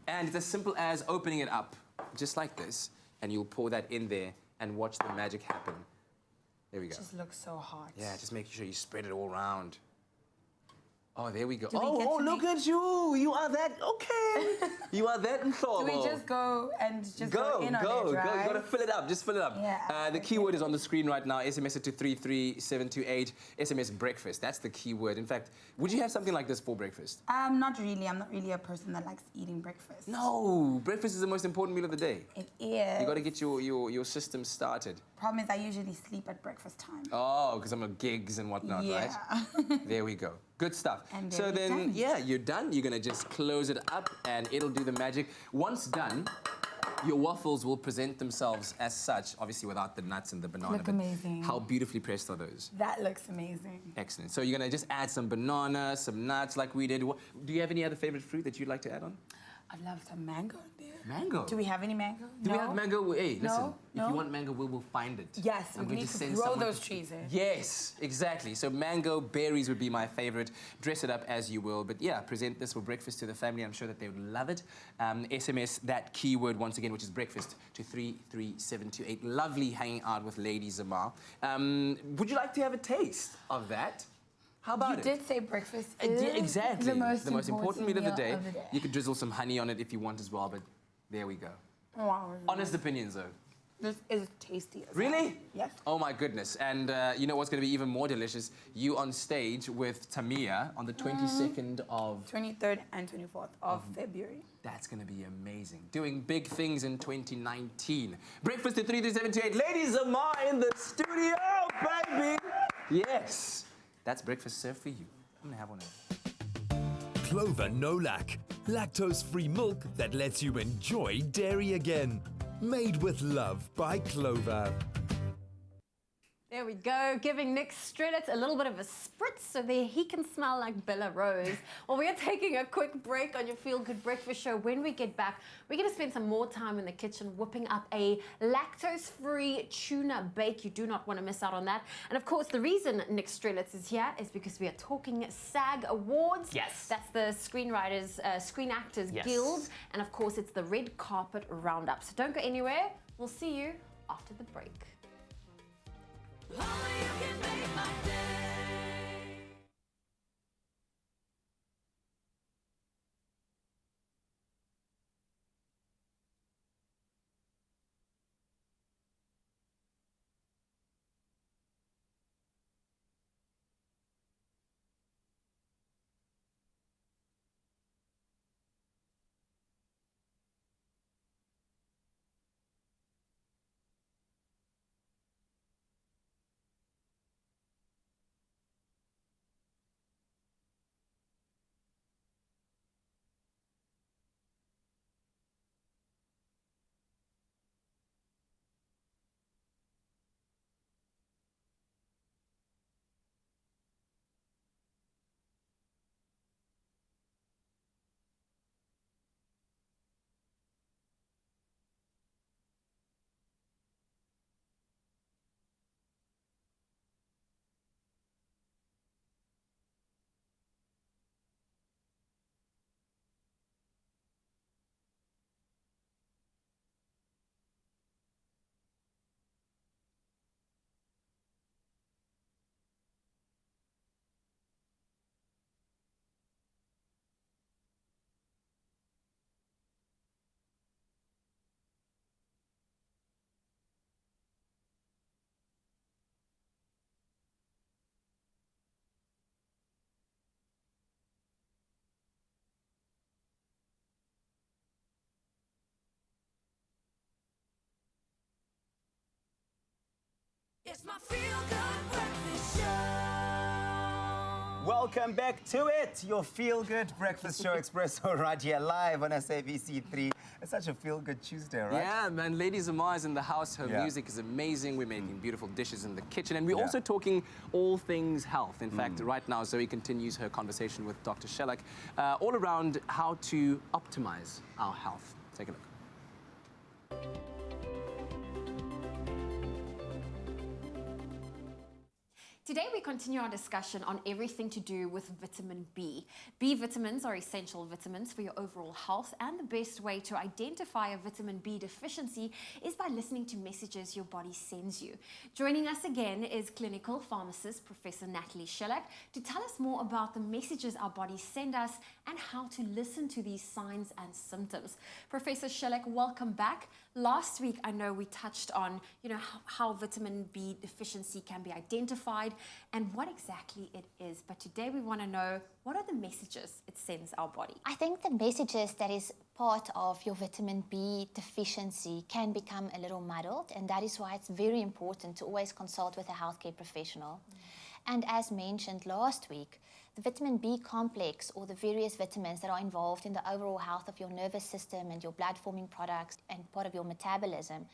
And it's as simple as opening it up, just like this. And you'll pour that in there and watch the magic happen. There we go. It just looks so hot. Yeah, just making sure you spread it all around. Oh, there we go. Do we get to Look at you. You are that, okay. You are that Do we just go and just go in on it, right? Go. You gotta fill it up. Just fill it up. Yeah. The keyword is on the screen right now. SMS it to 33728. SMS breakfast. That's the keyword. In fact, would you have something like this for breakfast? Not really. I'm not really a person that likes eating breakfast. No. Breakfast is the most important meal of the day. It is. You gotta get your system started. Problem is I usually sleep at breakfast time. Oh, because I'm at gigs and whatnot, right? There we go. Good stuff. And so then, done. yeah, you're done. You're gonna just close it up and it'll do the magic. Once done, your waffles will present themselves as such, obviously without the nuts and the banana. Look amazing. How beautifully pressed are those? That looks amazing. Excellent. So you're gonna just add some banana, some nuts like we did. Do you have any other favorite fruit that you'd like to add on? I'd love some mango there. Mango? Do we have any mango? Do we have mango? Hey, listen, No? if you want mango, we will find it. Yes, I'm we going need to to send grow someone those trees. Yes, exactly. So mango, berries would be my favorite. Dress it up as you will. But yeah, present this for breakfast to the family. I'm sure that they would love it. SMS that keyword once again, which is breakfast, to 33728. Lovely hanging out with Lady Zamar. Would you like to have a taste of that? How about You did say breakfast Yeah, is exactly. the most important meal of the day. of the day. You could drizzle some honey on it if you want as well, but there we go. Wow. Honest opinions, though. This is tasty as Really? well. Yes. Oh my goodness. And you know what's going to be even more delicious? You on stage with Tamia on the 22nd of... 23rd and 24th of February. That's going to be amazing. Doing big things in 2019. Breakfast at 33728. Ladies Zamar in the studio, baby! Yes. That's breakfast served for you. I'm going to have one of them. Clover No Lac. Lactose-free milk that lets you enjoy dairy again. Made with love by Clover. There we go, giving Nick Strelitz a little bit of a spritz so there he can smell like Bella Rose. Well, we are taking a quick break on your Feel Good Breakfast show. When we get back, we're going to spend some more time in the kitchen whipping up a lactose-free tuna bake. You do not want to miss out on that. And of course, the reason Nick Strelitz is here is because we are talking SAG Awards. Yes. That's the Screen Actors Guild. And of course, it's the red carpet roundup. So don't go anywhere. We'll see you after the break. It's my Feel Good Breakfast Show. Welcome back to it, your Feel Good Breakfast Show Expresso right here live on SABC3. It's such a Feel Good Tuesday, right? Yeah, man. Lady Zamar is in the house. Her music is amazing. We're making beautiful dishes in the kitchen. And we're also talking all things health. In fact, right now, Zoe continues her conversation with Dr. Shellac all around how to optimize our health. Take a look. Today we continue our discussion on everything to do with vitamin B. B vitamins are essential vitamins for your overall health, and the best way to identify a vitamin B deficiency is by listening to messages your body sends you. Joining us again is clinical pharmacist Professor Natalie Shellack to tell us more about the messages our bodies send us and how to listen to these signs and symptoms. Professor Shellack, welcome back. Last week, I know we touched on, how vitamin B deficiency can be identified and what exactly it is. But today we want to know, what are the messages it sends our body? I think the messages that is part of your vitamin B deficiency can become a little muddled, and that is why it's very important to always consult with a healthcare professional. And as mentioned last week, the vitamin B complex, or the various vitamins that are involved in the overall health of your nervous system and your blood-forming products and part of your metabolism,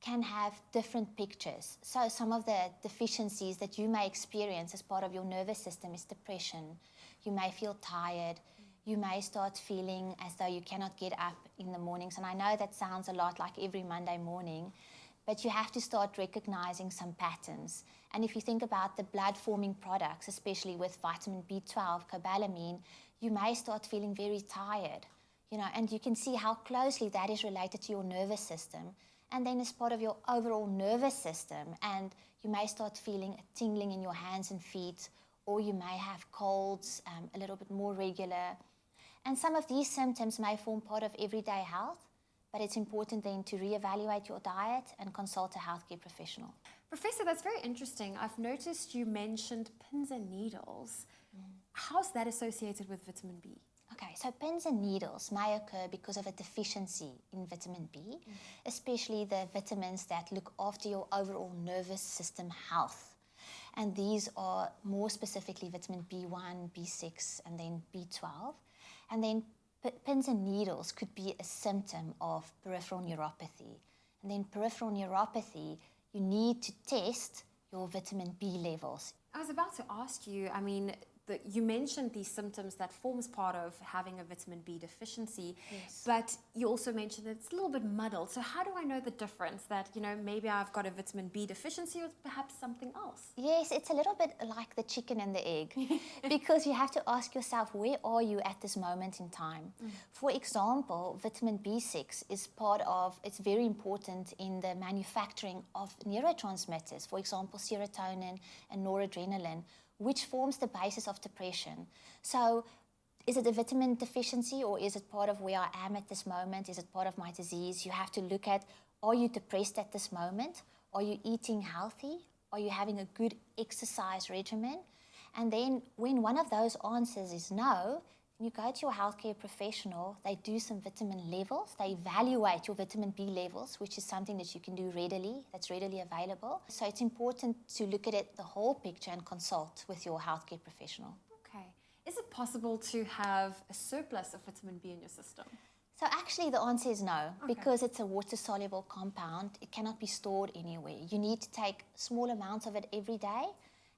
can have different pictures. So some of the deficiencies that you may experience as part of your nervous system is depression. You may feel tired. You may start feeling as though you cannot get up in the mornings. And I know that sounds a lot like every Monday morning, but you have to start recognizing some patterns. And if you think about the blood-forming products, especially with vitamin B12, cobalamin, you may start feeling very tired, and you can see how closely that is related to your nervous system. And then as part of your overall nervous system, and you may start feeling a tingling in your hands and feet, or you may have colds a little bit more regular. And some of these symptoms may form part of everyday health, but it's important then to reevaluate your diet and consult a healthcare professional. Professor, that's very interesting. I've noticed you mentioned pins and needles. How's that associated with vitamin B? Okay, so pins and needles may occur because of a deficiency in vitamin B, especially the vitamins that look after your overall nervous system health. And these are more specifically vitamin B1, B6, and then B12. And then pins and needles could be a symptom of peripheral neuropathy. And then peripheral neuropathy, you need to test your vitamin B levels. I was about to ask you, you mentioned these symptoms that forms part of having a vitamin B deficiency, yes. But you also mentioned that it's a little bit muddled. So how do I know the difference that, maybe I've got a vitamin B deficiency or perhaps something else? Yes, it's a little bit like the chicken and the egg, because you have to ask yourself, where are you at this moment in time? For example, vitamin B6 is it's very important in the manufacturing of neurotransmitters, for example, serotonin and noradrenaline, which forms the basis of depression. So is it a vitamin deficiency, or is it part of where I am at this moment? Is it part of my disease? You have to look at, are you depressed at this moment? Are you eating healthy? Are you having a good exercise regimen? And then when one of those answers is no, you go to your healthcare professional, they do some vitamin levels, they evaluate your vitamin B levels, which is something that you can do readily, that's readily available. So it's important to look at it, the whole picture, and consult with your healthcare professional. Okay. Is it possible to have a surplus of vitamin B in your system? So actually the answer is no, because it's a water-soluble compound. It cannot be stored anywhere. You need to take small amounts of it every day,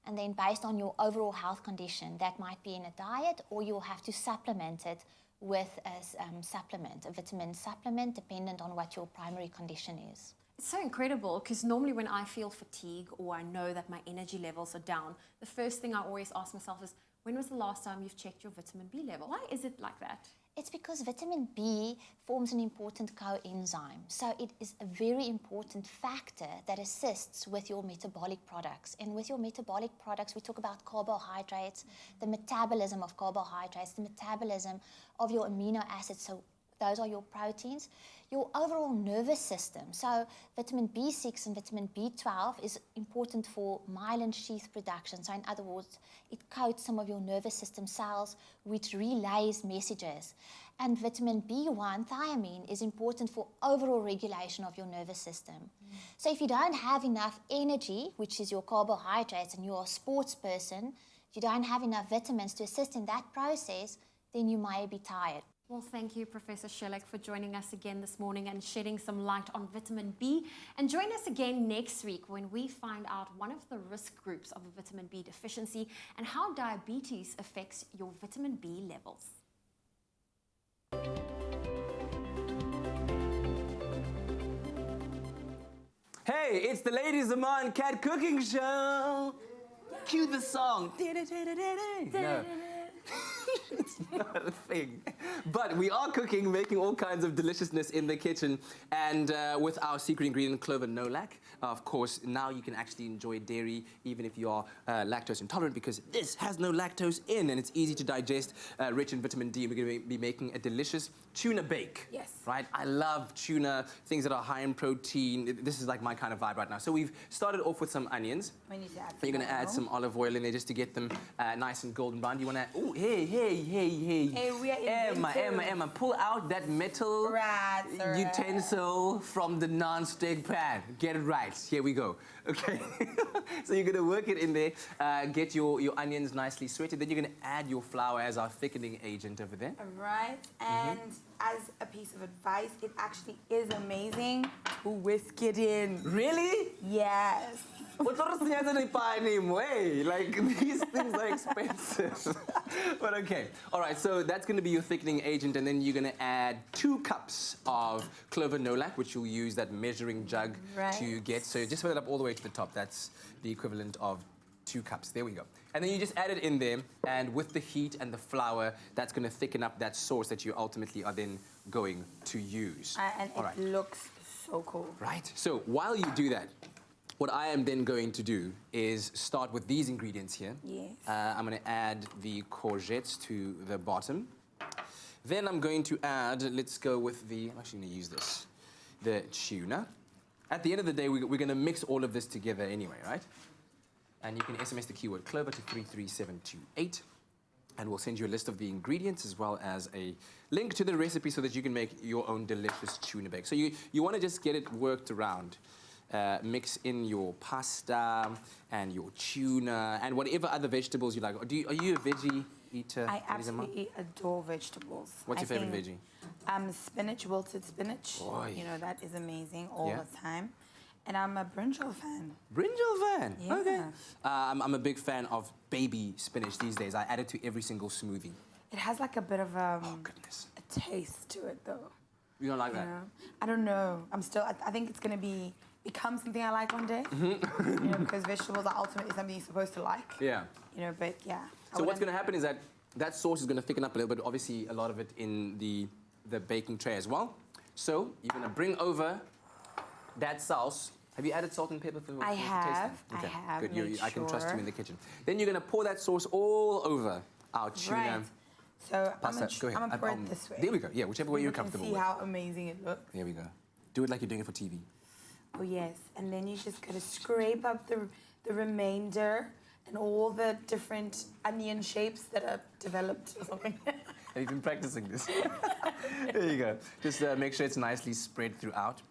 and then based on your overall health condition, that might be in a diet, or you'll have to supplement it with a vitamin supplement, dependent on what your primary condition is. It's so incredible, because normally when I feel fatigue or I know that my energy levels are down, the first thing I always ask myself is, when was the last time you've checked your vitamin B level? Why is it like that? It's because vitamin B forms an important coenzyme. So it is a very important factor that assists with your metabolic products. And with your metabolic products, we talk about carbohydrates, the metabolism of carbohydrates, the metabolism of your amino acids. So those are your proteins. Your overall nervous system. So vitamin B6 and vitamin B12 is important for myelin sheath production. So in other words, it coats some of your nervous system cells, which relays messages. And vitamin B1, thiamine, is important for overall regulation of your nervous system. So if you don't have enough energy, which is your carbohydrates, and you're a sports person, if you don't have enough vitamins to assist in that process, then you may be tired. Well, thank you, Professor Shellack, for joining us again this morning and shedding some light on vitamin B. And join us again next week when we find out one of the risk groups of a vitamin B deficiency and how diabetes affects your vitamin B levels. Hey, it's the Ladies of Cat Cooking Show. Cue the song. No. It's not a thing. But we are cooking, making all kinds of deliciousness in the kitchen. And with our secret ingredient, clover nolac, of course, now you can actually enjoy dairy even if you are lactose intolerant, because this has no lactose in and it's easy to digest, rich in vitamin D. We're going to be making a delicious tuna bake. Yes. Right? I love tuna, things that are high in protein. This is like my kind of vibe right now. So we've started off with some onions. We need to add You're going to add some olive oil in there just to get them nice and golden brown. You want to add, oh, hey. Hey, we are Emma, pull out that metal utensil from the non-stick pan. Get it right. Here we go. Okay. So you're going to work it in there, get your onions nicely sweated. Then you're going to add your flour as our thickening agent over there. Right, and as a piece of advice, it actually is amazing to whisk it in. Really? Yes. Like, these things are expensive. But okay. All right, so that's going to be your thickening agent, and then you're going to add 2 cups of clover nolac, which you'll use that measuring jug to get. So just fill it up all the way to the top. That's the equivalent of 2 cups. There we go. And then you just add it in there, and with the heat and the flour, that's going to thicken up that sauce that you ultimately are then going to use. And it looks so cool. Right. So while you do that, what I am then going to do is start with these ingredients here. Yes. I'm going to add the courgettes to the bottom. Then I'm going to add, let's go with I'm actually going to use this, the tuna. At the end of the day, we're going to mix all of this together anyway, right? And you can SMS the keyword Clover to 33728. And we'll send you a list of the ingredients as well as a link to the recipe so that you can make your own delicious tuna bake. So you want to just get it worked around. Mix in your pasta and your tuna and whatever other vegetables you like. Are you a veggie eater? I absolutely adore vegetables. What's your favorite veggie? Spinach, wilted spinach. Boy. You know, that is amazing all the time. And I'm a brinjal fan. Brinjal fan? Yeah. Okay. I'm a big fan of baby spinach these days. I add it to every single smoothie. It has like a bit of a taste to it, though. You don't like that? Know? I don't know. I think it's going to become something I like one day. You know, because vegetables are ultimately something you're supposed to like. Yeah. You know, but yeah. So what's going to happen is that sauce is going to thicken up a little bit. Obviously, a lot of it in the baking tray as well. So you're going to bring over that sauce. Have you added salt and pepper for I have. Okay, I have. good. I can trust you in the kitchen. Then you're going to pour that sauce all over our tuna. Right. So pasta. I'm going to pour it this way. There we go. Yeah, whichever way you're comfortable see with. how amazing it looks. There we go. Do it like you're doing it for TV. Oh, yes. And then you just got to scrape up the remainder and all the different onion shapes that are developed or something. Have you been practicing this? There you go. Just make sure it's nicely spread throughout.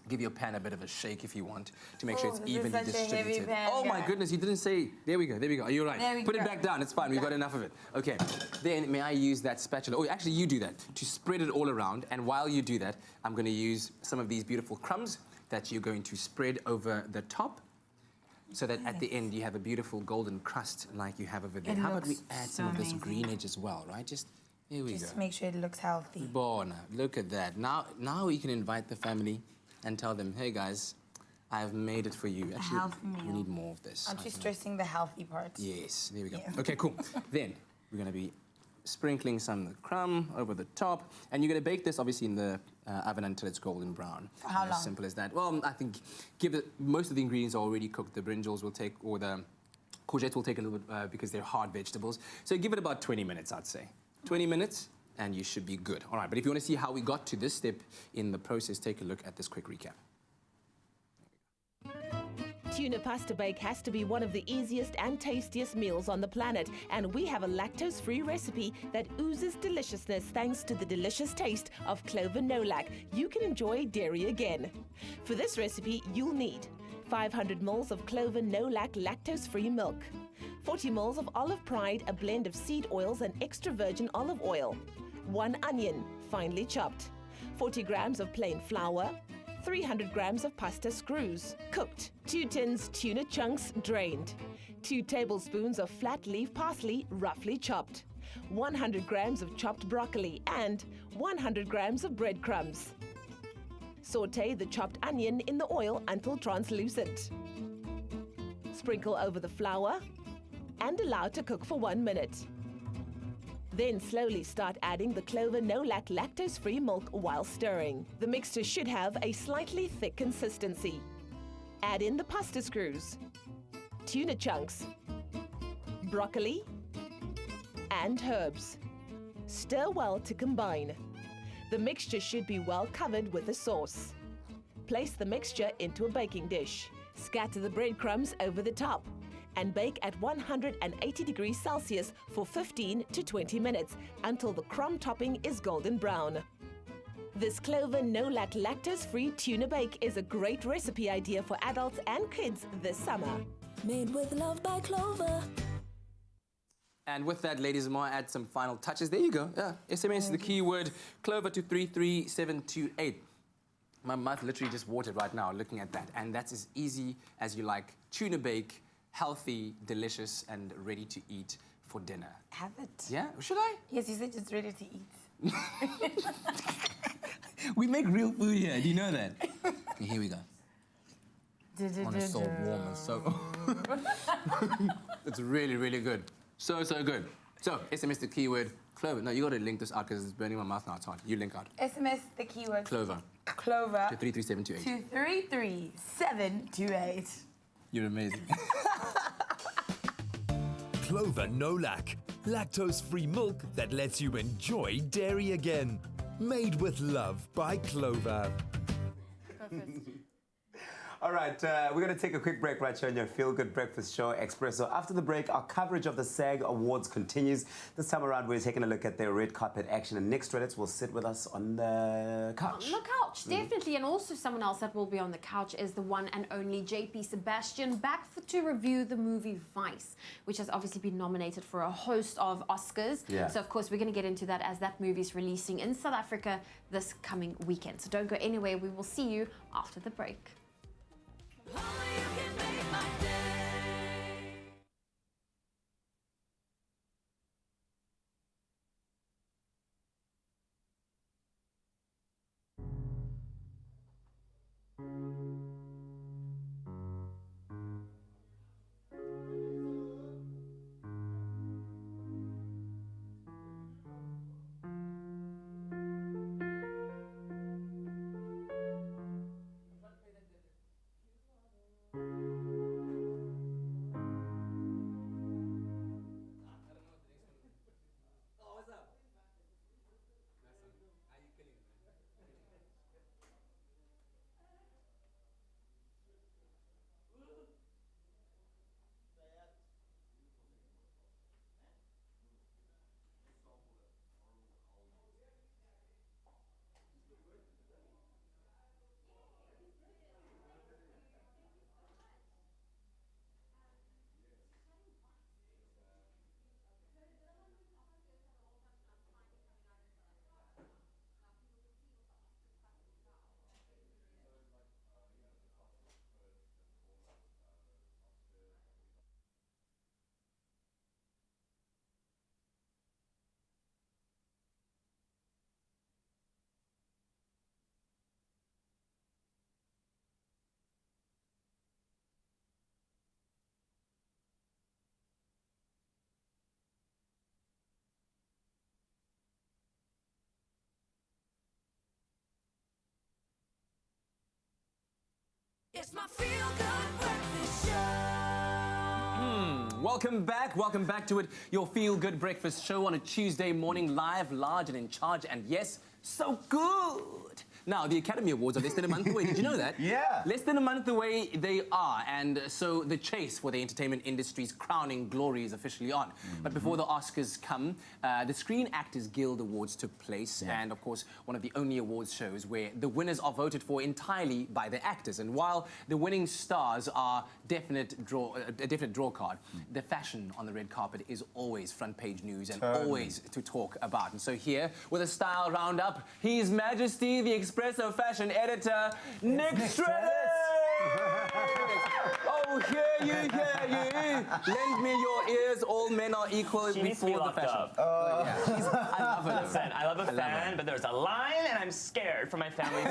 Give your pan a bit of a shake if you want to make sure it's evenly distributed. Oh my goodness, you didn't say. There we go. Are you right? Put it back down. It's fine. We've got enough of it. Okay. Then may I use that spatula? Oh, actually, you do that to spread it all around. And while you do that, I'm going to use some of these beautiful crumbs that you're going to spread over the top, so that at the end you have a beautiful golden crust like you have over there. How about we add some of this greenage as well, right? Just here we go. Just make sure it looks healthy. Bona, look at that. Now we can invite the family and tell them, hey guys, I've made it for you. Actually, a healthy meal. We need more of this. Aren't you stressing the healthy part? Yes, there we go. Yeah. Okay, cool. Then we're going to be sprinkling some crumb over the top, and you're going to bake this obviously in the oven until it's golden brown. For how long? As simple as that. Well, I think most of the ingredients are already cooked. The brinjals will take, or the courgettes will take a little bit because they're hard vegetables. So give it about 20 minutes, I'd say. 20 minutes. And you should be good. All right, but if you want to see how we got to this step in the process, take a look at this quick recap. Tuna pasta bake has to be one of the easiest and tastiest meals on the planet, and we have a lactose-free recipe that oozes deliciousness thanks to the delicious taste of clover nolac. You can enjoy dairy again. For this recipe, you'll need 500 ml of clover nolac lactose-free milk, 40 ml of olive pride, a blend of seed oils and extra virgin olive oil, 1 onion, finely chopped, 40 grams of plain flour, 300 grams of pasta screws, cooked, 2 tins tuna chunks drained, 2 tablespoons of flat leaf parsley roughly chopped, 100 grams of chopped broccoli, and 100 grams of breadcrumbs. Sauté the chopped onion in the oil until translucent. Sprinkle over the flour and allow to cook for 1 minute. Then slowly start adding the Clover no-lac lactose-free milk while stirring. The mixture should have a slightly thick consistency. Add in the pasta screws, tuna chunks, broccoli, and herbs. Stir well to combine. The mixture should be well covered with the sauce. Place the mixture into a baking dish. Scatter the breadcrumbs over the top and bake at 180 degrees Celsius for 15 to 20 minutes until the crumb topping is golden brown. This Clover no-lac lactose-free tuna bake is a great recipe idea for adults and kids this summer. Made with love by Clover. And with that, ladies and gentlemen, add some final touches. There you go. Yeah. SMS the keyword Clover to 33728. My mouth literally just watered right now looking at that. And that's as easy as you like. Tuna bake, healthy, delicious, and ready to eat for dinner. Have it. Yeah? Should I? Yes, you said it's ready to eat. We make real food here. Do you know that? Okay, here we go. On a so warm and so... It's really, really good. So, so good. So, SMS the keyword Clover. No, you got to link this out because it's burning my mouth now. It's hard. You link out. SMS the keyword Clover. Clover. To 33728. To 33728. You're amazing. Clover no-lac, lactose-free milk that lets you enjoy dairy again. Made with love by Clover. All right, we're going to take a quick break right here on your Feel Good Breakfast Show, Expresso. After the break, our coverage of the SAG Awards continues. This time around, we're taking a look at their red carpet action, and Nick Charades will sit with us on the couch. On the couch, definitely. And also someone else that will be on the couch is the one and only JP Sebastian, back to review the movie Vice, which has obviously been nominated for a host of Oscars. Yeah. So, of course, we're going to get into that as that movie is releasing in South Africa this coming weekend. So don't go anywhere. We will see you after the break. It's my feel-good breakfast show. Welcome back to it. Your feel-good breakfast show on a Tuesday morning, live, large and in charge, and yes, so good. Now, the Academy Awards are less than a month away. Did you know that? Yeah. Less than a month away they are, and so the chase for the entertainment industry's crowning glory is officially on. But before the Oscars come, the Screen Actors Guild Awards took place, and of course, one of the only awards shows where the winners are voted for entirely by the actors. And while the winning stars are a definite draw card, the fashion on the red carpet is always front page news and always to talk about. And so here, with a style roundup, His Majesty, the Expresso fashion editor, Nick Charades! Oh, Hear you. Lend me your ears. All men are equal She needs to be before the locked fashion. up. I love her. Listen, I love a fan, but there's a line, and I'm scared for my family's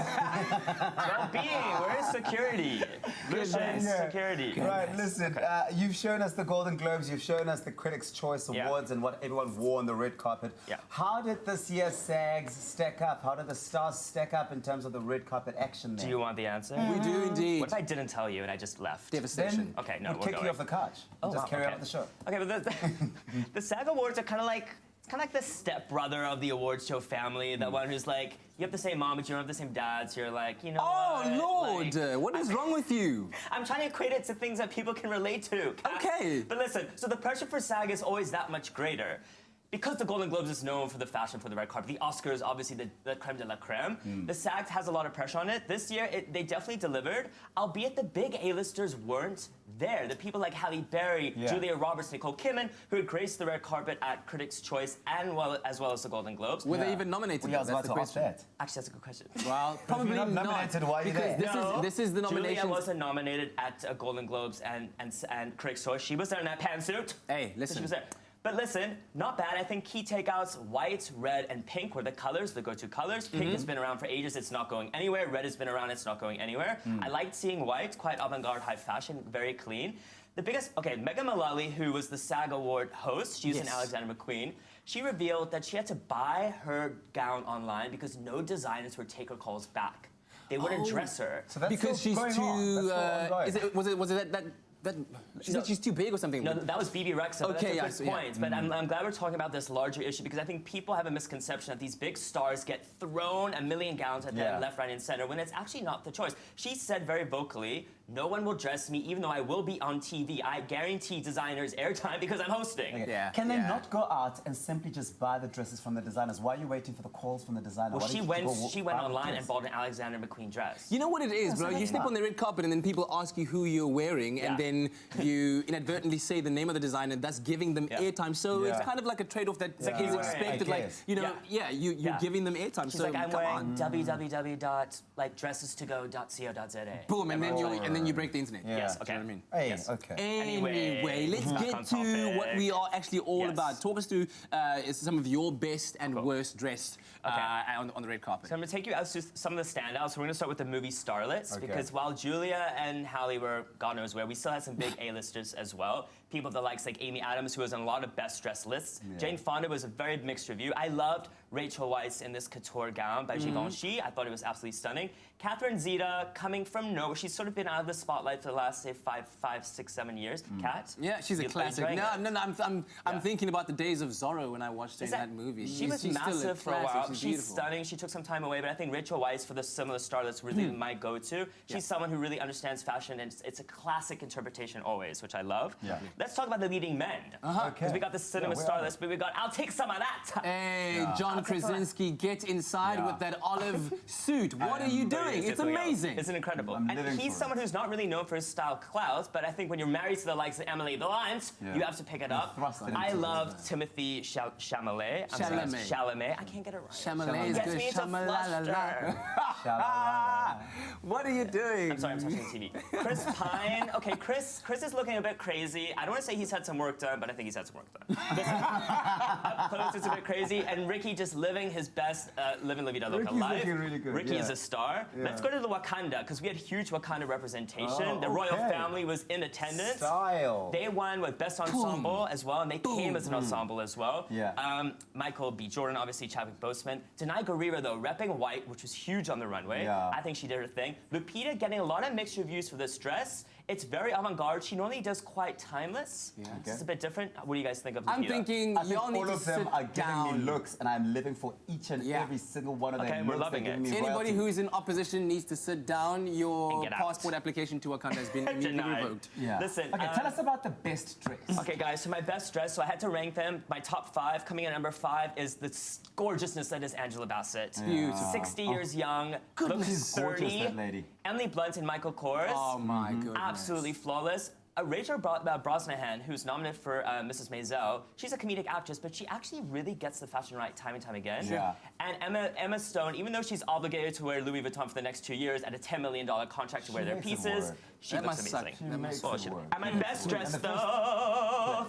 well-being. Where is security? Lucian, security. Right, listen, you've shown us the Golden Globes, you've shown us the Critics' Choice Awards and what everyone wore on the red carpet. How did this year's SAGs stack up? How did the stars stack up in terms of the red carpet action there? Do you want the answer? We do indeed. What if I didn't tell you and I just left? Devastation. Okay, no, we'll we're kick going. you off the couch. Oh, Just wow, carry okay. on with the show. Okay, but the SAG Awards are kind of like the stepbrother of the awards show family. The one who's like, you have the same mom, but you don't have the same dad. So you're like, you know. Oh what? Lord, Like, what is wrong with you? I'm trying to equate it to things that people can relate to. Okay. But listen, so the pressure for SAG is always that much greater. Because the Golden Globes is known for the fashion for the red carpet, the Oscars, obviously the creme de la creme, the SAG has a lot of pressure on it. This year, they definitely delivered, albeit the big A-listers weren't there. The people like Halle Berry, Julia Roberts, Nicole Kidman, who had graced the red carpet at Critics' Choice and as well as the Golden Globes. Were they even nominated? Yeah, I was about to ask that. Actually, that's a good question. Well, probably not not. nominated, why are you Because there? this is the nomination. Julia wasn't nominated at Golden Globes and Critics' Choice. She was there in that pantsuit. Hey, So listen. she was there. But listen, not bad. I think key takeouts, white, red, and pink were the colors, the go-to colors. Pink has been around for ages. It's not going anywhere. Red has been around. It's not going anywhere. I liked seeing white, quite avant-garde, high fashion, very clean. The biggest, Megan Mullally, who was the SAG Award host, she was an Alexander McQueen, she revealed that she had to buy her gown online because no designers would take her calls back. They wouldn't dress her. So that's because still she's going too. on. That's still ongoing. Was it that she said she's too big or something? No, that was BB Rexa. Okay, that's a good point. But I'm glad we're talking about this larger issue because I think people have a misconception that these big stars get thrown a million gowns at them left, right, and center when it's actually not the choice. She said very vocally, no one will dress me even though I will be on TV. I guarantee designers airtime because I'm hosting. Okay. Can they not go out and simply just buy the dresses from the designers? Why are you waiting for the calls from the designer? Well, Why she don't you went go buy the online dress? and bought an Alexander McQueen dress. You know what it is, bro? You step on the red carpet and then people ask you who you're wearing and then you inadvertently say the name of the designer, thus giving them airtime. So it's kind of like a trade-off that is expected. Like, you know, you're giving them airtime. She's So like, I'm come wearing on. www.dressestogo.co.za. Boom, and then you break the internet. Yes, okay. You know what I mean? Hey, Yes. okay. Anyway, let's back get on to topic. what we are actually all about. Talk us through some of your best and worst dressed on the red carpet. So I'm going to take you out to some of the standouts. We're going to start with the movie starlets because while Julia and Halle were God knows where, we still had some big A-listers as well. People of the likes like Amy Adams, who was on a lot of best dressed lists. Jane Fonda was a very mixed review. I loved Rachel Weisz in this couture gown by Givenchy. I thought it was absolutely stunning. Catherine Zeta, coming from nowhere, she's sort of been out of the spotlight for the last, say, 5, 6, 7 years. Kat? Yeah, she's a classic. No, I'm thinking about the days of Zorro when I watched her in that movie. She was she's massive still for a while. She's She's stunning. She took some time away, but I think Rachel Weisz for the similar starlets really my go-to. She's someone who really understands fashion, and it's a classic interpretation always, which I love. Let's talk about the leading men. Because we got the cinema starlets, but we got I'll take some of that. Hey, John Krasinski, get inside with that olive suit. What are you doing? It's amazing. It's incredible. And he's someone who's not really known for his style clout, but I think when you're married to the likes of Emily Blunt, you have to pick it up. I love Timothée Chalamet. Chalamet. I can't get it right. Chalamet is Gets good. me into fluster. What are you doing? I'm sorry, I'm touching the TV. Chris Pine. Okay, Chris is looking a bit crazy. I don't want to say he's had some work done, but I think he's had some work done. Up close, it's a bit crazy. And Ricky just living his best, living La Vida Loca life. Really good. Ricky is a star. Let's go to the Wakanda, because we had huge Wakanda representation. The royal family was in attendance. Style. They won with Best Ensemble as well, and they came as an ensemble as well. Michael B. Jordan, obviously Chadwick Boseman. Denai Guerrero, though, repping white, which was huge on the runway. I think she did her thing. Lupita getting a lot of mixed reviews for this dress. It's very avant-garde. She normally does quite timeless. It's a bit different. What do you guys think of Lupita? I'm thinking I think y'all need all to of them sit are giving down. me looks, and I'm living for each and every single one of them. Okay, we're loving it. Anybody who is in opposition needs to sit down. Your passport application to Wakanda has been immediately revoked. Listen. Okay, tell us about the best dress. Okay, guys, so my best dress, so I had to rank them. My top 5, coming in at number 5, is the gorgeousness that is Angela Bassett. Beautiful. 60 years young, Goodness. looks She's gorgeous, 30. that lady. Emily Blunt and Michael Kors. Oh, my goodness. Absolutely flawless. Rachel Brosnahan, who's nominated for Mrs. Maisel, she's a comedic actress, but she actually really gets the fashion right time and time again. Yeah. And Emma Stone, even though she's obligated to wear Louis Vuitton for the next 2 years at a $10 million contract to wear their pieces, she looks amazing. At my best dressed, though,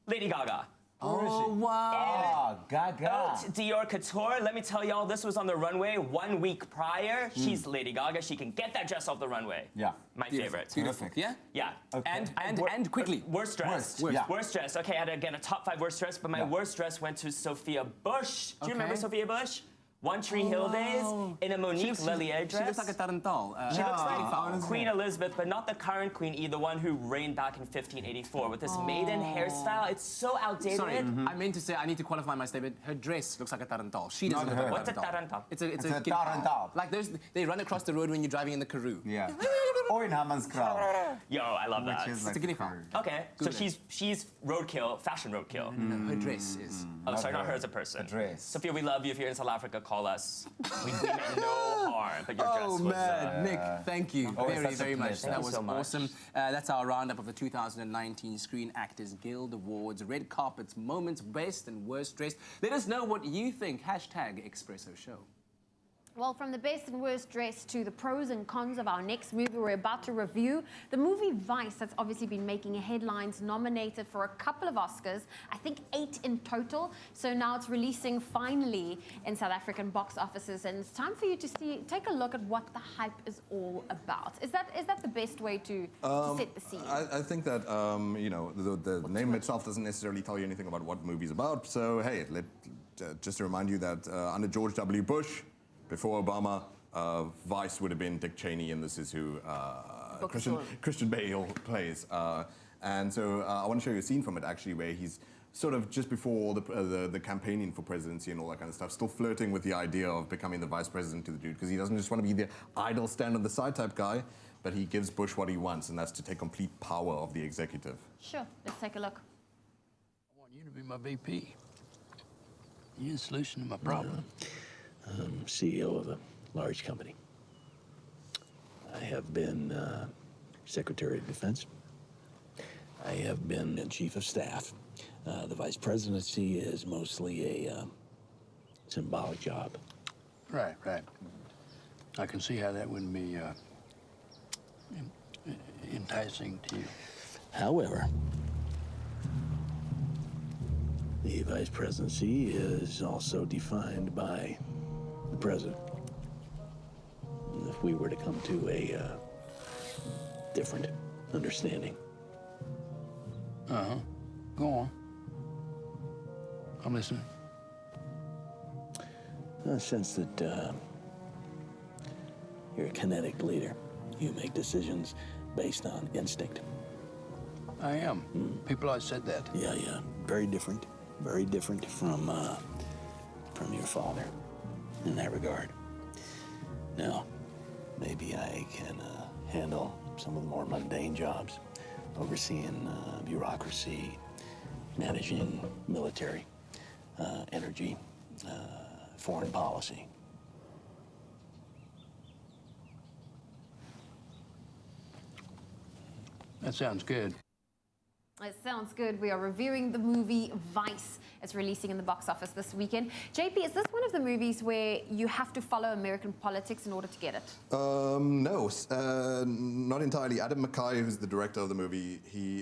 Lady Gaga. Oh, wow. Gaga. Dior Couture, let me tell y'all, this was on the runway 1 week prior. She's Lady Gaga. She can get that dress off the runway. Yeah. My favorite. Perfect. Yeah? Yeah. Okay. And quickly. Worst dress. Worst dress. Okay, I had to get a top 5 worst dress, but my worst dress went to Sophia Bush. Do you remember Sophia Bush? One Tree Hill days in a Monique Lelier dress. She looks like a tarantal. She looks like Queen Elizabeth, but not the current queen either, the one who reigned back in 1584 with this maiden hairstyle. It's so outdated. Sorry, I meant to say, I need to qualify my statement. Her dress looks like a tarantal. She doesn't look like a tarantal. What's a tarantal? It's a tarantal. Like they run across the road when you're driving in the Karoo. Yeah. Or in Hammanskraal. Yo, I love that. It's a guinea fowl. Okay, so she's roadkill, fashion roadkill. No, her dress is. Oh, sorry, not her as a person. Dress. Sophia, we love you. If you're in South Africa, call us. We meant no harm, but your dress was... Oh, man. Nick, thank you very much. Thank That you was so much. awesome. That's our roundup of the 2019 Screen Actors Guild Awards. Red carpets, moments, best and worst dressed. Let us know what you think. #Expresso Show. Well, from the best and worst dressed to the pros and cons of our next movie we're about to review, the movie Vice, that's obviously been making headlines, nominated for a couple of Oscars, I think 8 in total. So now it's releasing finally in South African box offices, and it's time for you to take a look at what the hype is all about. Is that the best way to set the scene? I think that the name itself doesn't necessarily tell you anything about what the movie's about. So hey, just to remind you that under George W. Bush, before Obama, Vice would have been Dick Cheney, and this is who Christian Bale plays. And so I want to show you a scene from it, actually, where he's sort of just before the campaigning for presidency and all that kind of stuff, still flirting with the idea of becoming the vice president to the dude, because he doesn't just want to be the idle, stand-on-the-side type guy, but he gives Bush what he wants, and that's to take complete power of the executive. Sure, let's take a look. I want you to be my VP. You're the solution to my problem. I'm CEO of a large company. I have been Secretary of Defense. I have been Chief of Staff. The Vice Presidency is mostly a symbolic job. Right. I can see how that wouldn't be enticing to you. However, the Vice Presidency is also defined by the President. And if we were to come to a different understanding. Go on. I'm listening. I sense that you're a kinetic leader. You make decisions based on instinct. I am. People always said that. Yeah. Very different. Very different from your father in that regard. Now, maybe I can handle some of the more mundane jobs, overseeing bureaucracy, managing military, energy, foreign policy. That sounds good. It sounds good. We are reviewing the movie Vice. It's releasing in the box office this weekend. JP, is this one of the movies where you have to follow American politics in order to get it? No, not entirely. Adam McKay, who's the director of the movie,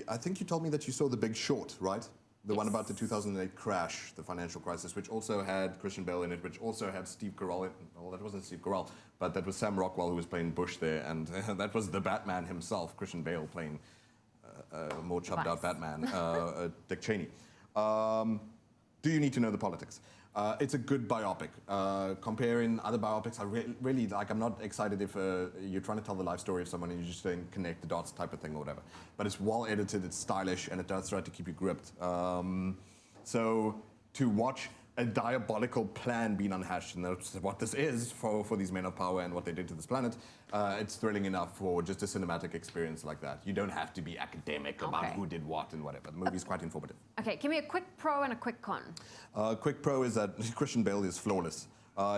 I think you told me that you saw The Big Short, right? The one about the 2008 crash, the financial crisis, which also had Christian Bale in it, which also had Steve Carell in it. Well, that wasn't Steve Carell, but that was Sam Rockwell who was playing Bush there, and that was the Batman himself, Christian Bale playing more chubbed out Batman, Dick Cheney. Do you need to know the politics? It's a good biopic. Comparing other biopics, I really like. I'm not excited if you're trying to tell the life story of someone and you just don't connect the dots type of thing or whatever. But it's well edited, it's stylish, and it does try to keep you gripped. So to watch a diabolical plan being unhashed, and that's what this is for these men of power and what they did to this planet, it's thrilling enough for just a cinematic experience like that. You don't have to be academic about who did what and whatever. The movie's quite informative. Okay, give me a quick pro and a quick con. Quick pro is that Christian Bale is flawless.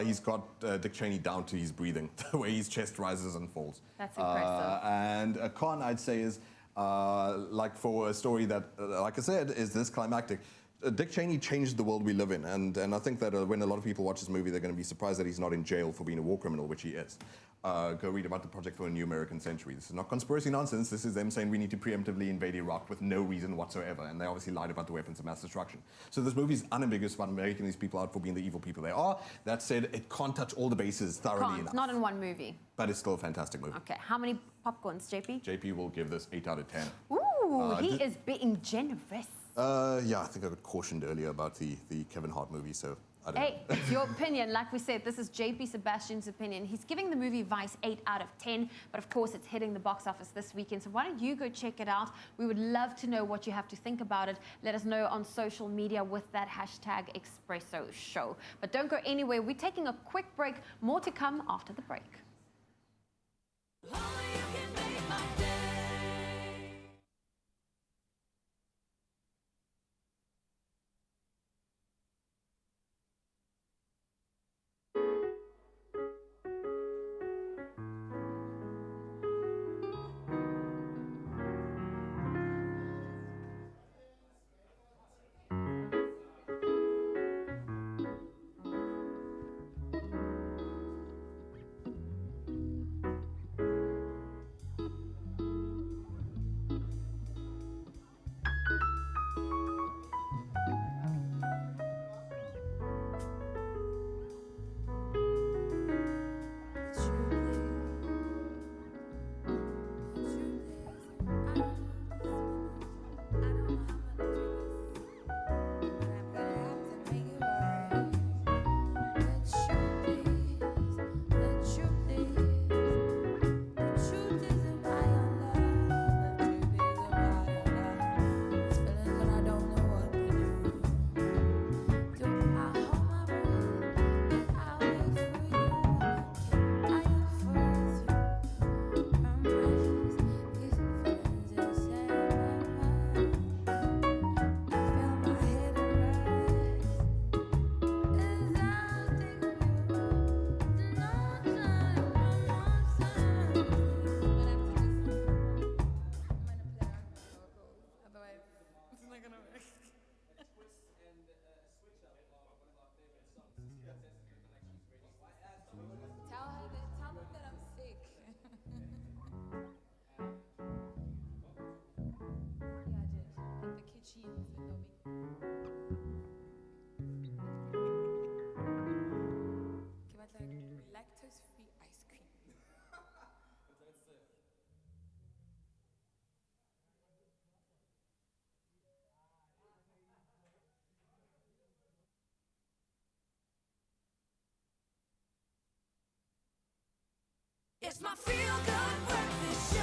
He's got Dick Cheney down to his breathing, the way his chest rises and falls. That's impressive. And a con, I'd say, is like for a story that, like I said, is this climactic. Dick Cheney changed the world we live in, and I think that when a lot of people watch this movie, they're going to be surprised that he's not in jail for being a war criminal, which he is. Go read about the Project for a New American Century. This is not conspiracy nonsense. This is them saying we need to preemptively invade Iraq with no reason whatsoever, and they obviously lied about the weapons of mass destruction. So this movie is unambiguous about making these people out for being the evil people they are. That said, it can't touch all the bases thoroughly enough. Not in one movie. But it's still a fantastic movie. Okay, how many popcorns, JP? JP will give this 8 out of 10. Ooh, he is being generous. Yeah, I think I got cautioned earlier about the Kevin Hart movie, so I don't know. Hey, it's your opinion. Like we said, this is JP Sebastian's opinion. He's giving the movie Vice 8 out of 10, but of course it's hitting the box office this weekend. So why don't you go check it out? We would love to know what you have to think about it. Let us know on social media with that hashtag Expresso Show. But don't go anywhere. We're taking a quick break. More to come after the break. Lactose-free ice cream. It's my feel-good breakfast show.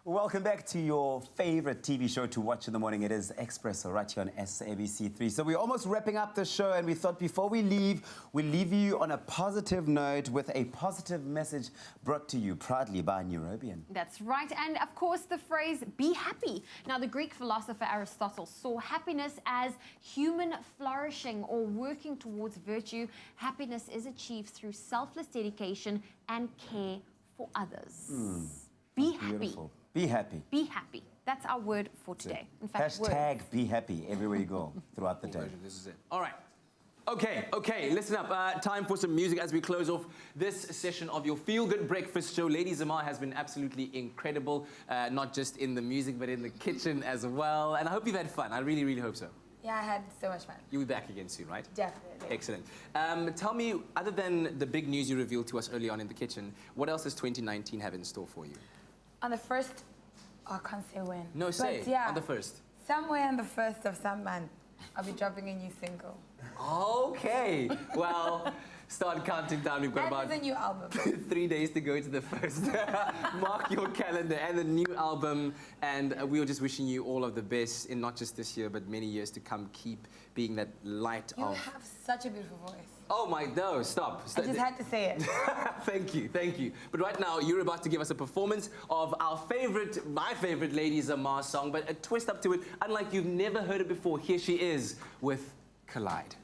Welcome back to your favorite TV show to watch in the morning. It is Expresso right here on SABC3. So we're almost wrapping up the show, and we thought before we leave, we'll leave you on a positive note with a positive message brought to you proudly by Neurobian. That's right. And of course, the phrase, be happy. Now, the Greek philosopher Aristotle saw happiness as human flourishing or working towards virtue. Happiness is achieved through selfless dedication and care for others. Be happy. Beautiful. Be happy. Be happy. That's our word for today. In fact, hashtag be happy everywhere you go throughout the day. This is it. All right. Okay, listen up. Time for some music as we close off this session of your Feel Good Breakfast show. Lady Zamar has been absolutely incredible, not just in the music, but in the kitchen as well. And I hope you've had fun. I really, really hope so. Yeah, I had so much fun. You'll be back again soon, right? Definitely. Excellent. Tell me, other than the big news you revealed to us early on in the kitchen, what else does 2019 have in store for you? On the first, I can't say when. No, say, yeah, on the first. Somewhere on the 1st of some month, I'll be dropping a new single. Okay, well, start counting down. We've got about a new album. 3 days to go to the first. Mark your calendar and the new album. And we are just wishing you all of the best in not just this year, but many years to come. Keep being that light You of... have such a beautiful voice. Oh my, no, stop. I just had to say it. Thank you. But right now, you're about to give us a performance of my favorite Lady Zamar song, but a twist up to it, unlike you've never heard it before. Here she is with Collide.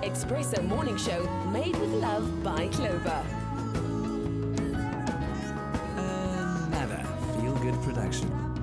Expresso Morning Show, made with love by Clover. Another feel-good production.